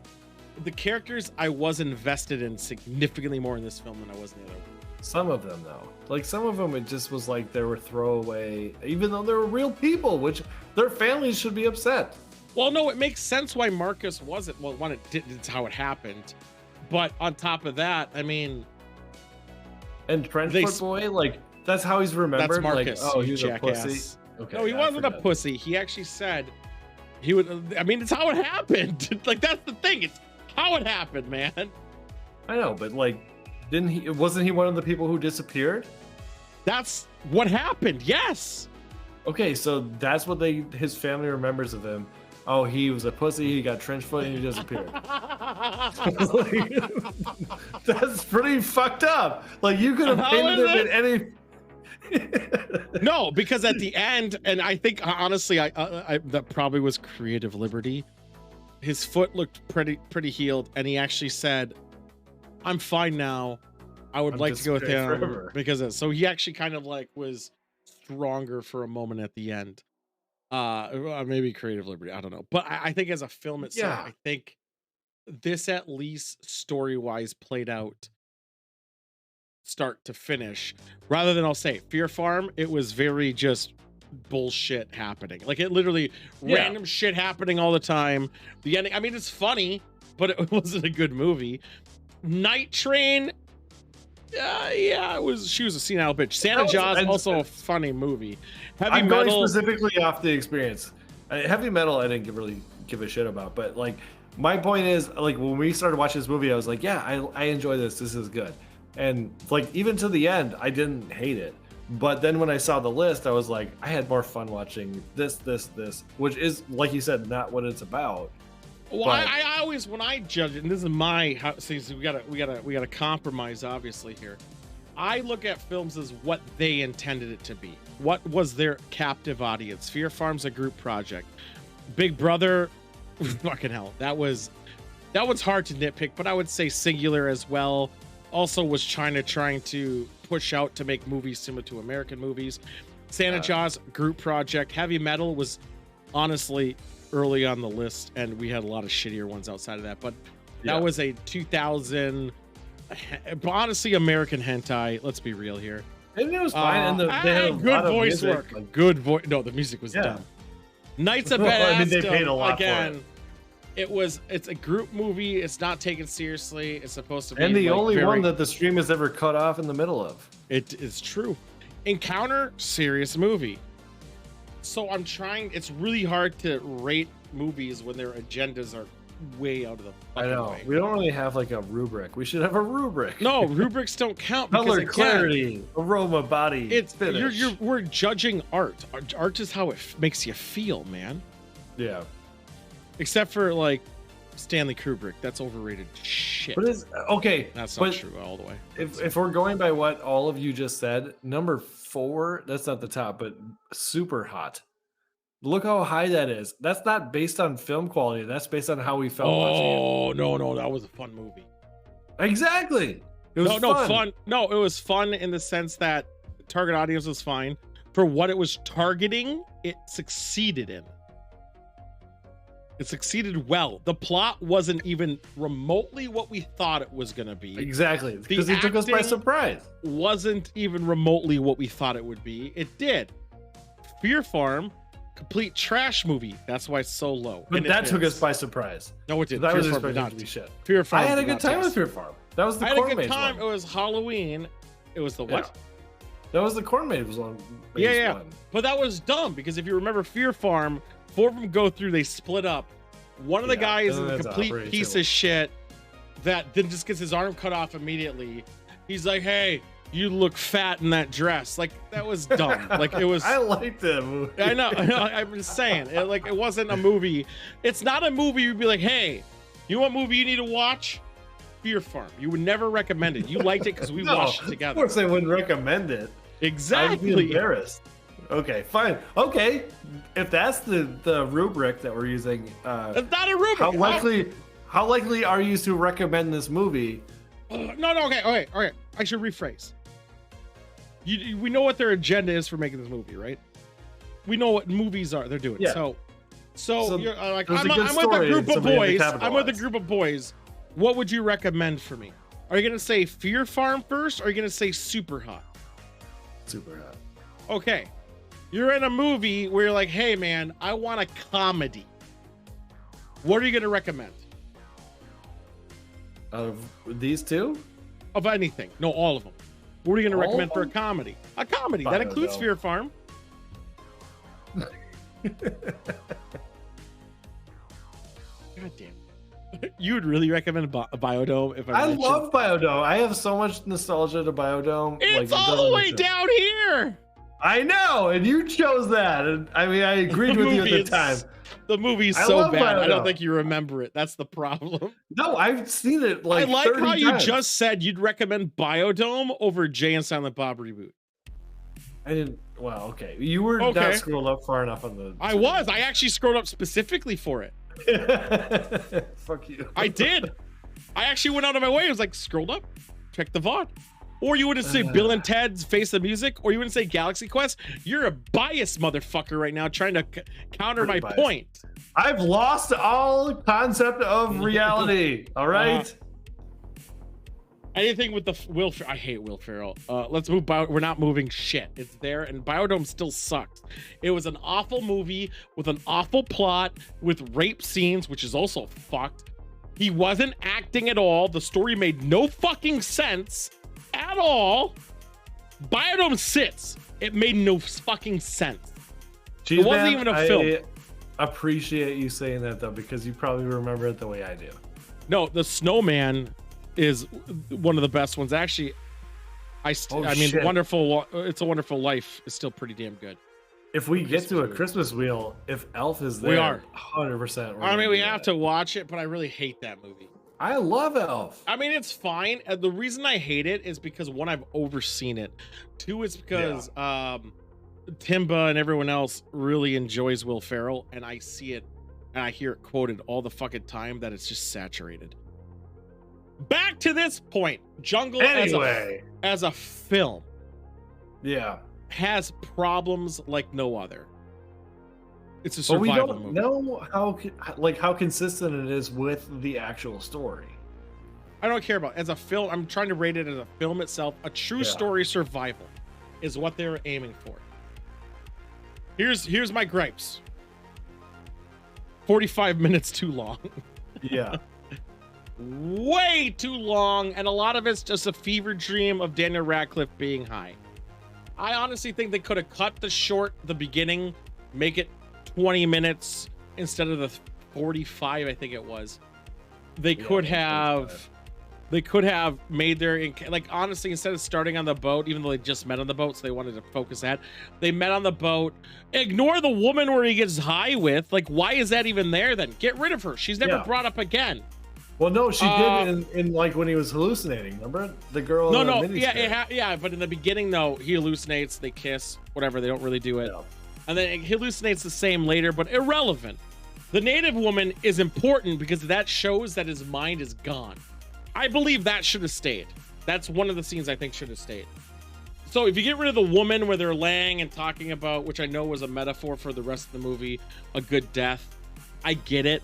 The characters I was invested in significantly more in this film than I was in the other one.
Some of them, though. Like, some of them, it just was like they were throwaway, even though they were real people, which their families should be upset.
Well, no, it makes sense why Marcus wasn't. Well, one, it didn't. It's how it happened. But on top of that, I mean...
And Trenchfoot Boy, like, that's how he's remembered?
That's Marcus,
like, oh,
you
he's a
jackass.
pussy? Okay,
No, he wasn't a pussy. He actually said he would... I mean, it's how it happened. Like, that's the thing. It's how it happened, man.
I know, but, like, wasn't he one of the people who disappeared?
That's what happened, yes.
Okay, so that's what his family remembers of him. Oh, he was a pussy, he got trench foot, and he disappeared. That's pretty fucked up. Like, you could have painted him in any...
No, because at the end, and I think, honestly, I that probably was creative liberty. His foot looked pretty healed, and he actually said, I'm fine now. I would like to go with him forever. Because so he actually kind of like was stronger for a moment at the end. Maybe creative liberty, I don't know. But I think as a film itself, I think this at least story-wise played out start to finish. Rather than, I'll say, Fear Farm, it was very just bullshit happening. Like, it literally random shit happening all the time. The ending, I mean, it's funny, but it wasn't a good movie. Night Train, it was. She was a senile bitch. Santa Jaws, also a funny movie.
I'm going specifically off the experience. Heavy Metal, I didn't really give a shit about, but like, my point is, like, when we started watching this movie, I was like, yeah, I enjoy this. This is good. And like, even to the end, I didn't hate it. But then when I saw the list, I was like, I had more fun watching this, which is, like you said, not what it's about.
Well, I always, when I judge it, and this is my house, so we gotta compromise obviously here. I look at films as what they intended it to be. What was their captive audience? Fear Farm's a group project. Big Brother, fucking hell, that one's hard to nitpick, but I would say singular as well. Also, was China trying to push out to make movies similar to American movies. Santa Jaws, group project. Heavy Metal was honestly early on the list, and we had a lot of shittier ones outside of that, but that was a 2000, honestly, American hentai. Let's be real here.
And it was fine. And they had
good voice work. Like, good voice. No, the music was dumb. Knights of Badass.
I mean, they paid a lot
again,
for it.
It's a group movie. It's not taken seriously. It's supposed to be.
And the only one that the stream is ever cut off in the middle of.
It is true. Encounter, serious movie. So I'm trying. It's really hard to rate movies when their agendas are way out of the fucking way.
We don't really have like a rubric. We should have a rubric.
No, rubrics don't count.
Color, clarity, aroma, body.
It's
finish.
We're judging art. Art is how it makes you feel, man.
Yeah.
Except for like Stanley Kubrick, that's overrated shit.
But it's okay.
That's not true all the way.
If we're going by what all of you just said, number 4, that's not the top, but Super Hot. Look how high that is. That's not based on film quality. That's based on how we felt watching it.
Oh, no, that was a fun movie.
Exactly. It was fun.
No, it was fun in the sense that the target audience was fine. For what it was targeting, it succeeded in. It succeeded well. The plot wasn't even remotely what we thought it was going to be.
Exactly. Because it took us by surprise.
Wasn't even remotely what we thought it would be. It did. Fear Farm, complete trash movie. That's why it's so low.
But that took us by surprise.
No, it didn't.
That was expected to be shit.
Fear Farm.
I had a good time with Fear Farm. That was the
Corn Maze one. I had a good time.
One.
It was Halloween. It was the what?
Yeah. That was the Corn Maze one.
Yeah.
One.
But that was dumb because if you remember Fear Farm, 4 of them go through, they split up. One of the guys is a complete piece of shit that then just gets his arm cut off immediately. He's like, hey, you look fat in that dress. Like, that was dumb. Like, it was.
I like that movie.
I know. I'm just saying. It wasn't a movie. It's not a movie you'd be like, hey, you know what movie you need to watch? Fear Farm. You would never recommend it. You liked it because we watched it together.
Of course I wouldn't recommend it.
Exactly.
I'd be embarrassed. Okay, fine. Okay, if that's the rubric that we're using,
It's not a rubric.
how likely are you to recommend this movie?
No. Okay. I should rephrase. We know what their agenda is for making this movie, right? We know what movies are they're doing.
Yeah.
So you're like,
it was
I'm
a good
with a
story
group
and
of
somebody had to
boys. I'm with a
capitalize.
group of boys. What would you recommend for me? Are you gonna say Fear Farm first, or are you gonna say Super Hot?
Super Hot.
Okay. You're in a movie where you're like, hey man, I want a comedy. What are you gonna recommend?
Of these two?
Of anything. No, all of them. What are you gonna
All
recommend
of
for a
them?
comedy? A comedy. That includes
Biodome.
Fear Farm. God damn. You would really recommend Biodome if
I love Biodome. I have so much nostalgia to Biodome.
It's
it
all
doesn't
the
make
way
sense.
down here.
I know, and you chose that. And I mean, I agreed with you at the time.
The movie's
I
so
love
bad. I don't
Biodome.
think you remember it. That's the problem.
No, I've seen it like
I like
30
how you
times.
just said you'd recommend Biodome over Jay and Silent Bob reboot.
I didn't. Well, okay. You were
Okay.
not scrolled up far enough on the.
I was. I actually scrolled up specifically for it.
Fuck you.
I did. I actually went out of my way. I was like, scrolled up, check the VOD. Or you wouldn't say Bill and Ted's Face the Music, or you wouldn't say Galaxy Quest. You're a biased motherfucker right now trying to counter my
biased.
point.
I've lost all concept of reality. All right.
Anything with the Will I hate Will Ferrell. Let's move. We're not moving shit. It's there, and Biodome still sucks. It was an awful movie with an awful plot with rape scenes, which is also fucked. He wasn't acting at all. The story made no fucking sense at all. Biodome sits. It made no fucking sense. It wasn't even a film.
I appreciate you saying that though, because you probably remember it the way I do.
No, the Snowman is one of the best ones. Actually, I mean,
shit.
Wonderful. It's a Wonderful Life is still pretty damn good.
If we get to a Christmas wheel, if Elf is there,
We are
100%.
I mean, we have to watch it, but I really hate that movie.
I love Elf.
I mean, it's fine. The reason I hate it is because one, I've overseen it. Two, it's because Timba and everyone else really enjoys Will Ferrell, and I see it and I hear it quoted all the fucking time that it's just saturated. Back to this point, Jungle as a film, has problems like no other. It's a
But
survival
we don't
movie.
know how consistent it is with the actual story.
I don't care about it. As a film. I'm trying to rate it as a film itself. A true story survival is what they're aiming for. Here's my gripes. 45 minutes too long.
Yeah.
Way too long, and a lot of it's just a fever dream of Daniel Radcliffe being high. I honestly think they could have cut the beginning, make it 20 minutes instead of the 45 I think it was. They could have made their, like, honestly, instead of starting on the boat, even though they just met on the boat, so they wanted to focus that, they met on the boat. Ignore the woman where he gets high with. Like, why is that even there then? Get rid of her. She's never brought up again.
Well, no, she did in like when he was hallucinating. Remember the girl?
No,
in the
no,
miniskirt?
yeah. But in the beginning, though, he hallucinates. They kiss, whatever. They don't really do it, and then he hallucinates the same later, but irrelevant. The native woman is important because that shows that his mind is gone. I believe that should have stayed. That's one of the scenes I think should have stayed. So if you get rid of the woman where they're laying and talking about, which I know was a metaphor for the rest of the movie, a good death, I get it.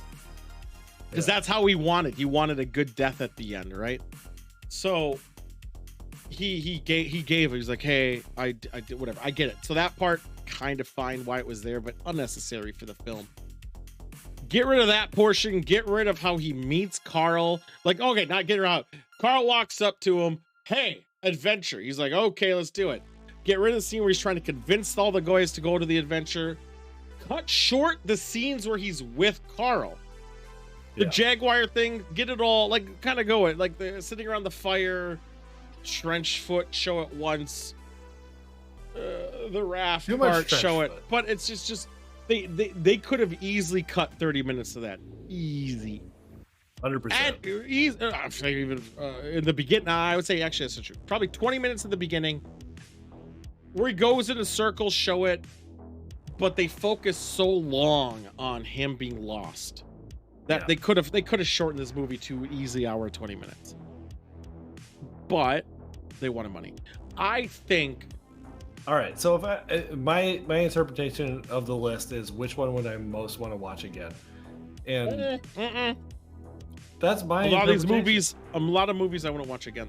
Because that's how he wanted. He wanted a good death at the end, right? So he gave. He was like, "Hey, I did whatever." I get it. So that part kind of fine why it was there, but unnecessary for the film. Get rid of that portion. Get rid of how he meets Carl. Like, okay, not get her out. Carl walks up to him. Hey, adventure. He's like, okay, let's do it. Get rid of the scene where he's trying to convince all the guys to go to the adventure. Cut short the scenes where he's with Carl. The Jaguar thing, get it all, like, kind of go it. Like, they're sitting around the fire, trench foot, show it once. The raft
Too much
part,
trench
show it.
foot.
But it's just they could have easily cut 30 minutes of that. Easy.
100%.
And I'm saying even in the beginning, I would say actually that's not true. Probably 20 minutes in the beginning, where he goes in a circle, show it, but they focus so long on him being lost that they could have shortened this movie to an easy hour and 20 minutes. But they wanted money. I think.
All right, so if my interpretation of the list is which one would I most want to watch again, and that's my
a lot of movies I want to watch again.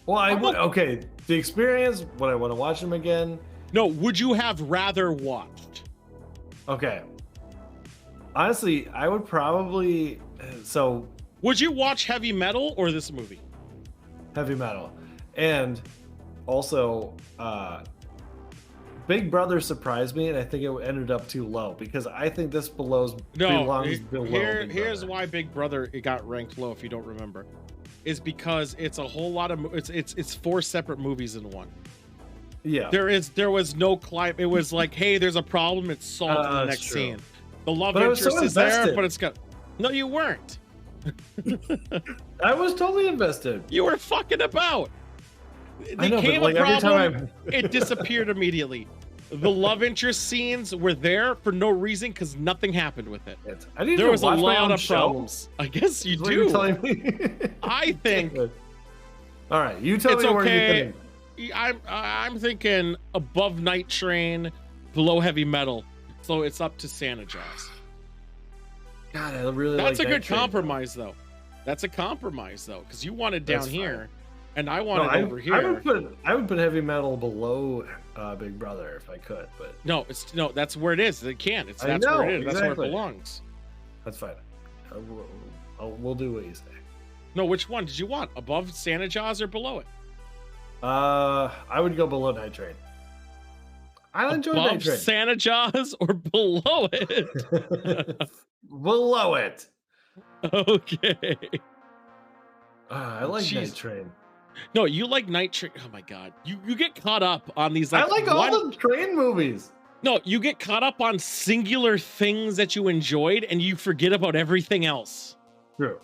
Well, I would. Okay, the experience. Would I want to watch them again?
No. Would you have rather watched?
Okay. Honestly, I would probably. So.
Would you watch Heavy Metal or this movie?
Heavy Metal, and also Big Brother surprised me, and I think it ended up too low because I think this belongs below.
Here's why Big Brother it got ranked low. If you don't remember, is because it's a whole lot of it's 4 separate movies in one.
Yeah,
there was no climb. It was like, hey, there's a problem. It's solved in the next scene. The love interest is there, but it's got. No, you weren't.
I was totally invested.
You were fucking about.
I know, but like every time
it disappeared immediately. The love interest scenes were there for no reason because nothing happened with it. There was a lot of problems. I guess you do.
You're telling me.
I think.
All right, you tell me where you think.
I'm thinking above Night Train, below Heavy Metal, so it's up to Santa Jaws.
God, I really
That's
like
a good
Train.
compromise, though. That's a compromise, though, because you want it down
That's
here,
fine.
and I want it over here.
I would put Heavy Metal below Big Brother if I could, but
no, that's where it is. It can. That's where it is. That's where it belongs.
That's fine. We'll do what you say.
No, which one did you want? Above Santa Jaws or below it?
I would go below Night Train. I enjoy
Above
Night Train.
Santa Jaws or below it?
Below it.
Okay.
I like Night Train.
No, you like Night Train. Oh my god, you get caught up on these. Like,
I like all the train movies.
No, you get caught up on singular things that you enjoyed, and you forget about everything else.
True.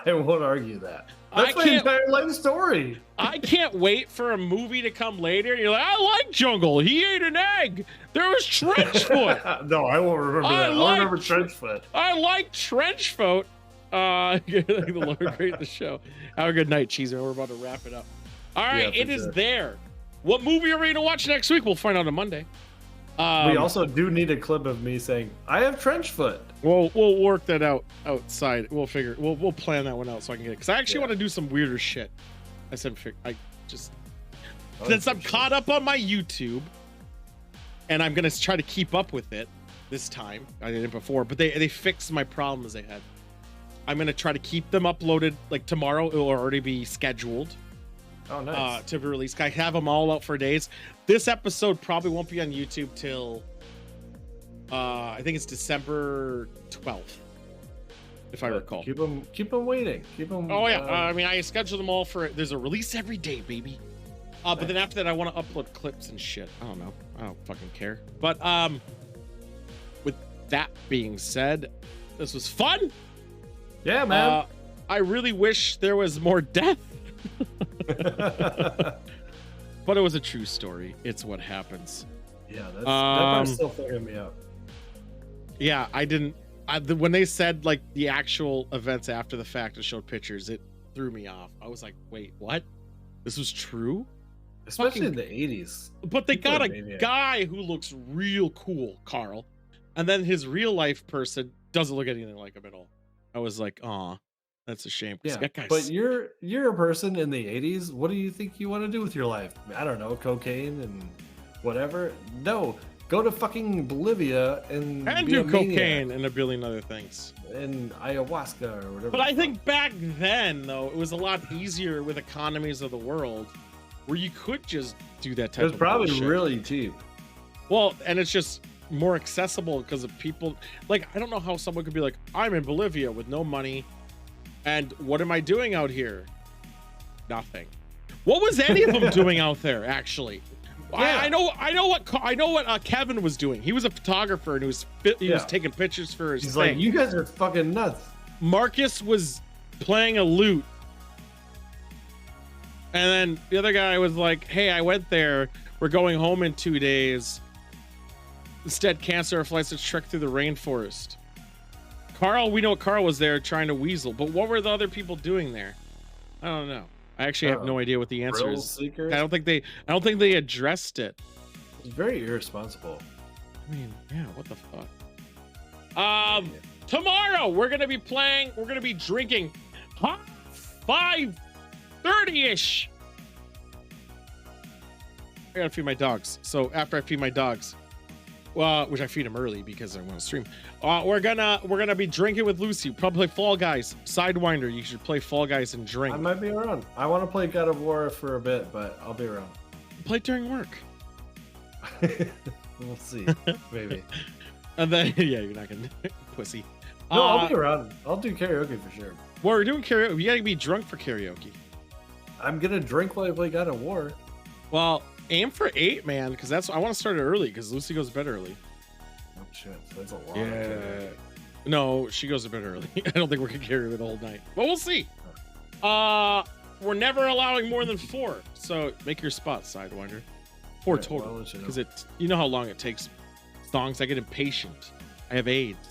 I won't argue that. That's my entire life story.
I can't wait for a movie to come later. And you're like, I like Jungle. He ate an egg. There was Trenchfoot.
No, I won't remember that. I'll remember Trenchfoot.
I like Trenchfoot. The Lord great the show. Have a good night, Cheeser. We're about to wrap it up. All right, it is there. What movie are we going to watch next week? We'll find out on Monday.
We also do need a clip of me saying, I have Trenchfoot.
We'll work that out outside. We'll plan that one out so I can get it. Because I actually want to do some weirder shit. Since I'm caught up on my YouTube, and I'm gonna try to keep up with it this time. I did it before, but they fixed my problems they had. I'm gonna try to keep them uploaded. Like tomorrow, it will already be scheduled.
Oh, nice.
To be released. I have them all out for days. This episode probably won't be on YouTube till I think it's December 12th, if I recall.
Keep them waiting.
Oh yeah. I mean, I schedule them all for. There's a release every day, baby. But then after that, I want to upload clips and shit. I don't know. I don't fucking care. But with that being said, this was fun.
Yeah, man.
I really wish there was more death. But it was a true story. It's what happens.
Yeah, that part's still fucking me up.
Yeah, I didn't. When they said like the actual events after the fact and showed pictures, it threw me off. I was like, wait, what? This was true?
Especially in the 80s.
But they got a guy who looks real cool, Carl. And then his real life person doesn't look anything like him at all. I was like, aw, that's a shame.
Yeah, but you're a person in the 80s. What do you think you want to do with your life? I don't know, cocaine and whatever. No, go to fucking Bolivia and
do cocaine and a billion other things.
And ayahuasca or whatever.
But I think back then, though, it was a lot easier with economies of the world where you could just do that type of
It's probably
bullshit.
really cheap.
Well, and it's just more accessible because of people. Like, I don't know how someone could be like, I'm in Bolivia with no money. And what am I doing out here? Nothing. What was any of them doing out there, actually? Yeah. I know what Kevin was doing. He was a photographer and he was taking pictures for his
He's
thing.
like, you guys are fucking nuts.
Marcus was playing a lute. And then the other guy was like, hey, I went there, We're going home in 2 days. Instead, cancel our flights to trek through the rainforest. Carl, we know Carl was there trying to weasel, but what were the other people doing there? I don't know. I actually have no idea what the answer is.
Seekers?
I don't think they addressed it.
It's very irresponsible.
I mean, yeah, what the fuck? Tomorrow we're gonna be drinking 5:30-ish. I gotta feed my dogs. So after I feed my dogs, which I feed them early because I want to stream, we're gonna be drinking with Lucy. Probably play Fall Guys. Sidewinder, you should play Fall Guys and drink.
I might be around. I want to play God of War for a bit, but I'll be around.
Play during work.
We'll see. Maybe.
And then yeah, you're not gonna pussy.
No, I'll be around. I'll do karaoke for sure.
Well, we're doing karaoke. You gotta be drunk for karaoke.
I'm gonna drink while I play God of War.
Well, aim for 8, man, because I want to start it early because Lucy goes to bed early.
Oh shit, that's a lot.
Yeah. No, she goes to bed early. I don't think we're gonna carry her the whole night, but we'll see. We're never allowing more than 4, so make your spot, Sidewinder. 4
Right,
total,
well,
because you know how long it takes. Songs, I get impatient. I have AIDS.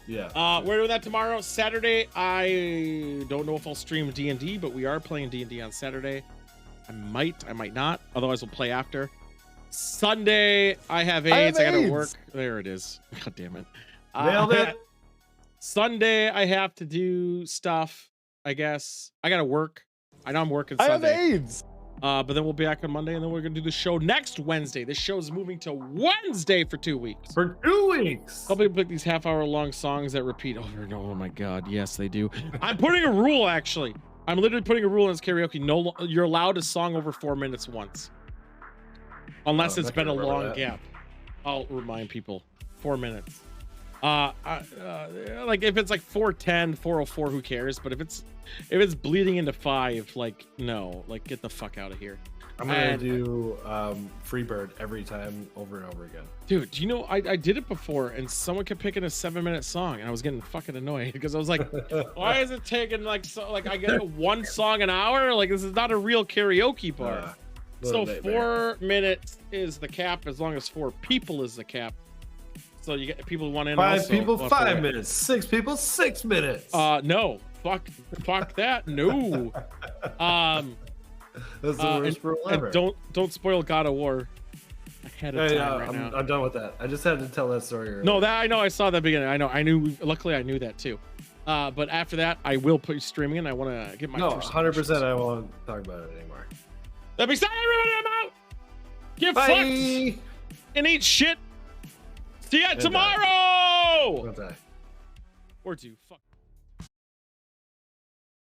Yeah.
We're doing that tomorrow. Saturday, I don't know if I'll stream D&D, but we are playing D&D on Saturday. I might not. Otherwise, we'll play after. Sunday, I have AIDS. I gotta work. There it is. God damn it.
Nailed it.
Sunday, I have to do stuff, I guess. I gotta work. I know I'm working Sunday.
I have AIDS.
But then we'll be back on Monday, and then we're gonna do the show next Wednesday. This show is moving to Wednesday for 2 weeks.
For 2 weeks.
I'll be pick these half-hour-long songs that repeat over and over. Oh my god, yes, they do. I'm putting a rule, actually. I'm literally putting a rule in this karaoke. No, you're allowed a song over 4 minutes once, unless it's been a long gap. I'll remind people. 4 minutes. Like if it's like 4:10, 4:04, who cares? But if it's bleeding into 5, like no, like get the fuck out of here.
I'm gonna do Freebird every time over and over again.
Dude, do you know I did it before and someone kept picking a 7-minute song and I was getting fucking annoyed because I was like, why is it taking like I get 1 song an hour? Like this is not a real karaoke bar. So 4 minutes is the cap as long as 4 people is the cap. So you get people who want in.
5 people, 5 minutes. 6 people, 6 minutes.
No, fuck that. No.
That's the worst rule ever.
And don't spoil God of War ahead of time now.
I'm done with that. I just had to tell that story earlier.
No, that I know. I saw that beginning. I knew. Luckily, I knew that too. But after that, I will put you streaming, and I want to get my.
No, 100%. I won't talk about it anymore.
That being said, everybody, I'm out. Get fucked and eat shit. See ya tomorrow.
Don't die.
Or do fuck.